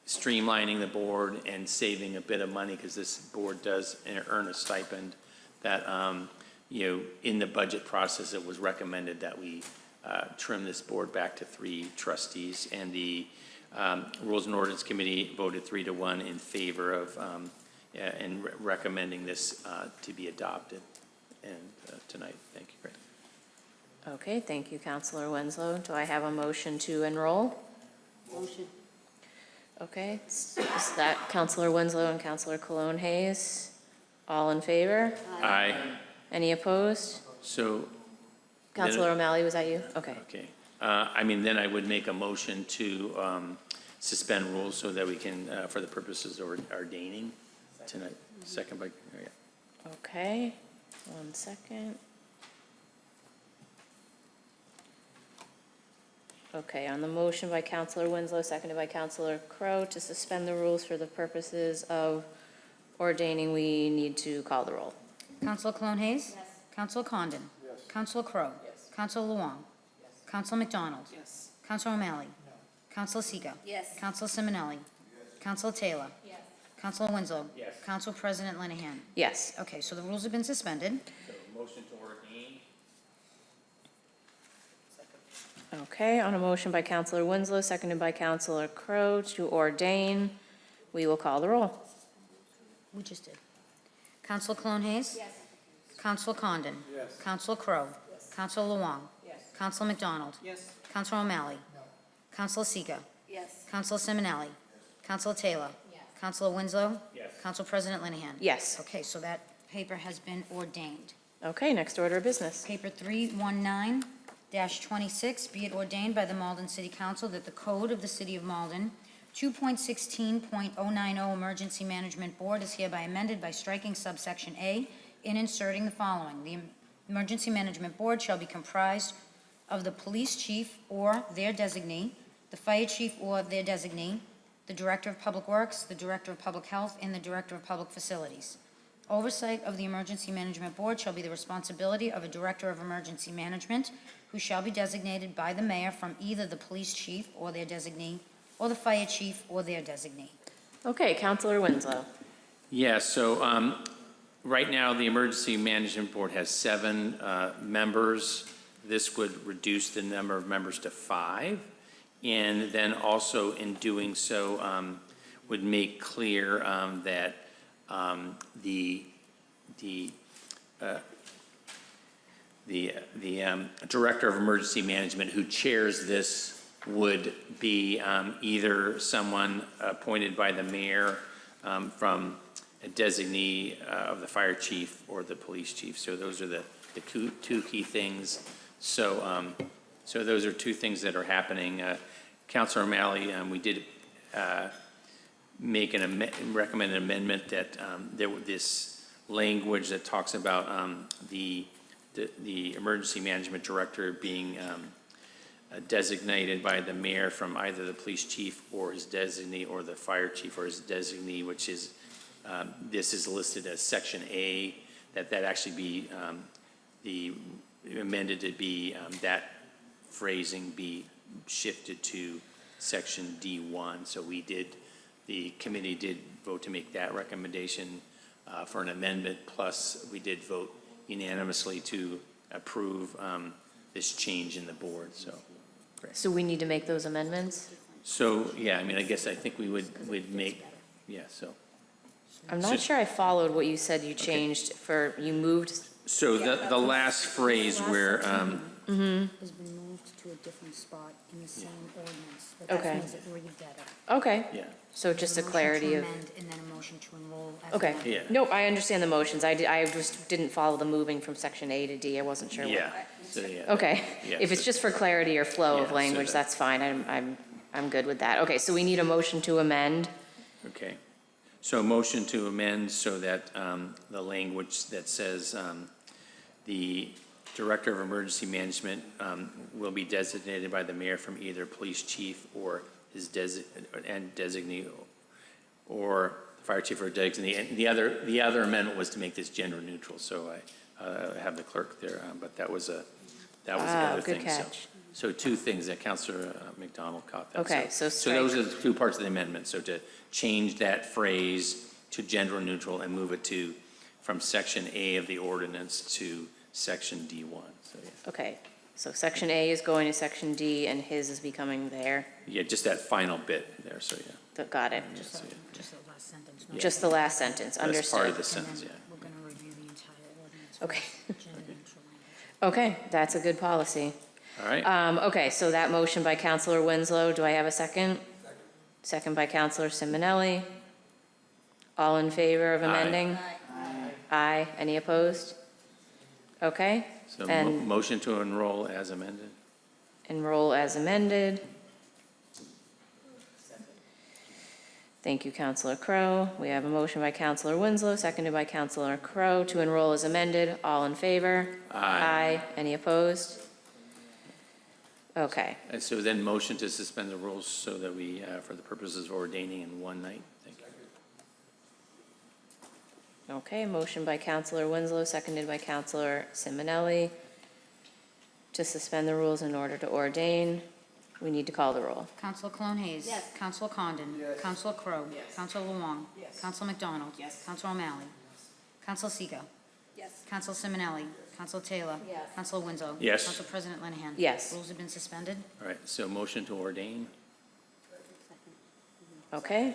streamlining the board and saving a bit of money, because this board does earn a stipend, that, in the budget process, it was recommended that we trim this board back to 3 trustees. And the Rules and Ordinance Committee voted 3-1 in favor of and recommending this to be adopted tonight. Thank you, Greg. Okay, thank you, Councilor Winslow. Do I have a motion to enroll? Motion. Okay, is that Councilor Winslow and Councilor Cologne Hayes? All in favor? Aye. Any opposed? So. Councilor O'Malley, was that you? Okay. Okay. Then I would make a motion to suspend rules so that we can, for the purposes of ordaining tonight. Second by, Okay, 1 second. Okay, on the motion by Councilor Winslow, seconded by Councilor Crowe, to suspend the rules for the purposes of ordaining, we need to call the roll. Councilor Cologne Hayes? Yes. Councilor Condon? Yes. Councilor Crowe? Yes. Councilor Luong? Yes. Councilor McDonald? Yes. Councilor O'Malley? No. Councilor Seega? Yes. Councilor Simonelli? Yes. Councilor Taylor? Yes. Councilor Winslow? Yes. Council President Linehan? Yes. Okay, so the rules have been suspended. So motion to ordain. Okay, on a motion by Councilor Winslow, seconded by Councilor Crowe to ordain, we will call the roll. We just did. Councilor Cologne Hayes? Yes. Councilor Condon? Yes. Councilor Crowe? Yes. Councilor Luong? Yes. Councilor McDonald? Yes. Councilor O'Malley? No. Councilor Seega? Yes. Councilor Simonelli? Councilor Taylor? Yes. Councilor Winslow? Yes. Council President Linehan? Yes. Okay, so that paper has been ordained. Okay, next order of business. Paper 319-26, be it ordained by the Malden City Council that the Code of the City of Malden 2.16.090 Emergency Management Board is hereby amended by striking subsection A and inserting the following. The Emergency Management Board shall be comprised of the police chief or their designee, the fire chief or their designee, the Director of Public Works, the Director of Public Health, and the Director of Public Facilities. Oversight of the Emergency Management Board shall be the responsibility of a Director of Emergency Management, who shall be designated by the mayor from either the police chief or their designee, or the fire chief or their designee. Okay, Counselor Winslow. Yeah, so right now, the Emergency Management Board has 7 members. This would reduce the number of members to 5. And then also in doing so, would make clear that the Director of Emergency Management who chairs this would be either someone appointed by the mayor from a designee of the fire chief or the police chief. So those are the two key things. So those are 2 things that are happening. Councilor O'Malley, we did make recommend an amendment that this language that talks about the emergency management director being designated by the mayor from either the police chief or his designee or the fire chief or his designee, which is, this is listed as Section A, that actually be amended to be that phrasing be shifted to Section D1. So the committee did vote to make that recommendation for an amendment, plus we did vote unanimously to approve this change in the board, so. So we need to make those amendments? So, yeah, I mean, I think we would make, yeah, so. I'm not sure I followed what you said you changed you moved. So the last phrase where, Has been moved to a different spot in the same ordinance, but Okay. that makes it read better. Okay. yeah, So just a Motion clarity to of, amend and then a motion to enroll as okay. amended. Yeah. Nope, I understand the motions. I just didn't follow the moving from Section A to D. I wasn't sure. yeah. So, yeah. Okay. Yeah, If it's so- just for clarity or flow Yeah, of so language, that- that's fine. I'm good with that. Okay, so we need a motion to amend. Okay. So a motion to amend so that the language that says the Director of Emergency Management will be designated by the mayor from either police chief or his designee or fire chief or designee. And the other amendment was to make this gender neutral. So I have the clerk there, but that was the other good thing. catch. So 2 things that Councilor McDonald caught that. Okay, so strike. those are the 2 parts of the amendment. So to change that phrase to gender neutral and move it from Section A of the ordinance to Section D1. So, yeah. Okay, so Section A is going to Section D and his is becoming there. Yeah, just that final bit there, so yeah. Got it. Just the last sentence. no? Just the last sentence, That's part of understood. the sentence, And yeah. then we're going to review the entire ordinance. Okay. with gender neutral language. Okay, that's a good policy. All right. Okay, so that motion by Counselor Winslow, do I have a second? Second by Counselor Simonelli. All in favor of amending? Aye. Any opposed? Okay, So and motion to enroll as amended. enroll as amended. Thank you, Counselor Crowe. We have a motion by Counselor Winslow, seconded by Counselor Crowe to enroll as amended. All in favor? Aye. Any opposed? Okay, And so then motion to suspend the rules so that we, for the purposes of ordaining in one night. Thank you. okay, motion by Counselor Winslow, seconded by Counselor Simonelli to suspend the rules in order to ordain. We need to call the roll. Counselor Cologne Hayes. Yes. Counselor Condon. Yes. Counselor Crowe. Yes. Counselor Luong. Yes. Counselor McDonald. Yes. Counselor O'Malley. Yes. Counselor Seega. Yes. Counselor Simonelli. Counselor Taylor. Yes. Counselor Winslow. Yes. Counsel President Linehan. Yes. Rules have been suspended. All right, so motion to ordain. Okay.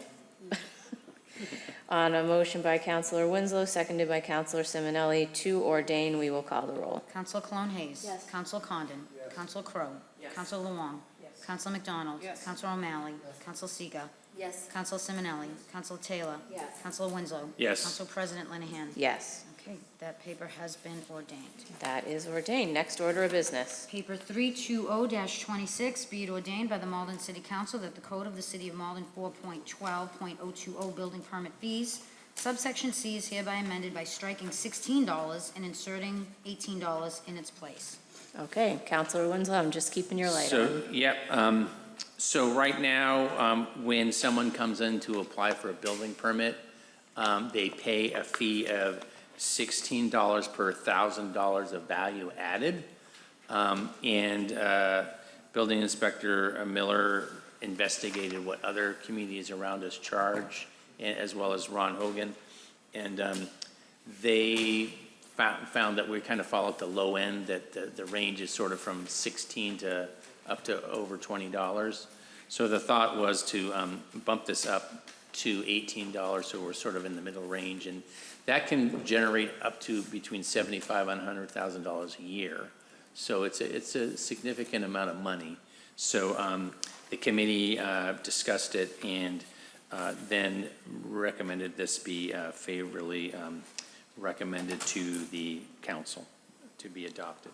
On a motion by Counselor Winslow, seconded by Counselor Simonelli to ordain, we will call the roll. Counselor Cologne Hayes. Yes. Counselor Condon. Yes. Counselor Crowe. Yes. Counselor Luong. Yes. Counselor McDonald. Yes. Counselor O'Malley. Yes. Counselor Seega. Yes. Counselor Simonelli. Counselor Taylor. Yes. Counselor Winslow. Yes. Counsel President Linehan. Yes, Okay, that paper has been ordained. that is ordained. Next order of business. Paper 320-26, be it ordained by the Malden City Council that the Code of the City of Malden 4.12.020 Building Permit Fees, subsection C is hereby amended by striking $16 and inserting $18 in its place. Okay, Counselor Winslow, I'm just keeping your light on. So, yep, So right now, when someone comes in to apply for a building permit, they pay a fee of $16 per $1,000 of value added. Building Inspector Miller investigated what other communities around us charge, as well as Ron Hogan. And they found that we kind of fall at the low end, that the range is sort of from 16 to up to over $20. So the thought was to bump this up to $18, so we're sort of in the middle range. And that can generate up to between $75,000 and $100,000 a year. So it's a significant amount of money. So the committee discussed it and then recommended this be favorably recommended to the council to be adopted.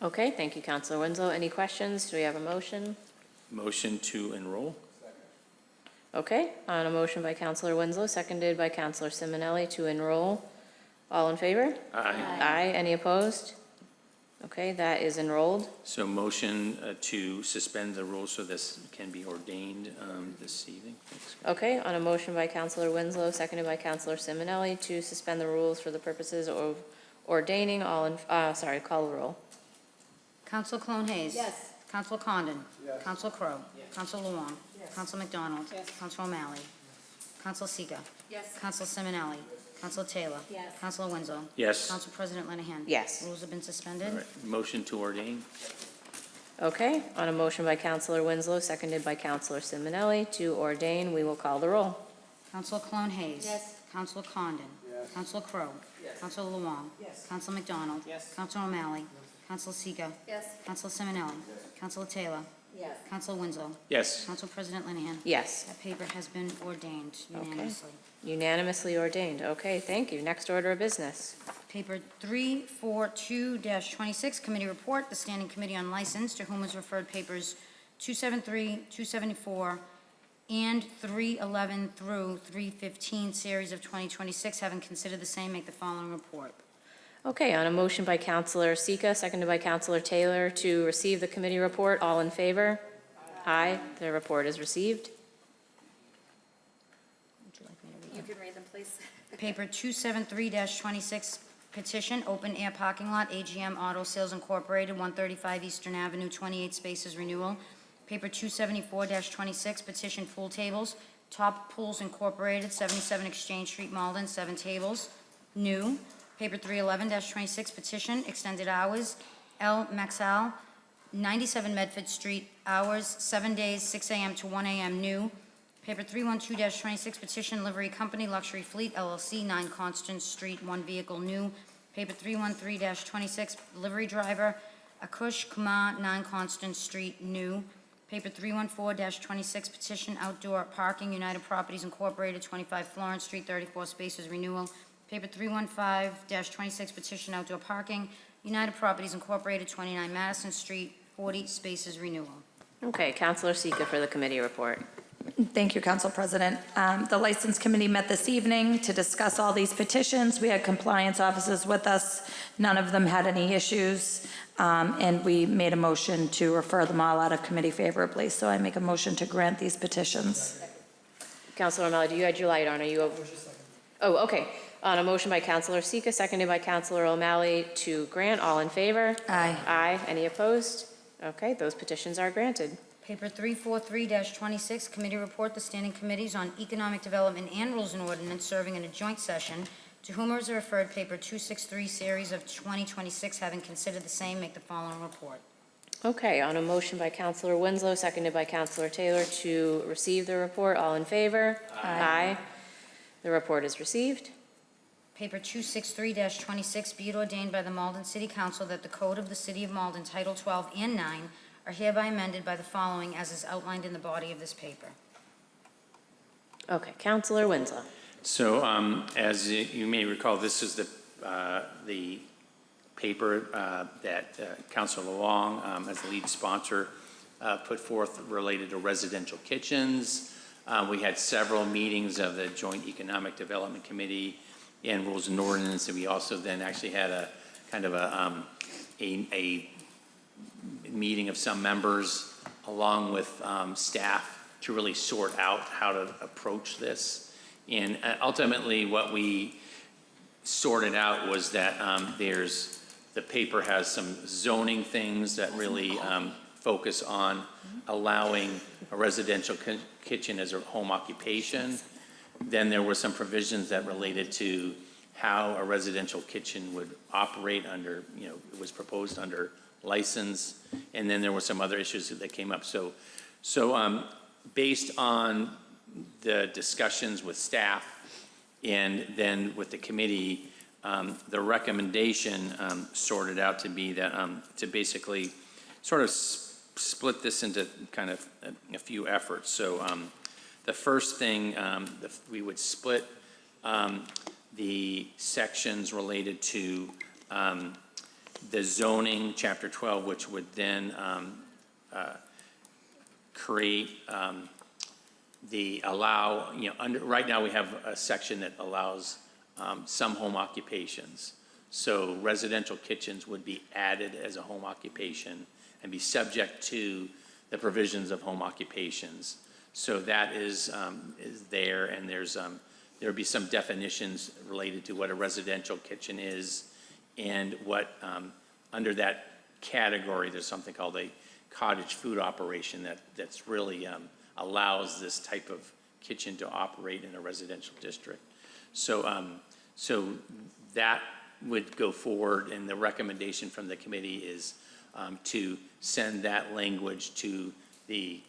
Okay, thank you, Councilor Winslow. Any questions? Do we have a motion? Motion to enroll? Okay, on a motion by Councilor Winslow, seconded by Councilor Simonelli to enroll. All in favor? Aye. Aye. Any opposed? Okay, that is enrolled. So motion to suspend the rules so this can be ordained this evening. Thanks. Okay, on a motion by Councilor Winslow, seconded by Councilor Simonelli to suspend the rules for the purposes of ordaining call the roll. Council Clone Hayes. Yes. Council Condon. Yes. Council Crowe. Yes. Council Luong. Yes. Council McDonald. Yes. Council O'Malley. Council Seega. Yes. Council Simonelli. Council Taylor. Yes. Council Winslow. Yes. Council President Linehan. Yes. Rules have been suspended. All right. Motion to ordain? Okay, on a motion by Councilor Winslow, seconded by Councilor Simonelli to ordain, we will call the roll. Council Clone Hayes. Yes. Council Condon. Yes. Council Crowe. Yes. Council Luong. Yes. Council McDonald. Yes. Council O'Malley. Council Seega. Yes. Council Simonelli. Council Taylor. Yes. Council Winslow. Yes. Council President Linehan. Yes. That paper has been ordained unanimously. Unanimously ordained. Okay, thank you. Next order of business. Paper 342-26, Committee Report, the Standing Committee on License, to whom is referred papers 273, 274, and 311 through 315, series of 2026. Having considered the same, make the following report. Okay, on a motion by Councilor Seega, seconded by Councilor Taylor to receive the committee report, all in favor? Aye. The report is received. Would you like me to read You can read them, please. Paper 273-26, petition, open air parking lot, AGM Auto Sales Incorporated, 135 Eastern Avenue, 28 spaces renewal. Paper 274-26, petition, pool tables, Top Pools Incorporated, 77 Exchange Street, Malden, 7 tables, new. Paper 311-26, petition, extended hours, L. Maxal, 97 Medford Street, hours, 7 days, 6 a.m. to 1 a.m., new. Paper 312-26, petition, Livery Company, Luxury Fleet LLC, 9 Constant Street, 1 vehicle, new. Paper 313-26, Livery Driver, Akush Kumar, 9 Constant Street, new. Paper 314-26, petition, Outdoor Parking, United Properties Incorporated, 25 Florence Street, 34 spaces, renewal. Paper 315-26, petition, Outdoor Parking, United Properties Incorporated, 29 Madison Street, 40 spaces, renewal. Okay, Councilor Seega for the committee report. Thank you, Council President. The License Committee met this evening to discuss all these petitions. We had compliance officers with us. None of them had any issues, and we made a motion to refer them all out of committee favorably. So I make a motion to grant these petitions. Councilor O'Malley, do you had your light on? Are you over? Oh, okay. On a motion by Councilor Seega, seconded by Councilor O'Malley to grant, all in favor? Aye. Aye. Any opposed? Okay, those petitions are granted. Paper 343-26, Committee Report, the Standing Committees on Economic Development and Rules and Ordinance serving in a joint session, to whom is referred Paper 263, Series of 2026. Having considered the same, make the following report. Okay, on a motion by Councilor Winslow, seconded by Councilor Taylor to receive the report, all in favor? Aye. The report is received. Paper 263-26, be it ordained by the Malden City Council that the Code of the City of Malden, Title 12 and 9, are hereby amended by the following as is outlined in the body of this paper. Okay, Councilor Winslow. So as you may recall, this is the paper that Councilor Long, as the lead sponsor, put forth related to residential kitchens. We had several meetings of the Joint Economic Development Committee and Rules and Ordinance, and we also then actually had a kind of a meeting of some members along with staff to really sort out how to approach this. And ultimately, what we sorted out was that the paper has some zoning things that really focus on allowing a residential kitchen as a home occupation. Then there were some provisions that related to how a residential kitchen would operate under, it was proposed under license. And then there were some other issues that came up. So based on the discussions with staff and then with the committee, the recommendation sorted out to be that to basically sort of split this into kind of a few efforts. So the first thing, we would split the sections related to the zoning, Chapter 12, which would then create right now we have a section that allows some home occupations. So residential kitchens would be added as a home occupation and be subject to the provisions of home occupations. So that is there, and there would be some definitions related to what a residential kitchen is, and what under that category there's something called a cottage food operation that's really allows this type of kitchen to operate in a residential district. So that would go forward, and the recommendation from the committee is to send that language to the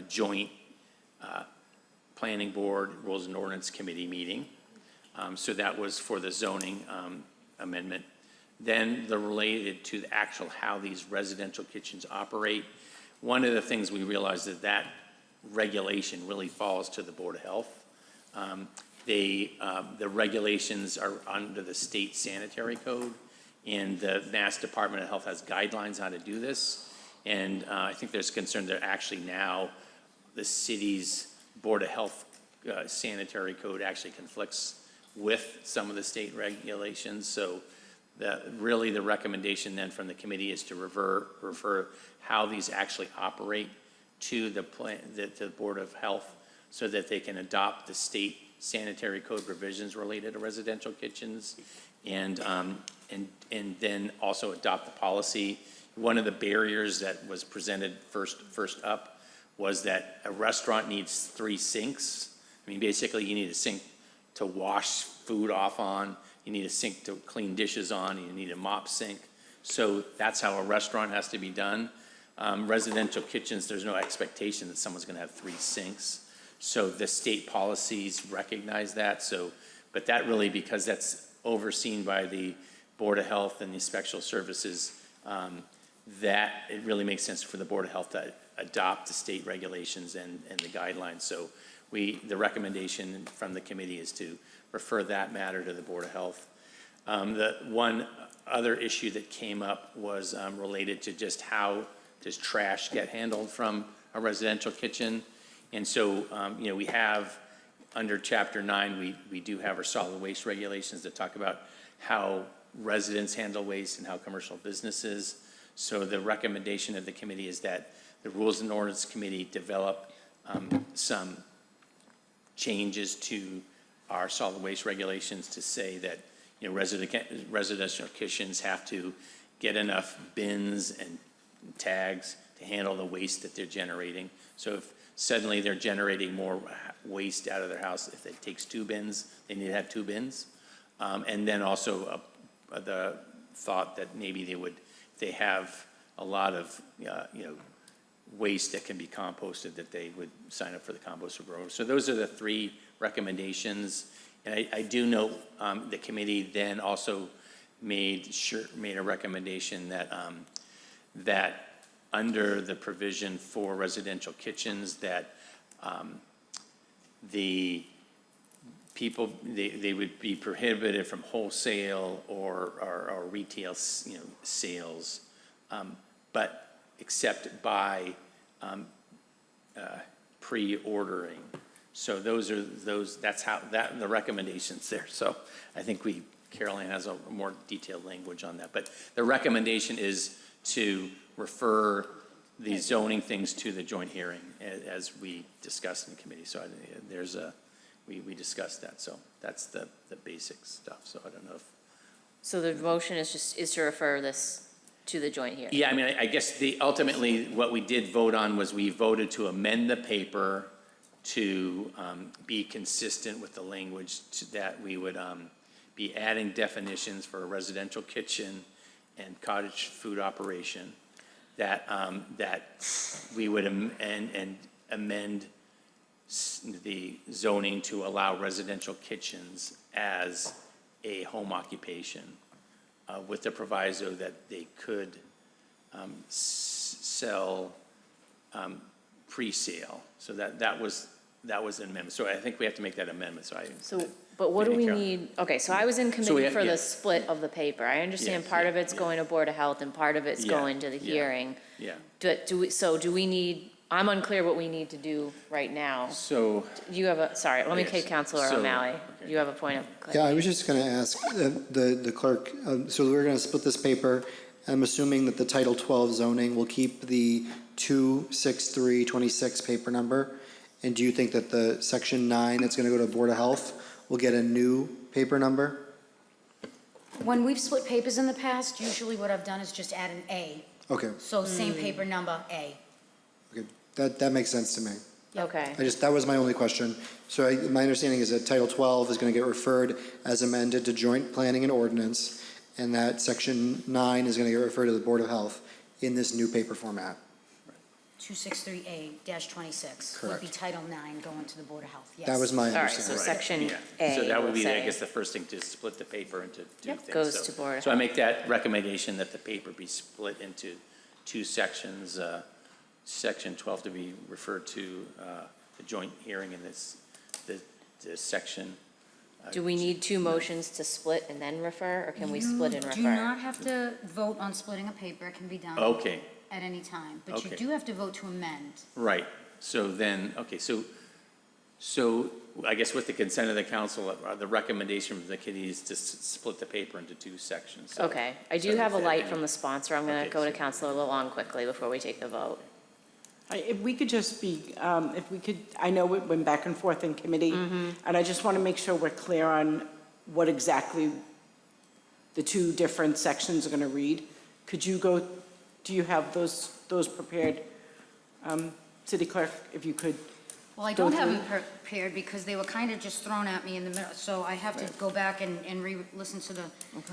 joint planning board rules and ordinance committee meeting. So that was for the zoning amendment. Then the related to the actual how these residential kitchens operate. One of the things we realized is that regulation really falls to the Board of Health. The regulations are under the state sanitary code, and the Mass Department of Health has guidelines how to do this. And I think there's concern that actually now the city's Board of Health sanitary code actually conflicts with some of the state regulations. So really the recommendation then from the committee is to refer how these actually operate to the Board of Health, so that they can adopt the state sanitary code provisions related to residential kitchens, and then also adopt the policy. One of the barriers that was presented first up was that a restaurant needs 3 sinks. I mean, basically you need a sink to wash food off on, you need a sink to clean dishes on, and you need a mop sink. So that's how a restaurant has to be done. Residential kitchens, there's no expectation that someone's gonna have 3 sinks. So the state policies recognize that. But that really, because that's overseen by the Board of Health and the Special Services, that it really makes sense for the Board of Health to adopt the state regulations and the guidelines. So the recommendation from the committee is to refer that matter to the Board of Health. The one other issue that came up was related to just how does trash get handled from a residential kitchen. And so, we have, under Chapter 9, we do have our solid waste regulations that talk about how residents handle waste and how commercial businesses. So the recommendation of the committee is that the Rules and Ordinance Committee develop some changes to our solid waste regulations to say that, residential kitchens have to get enough bins and tags to handle the waste that they're generating. So if suddenly they're generating more waste out of their house, if it takes 2 bins, they need to have 2 bins. And then also the thought that maybe they have a lot of, waste that can be composted, that they would sign up for the composter program. So those are the 3 recommendations. And I do note the committee then also made a recommendation that under the provision for residential kitchens, that the people, they would be prohibited from wholesale or retail, sales, but except by pre-ordering. So that's how the recommendations there. So I think Caroline has a more detailed language on that. But the recommendation is to refer the zoning things to the joint hearing as we discussed in committee. So we discussed that, so that's the basic stuff, so I don't know if. So the motion is to refer this to the joint hearing? Yeah, I mean, I guess ultimately, what we did vote on was we voted to amend the paper to be consistent with the language that we would be adding definitions for a residential kitchen and cottage food operation, that we would amend the zoning to allow residential kitchens as a home occupation, with the proviso that they could sell pre-sale. So that was an amendment. So I think we have to make that amendment, But what do we Carol. need, okay, so I was in we committee have- for yeah. the split of the paper. I understand Yes, part yeah, of it's yeah. going to Board of Health and part of it's Yeah, going to the yeah, hearing. Yeah. Do we need, I'm unclear what we need to do right now. So. You have sorry, let me Yes. take Councilor So- O'Malley. You have a point of Yeah, I was just going to ask the clerk, so we're going to split this paper. I'm assuming that the Title 12 zoning will keep the 26326 paper number. And do you think that the Section 9 that's going to go to Board of Health will get a new paper number? When we've split papers in the past, usually what I've done is just add an A. Okay, So same paper number, A. okay, that makes sense to me. Okay. That was my only question. So my understanding is that Title 12 is going to get referred as amended to joint planning and ordinance, and that Section 9 is going to get referred to the Board of Health in this new paper format. 263A-26 would be Correct. Title 9 going to the Board of Health, yes. That was my All right, understanding. so Section Yeah. A So that would will be, I say- guess, the first thing, to split the paper into two Yep, things. goes So- to Board of So I Health. make that recommendation that the paper be split into two sections, Section 12 to be referred to the joint hearing, and the section. Do we need two motions to split and then refer, or can we split and You refer? do not have to vote on splitting a paper, it can be done Okay, at any time, but you Okay. do have to vote to amend. right. So then, okay, so I guess with the consent of the council, the recommendation from the committee is to split the paper into two sections. So- Okay, I do so have a if light any- from the sponsor. I'm going Okay, to go to so- Councilor Lalonde quickly before we take the vote. If we could just be, if we could, I know it went back and forth in committee, and I just want to make sure we're clear on what exactly the two different sections are going to read. Could you go, do you have those prepared? City Clerk, if you could. Well, I go don't have through. them prepared because they were kind of just thrown at me in the middle, so I have to go back and re-listen to the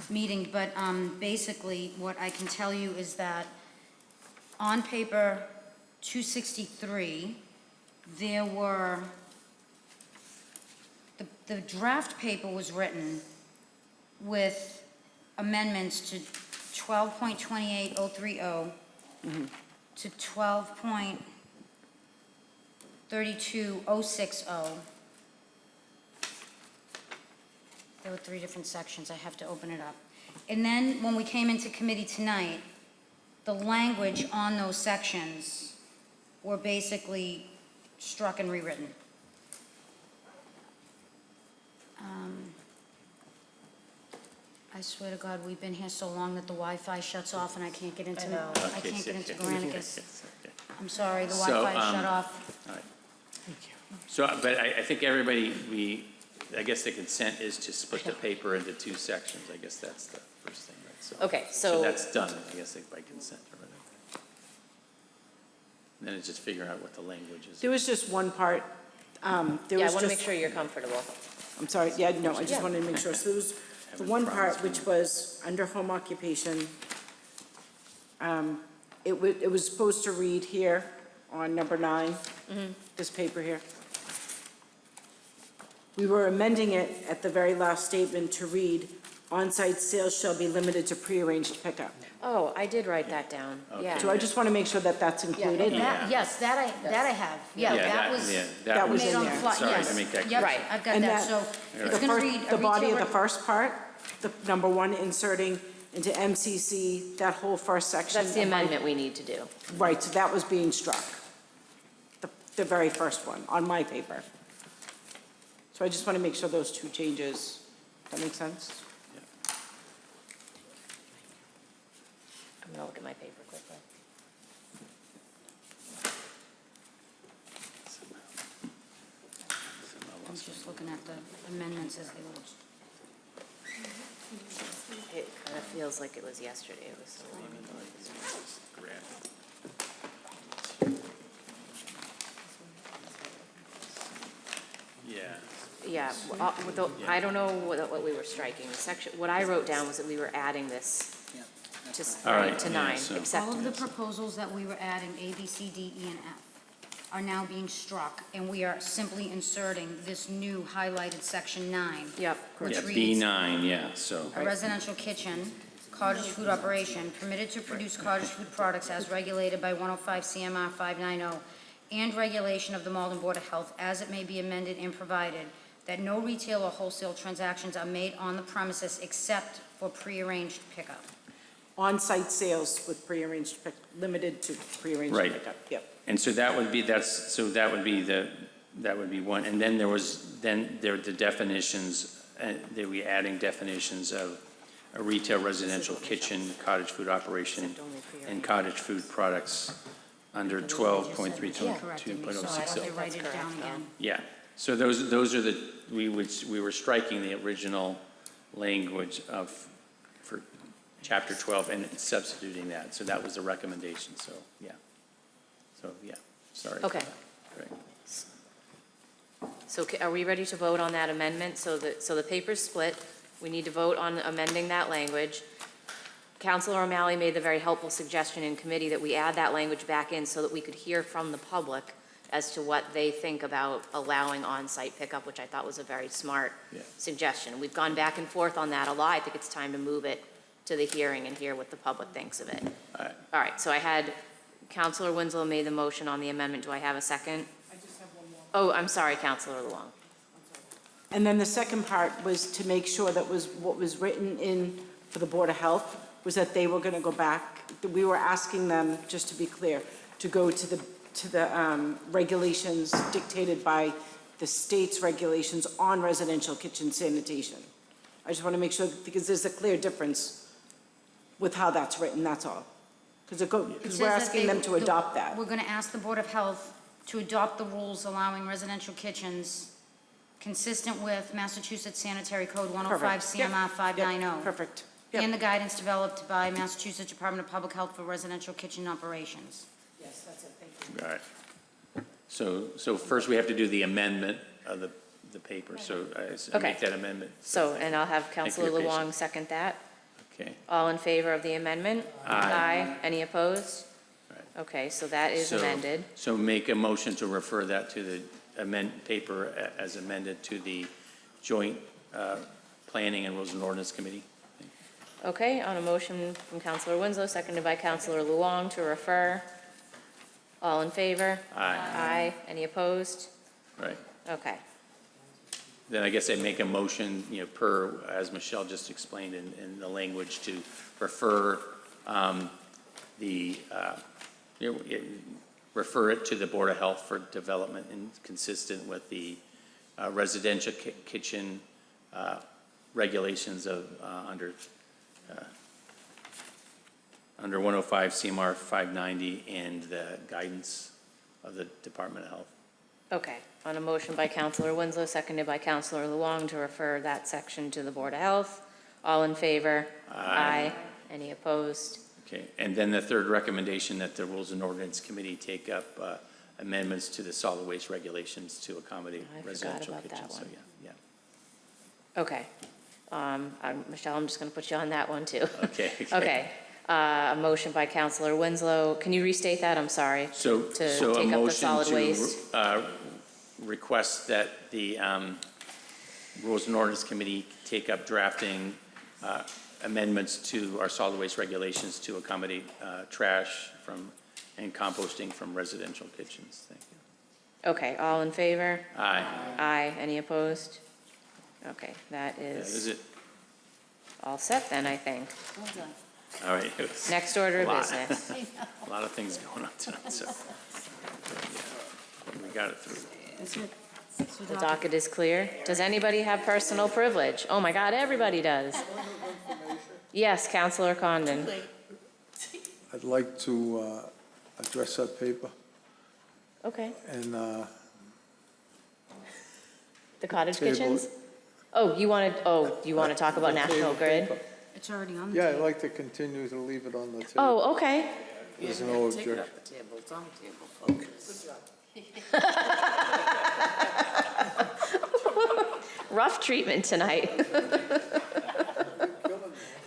meeting. But basically, what I can tell you is that on paper 263, there were, the draft paper was written with amendments to 12.28030 to 12.32060. There were three different sections, I have to open it up. And then, when we came into committee tonight, the language on those sections were basically struck and rewritten. I swear to God, we've been here so long that the Wi-Fi shuts off and I can't get into, I can't get into Granicus. I'm sorry, the So, Wi-Fi shut off. All right. So, but I think everybody, I guess the consent is to split the paper into two sections. I guess that's the first thing, right? So- Okay, So so, that's done, I guess, by consent or whatever. Then it's just figuring out what the language is. There was just one part, there yeah, I was want to just- make sure you're comfortable. I'm sorry, yeah, no, I Yeah. just wanted to make sure. So there was the one part which was under home occupation. It was supposed to read here on number 9, this paper here. We were amending it at the very last statement to read, "On-site sales shall be limited to prearranged pickup." Oh, I did write that down, yeah. So I just want to make sure that that's included. Yes, that I have, yeah, that was that was made in on the there. fly, Sorry, yes. I make that Yep, Right. I've got And that, so it's gonna read a The body of the retailer. first part, the number 1 inserting into MCC, that whole first section. That's the of my- amendment we need to do. Right, so that was being struck. The very first one, on my paper. So I just want to make sure those two changes, that make sense? I'm going to look at my paper quickly. looking at the amendments as they were. It kind of feels like it was yesterday. It was so long ago. Yeah. Yeah, I don't know what we were striking. The section, what I wrote down was that we were adding this to, All right, right, to yeah, 9, so- except. All of the proposals that we were adding, A, B, C, D, E, and F, are now being struck, and we are simply inserting this new highlighted section 9. Yep. Which Yeah, reads, B9, yeah, so. a residential kitchen, cottage food operation, permitted to produce cottage food products as regulated by 105 CMR 590, and regulation of the Malden Board of Health as it may be amended and provided that no retail or wholesale transactions are made on the premises except for prearranged pickup. On-site sales with prearranged, limited to prearranged Right. pickup. Yep. And so that would be, that would be one. And then there are the definitions, that we adding definitions of a retail residential kitchen, cottage food operation, and cottage food products under 12.3.2.06. So I write it down again. Yeah, so those are we were striking the original language for chapter 12 and substituting that, so that was a recommendation, so, yeah. So, yeah, sorry. Okay. Great. So are we ready to vote on that amendment? So the paper's split. We need to vote on amending that language. Councilor O'Malley made the very helpful suggestion in committee that we add that language back in so that we could hear from the public as to what they think about allowing on-site pickup, which I thought was a very smart suggestion. We've gone back and forth on that a lot. I think it's time to move it to the hearing and hear what the public thinks of it. All right, so I had Councilor Winslow made the motion on the amendment. Do I have a second? I just have one more. Oh, I'm sorry, Councilor Luong. And then the second part was to make sure that was what was written in for the Board of Health was that they were going to go back. We were asking them, just to be clear, to go to the regulations dictated by the state's regulations on residential kitchen sanitation. I just want to make sure, because there's a clear difference with how that's written, that's all. Because we're asking them to adopt that. We're going to ask the Board of Health to adopt the rules allowing residential kitchens consistent with Massachusetts Sanitary Code 105 Perfect. Yep. CMR 590. Yep. Perfect. Yep. And the guidance developed by Massachusetts Department of Public Health for residential kitchen operations. Yes, that's it, thank you. right. So first we have to do the amendment of the paper, so I Okay. make that amendment. So, and I'll have Thank you for Councilor your Luong patience. second that. Okay. All in favor of the amendment? Aye. Any opposed? Okay, so that is So- amended. So make a motion to refer that to the paper as amended to the Joint Planning and Rules and Ordinance Committee. Okay, on a motion from Councilor Winslow, seconded by Councilor Luong to refer. All in favor? Aye. Aye. Any opposed? Right. Okay. Then I guess I make a motion, per, as Michelle just explained in the language, to refer refer it to the Board of Health for development and consistent with the residential kitchen regulations of under 105 CMR 590 and the guidance of the Department of Health. Okay, on a motion by Councilor Winslow, seconded by Councilor Luong to refer that section to the Board of Health. All in favor? Aye. Any opposed? Okay, and then the third recommendation, that the Rules and Ordinance Committee take up amendments to the solid waste regulations to accommodate I forgot residential about that kitchens. So, one. yeah. Okay. Michelle, I'm just going to put you on that one, too. Okay. Okay. A motion by Councilor Winslow. Can you restate that? I'm sorry. So To a take up the motion solid waste. to request that the Rules and Ordinance Committee take up drafting amendments to our solid waste regulations to accommodate trash and composting from residential kitchens. Thank you. Okay, all in favor? Aye. Aye. Any opposed? Okay, that That is is it. all set then, I think. Well done. All right. It was Next order a of lot. business. A lot of things going on tonight, so. Yeah, we got it through. The docket is clear. Does anybody have personal privilege? Oh my God, everybody does. Yes, Councilor Condon. I'd like to address that paper. Okay. And The cottage Table kitchens? it. Oh, you want to talk about National Grid? It's already on the Yeah, I'd table. like to continue to leave it on the table. Oh, okay. There's no objection. the table, it's on the table, folks. Rough treatment tonight.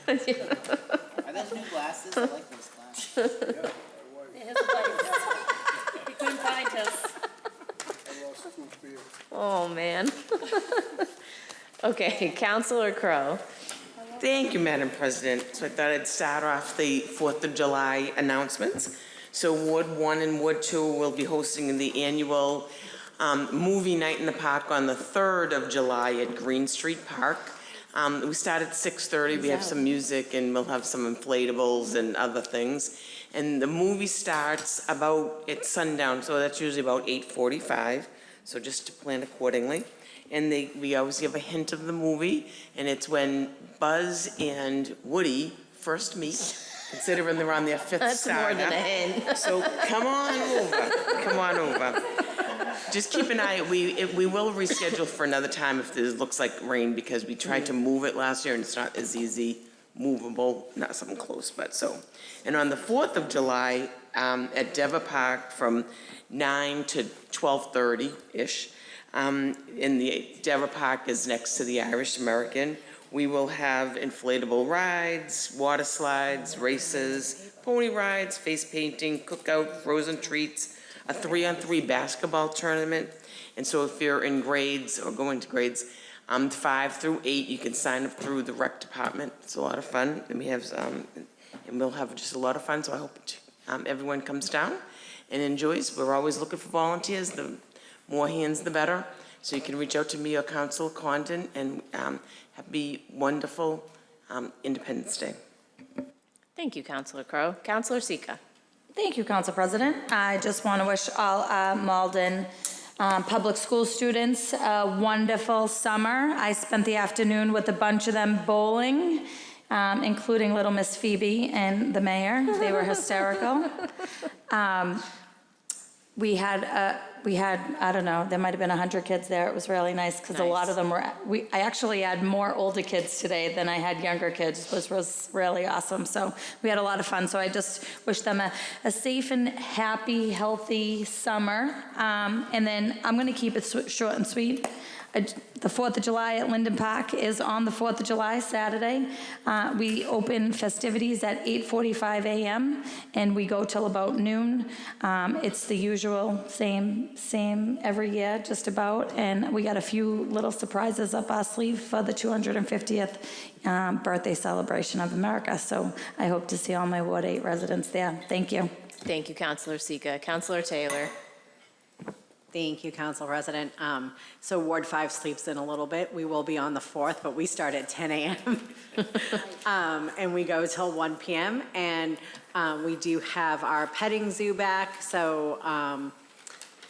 Are those new glasses? I like those glasses. You couldn't find us. Oh, man. Okay, Counselor Crowe. Thank you, Madam President. So I thought I'd start off the 4th of July announcements. So Ward 1 and Ward 2 will be hosting the annual movie night in the park on the 3rd of July at Green Street Park. We start at 6:30. We have some music and we'll have some inflatables and other things. And the movie starts about at sundown, so that's usually about 8:45. So just to plan accordingly. And we always give a hint of the movie, and it's when Buzz and Woody first meet, considering they're on their 5th That's saga. more than a hint. So come on over. Just keep an eye, we will reschedule for another time if there looks like rain, because we tried to move it last year and it's not as easy movable, not something close, but so. And on the 4th of July, at Deva Park from 9 to 12:30-ish, and the Deva Park is next to the Irish American. We will have inflatable rides, water slides, races, pony rides, face painting, cookout, frozen treats, a 3-on-3 basketball tournament. And so if you're in grades or going to grades 5 through 8, you can sign up through the rec department. It's a lot of fun, and we'll have just a lot of fun. So I hope everyone comes down and enjoys. We're always looking for volunteers. The more hands, the better. So you can reach out to me or Council Condon, and happy, wonderful Independence Day. Thank you, Counselor Crowe. Counselor Sika. Thank you, Council President. I just want to wish all Malden public school students a wonderful summer. I spent the afternoon with a bunch of them bowling, including little Miss Phoebe and the mayor. They were hysterical. We had, I don't know, there might have been 100 kids there. It was really nice because a lot of them were, I actually had more older kids today than I had younger kids, which was really awesome. So we had a lot of fun. So I just wish them a safe and happy, healthy summer. And then I'm going to keep it short and sweet. The 4th of July at Linden Park is on the 4th of July, Saturday. We open festivities at 8:45 a.m. and we go till about noon. It's the usual same every year, just about. And we got a few little surprises up our sleeve for the 250th birthday celebration of America. So I hope to see all my Ward 8 residents there. Thank you. Thank you, Counselor Sika. Counselor Taylor. Thank you, Council President. So Ward 5 sleeps in a little bit. We will be on the 4th, but we start at 10 a.m. And we go till 1 p.m. And we do have our petting zoo back. So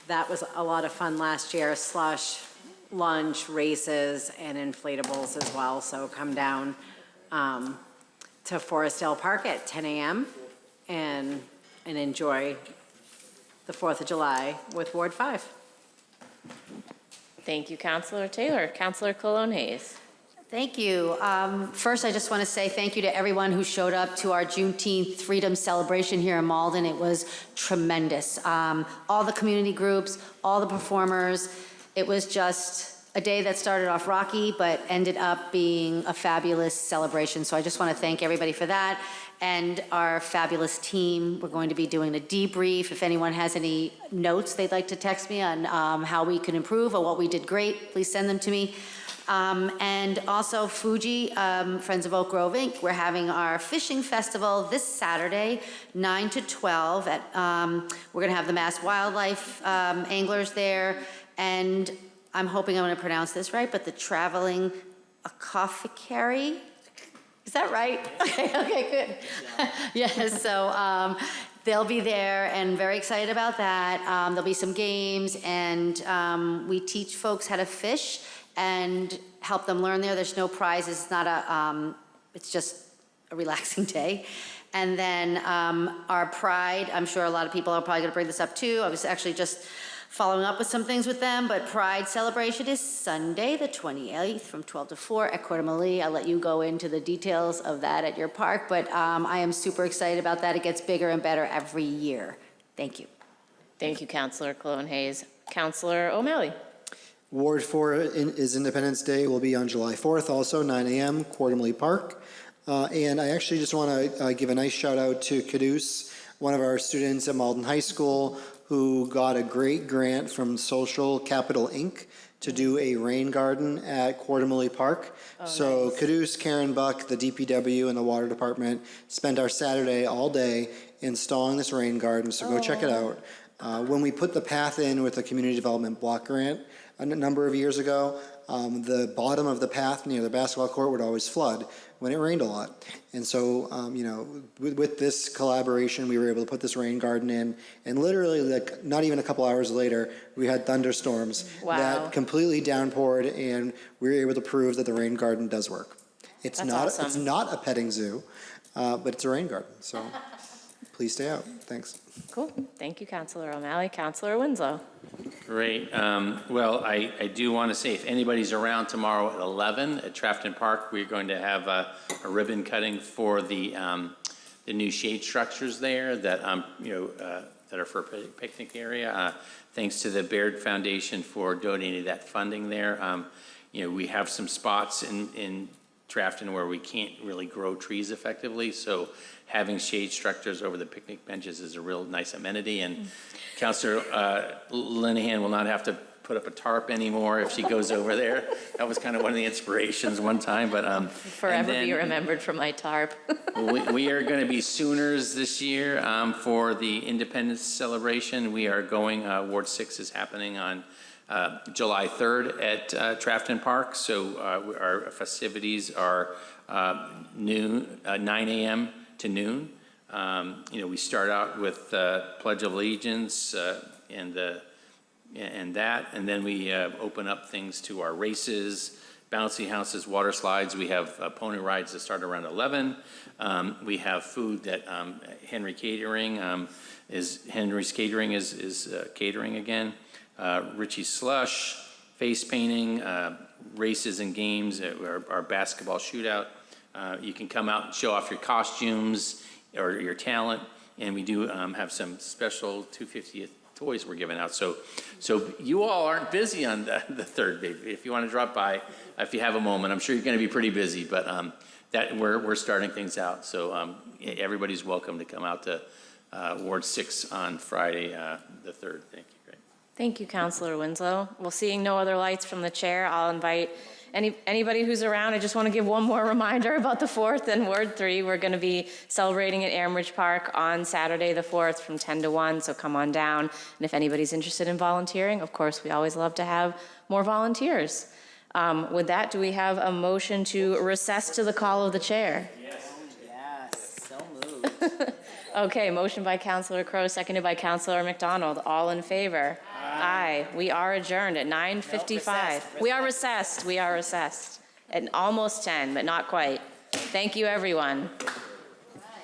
that was a lot of fun last year. Slush, lunch, races, and inflatables as well. So come down to Forestdale Park at 10 a.m. and enjoy the 4th of July with Ward 5. Thank you, Counselor Taylor. Counselor Colon-Hayes. Thank you. First, I just want to say thank you to everyone who showed up to our Juneteenth Freedom Celebration here in Malden. It was tremendous. All the community groups, all the performers. It was just a day that started off rocky, but ended up being a fabulous celebration. So I just want to thank everybody for that. And our fabulous team. We're going to be doing a debrief. If anyone has any notes they'd like to text me on how we can improve or what we did great, please send them to me. And also Fuji, Friends of Oak Grove Inc., we're having our fishing festival this Saturday, 9 to 12. We're gonna have the Mass Wildlife anglers there. And I'm hoping I'm gonna pronounce this right, but the traveling apothecary. Is that right? Okay, good. Yes, so they'll be there and very excited about that. There'll be some games and we teach folks how to fish and help them learn there. There's no prizes. It's not it's just a relaxing day. And then our Pride, I'm sure a lot of people are probably gonna bring this up too. I was actually just following up with some things with them, but Pride celebration is Sunday, the 28th, from 12 to 4 at Cordemelee. I'll let you go into the details of that at your park, but I am super excited about that. It gets bigger and better every year. Thank you. Thank you, Councilor Cologne Hayes. Councilor O'Malley. Ward 4 is Independence Day, will be on July 4th, also 9 a.m., Quartermley Park. And I actually just want to give a nice shout out to Caduce, one of our students at Malden High School, who got a great grant from Social Capital Inc. to do a rain garden at Quartermley Park. So nice. Caduce, Karen Buck, the DPW, and the Water Department spent our Saturday all day installing this rain garden, so go check it out. When we put the path in with the Community Development Block Grant a number of years ago, the bottom of the path near the basketball court would always flood when it rained a lot. And so, with this collaboration, we were able to put this rain garden in, and literally, like, not even a couple hours later, we had thunderstorms that completely downpoured, and we were able to prove that the rain garden does work. It's not a petting zoo, but it's a rain garden, so please stay out. Thanks. Cool. Thank you, Councilor O'Malley. Councilor Winslow. Great. Well, I do want to say, if anybody's around tomorrow at 11 at Trafton Park, we're going to have a ribbon cutting for the new shade structures there that that are for a picnic area. Thanks to the Baird Foundation for donating that funding there. We have some spots in Trafton where we can't really grow trees effectively, so having shade structures over the picnic benches is a real nice amenity. And Councilor Linehan will not have to put up a tarp anymore if she goes over there. That was kind of one of the inspirations one time, but forever be remembered for my tarp. we are going to be Sooners this year for the Independence celebration. We are going. Ward 6 is happening on July 3rd at Trafton Park. So our festivities are 9 a.m. to noon. We start out with Pledge of Allegiance and that, and then we open up things to our races, bouncy houses, water slides. We have pony rides that start around 11. We have food that Henry's Catering is catering again. Richie's Slush, face painting, races and games, our basketball shootout. You can come out and show off your costumes or your talent, and we do have some special 250th toys we're giving out. So you all aren't busy on the 3rd, baby. If you want to drop by, if you have a moment, I'm sure you're going to be pretty busy, but that we're starting things out. So everybody's welcome to come out to Ward 6 on Friday, the 3rd. Thank you. Great. Thank you, Councilor Winslow. Well, seeing no other lights from the chair, I'll invite anybody who's around. I just want to give one more reminder about the 4th and Ward 3. We're going to be celebrating at Amridge Park on Saturday the 4th from 10 to 1, so come on down. And if anybody's interested in volunteering, of course, we always love to have more volunteers. With that, do we have a motion to recess to the call of the chair? Yes, so moved. Okay, motion by Councilor Crowe, seconded by Councilor McDonald. All in favor? Aye. We are adjourned at 9:55. We are recessed. We are recessed at almost 10, but not quite. Thank you, everyone.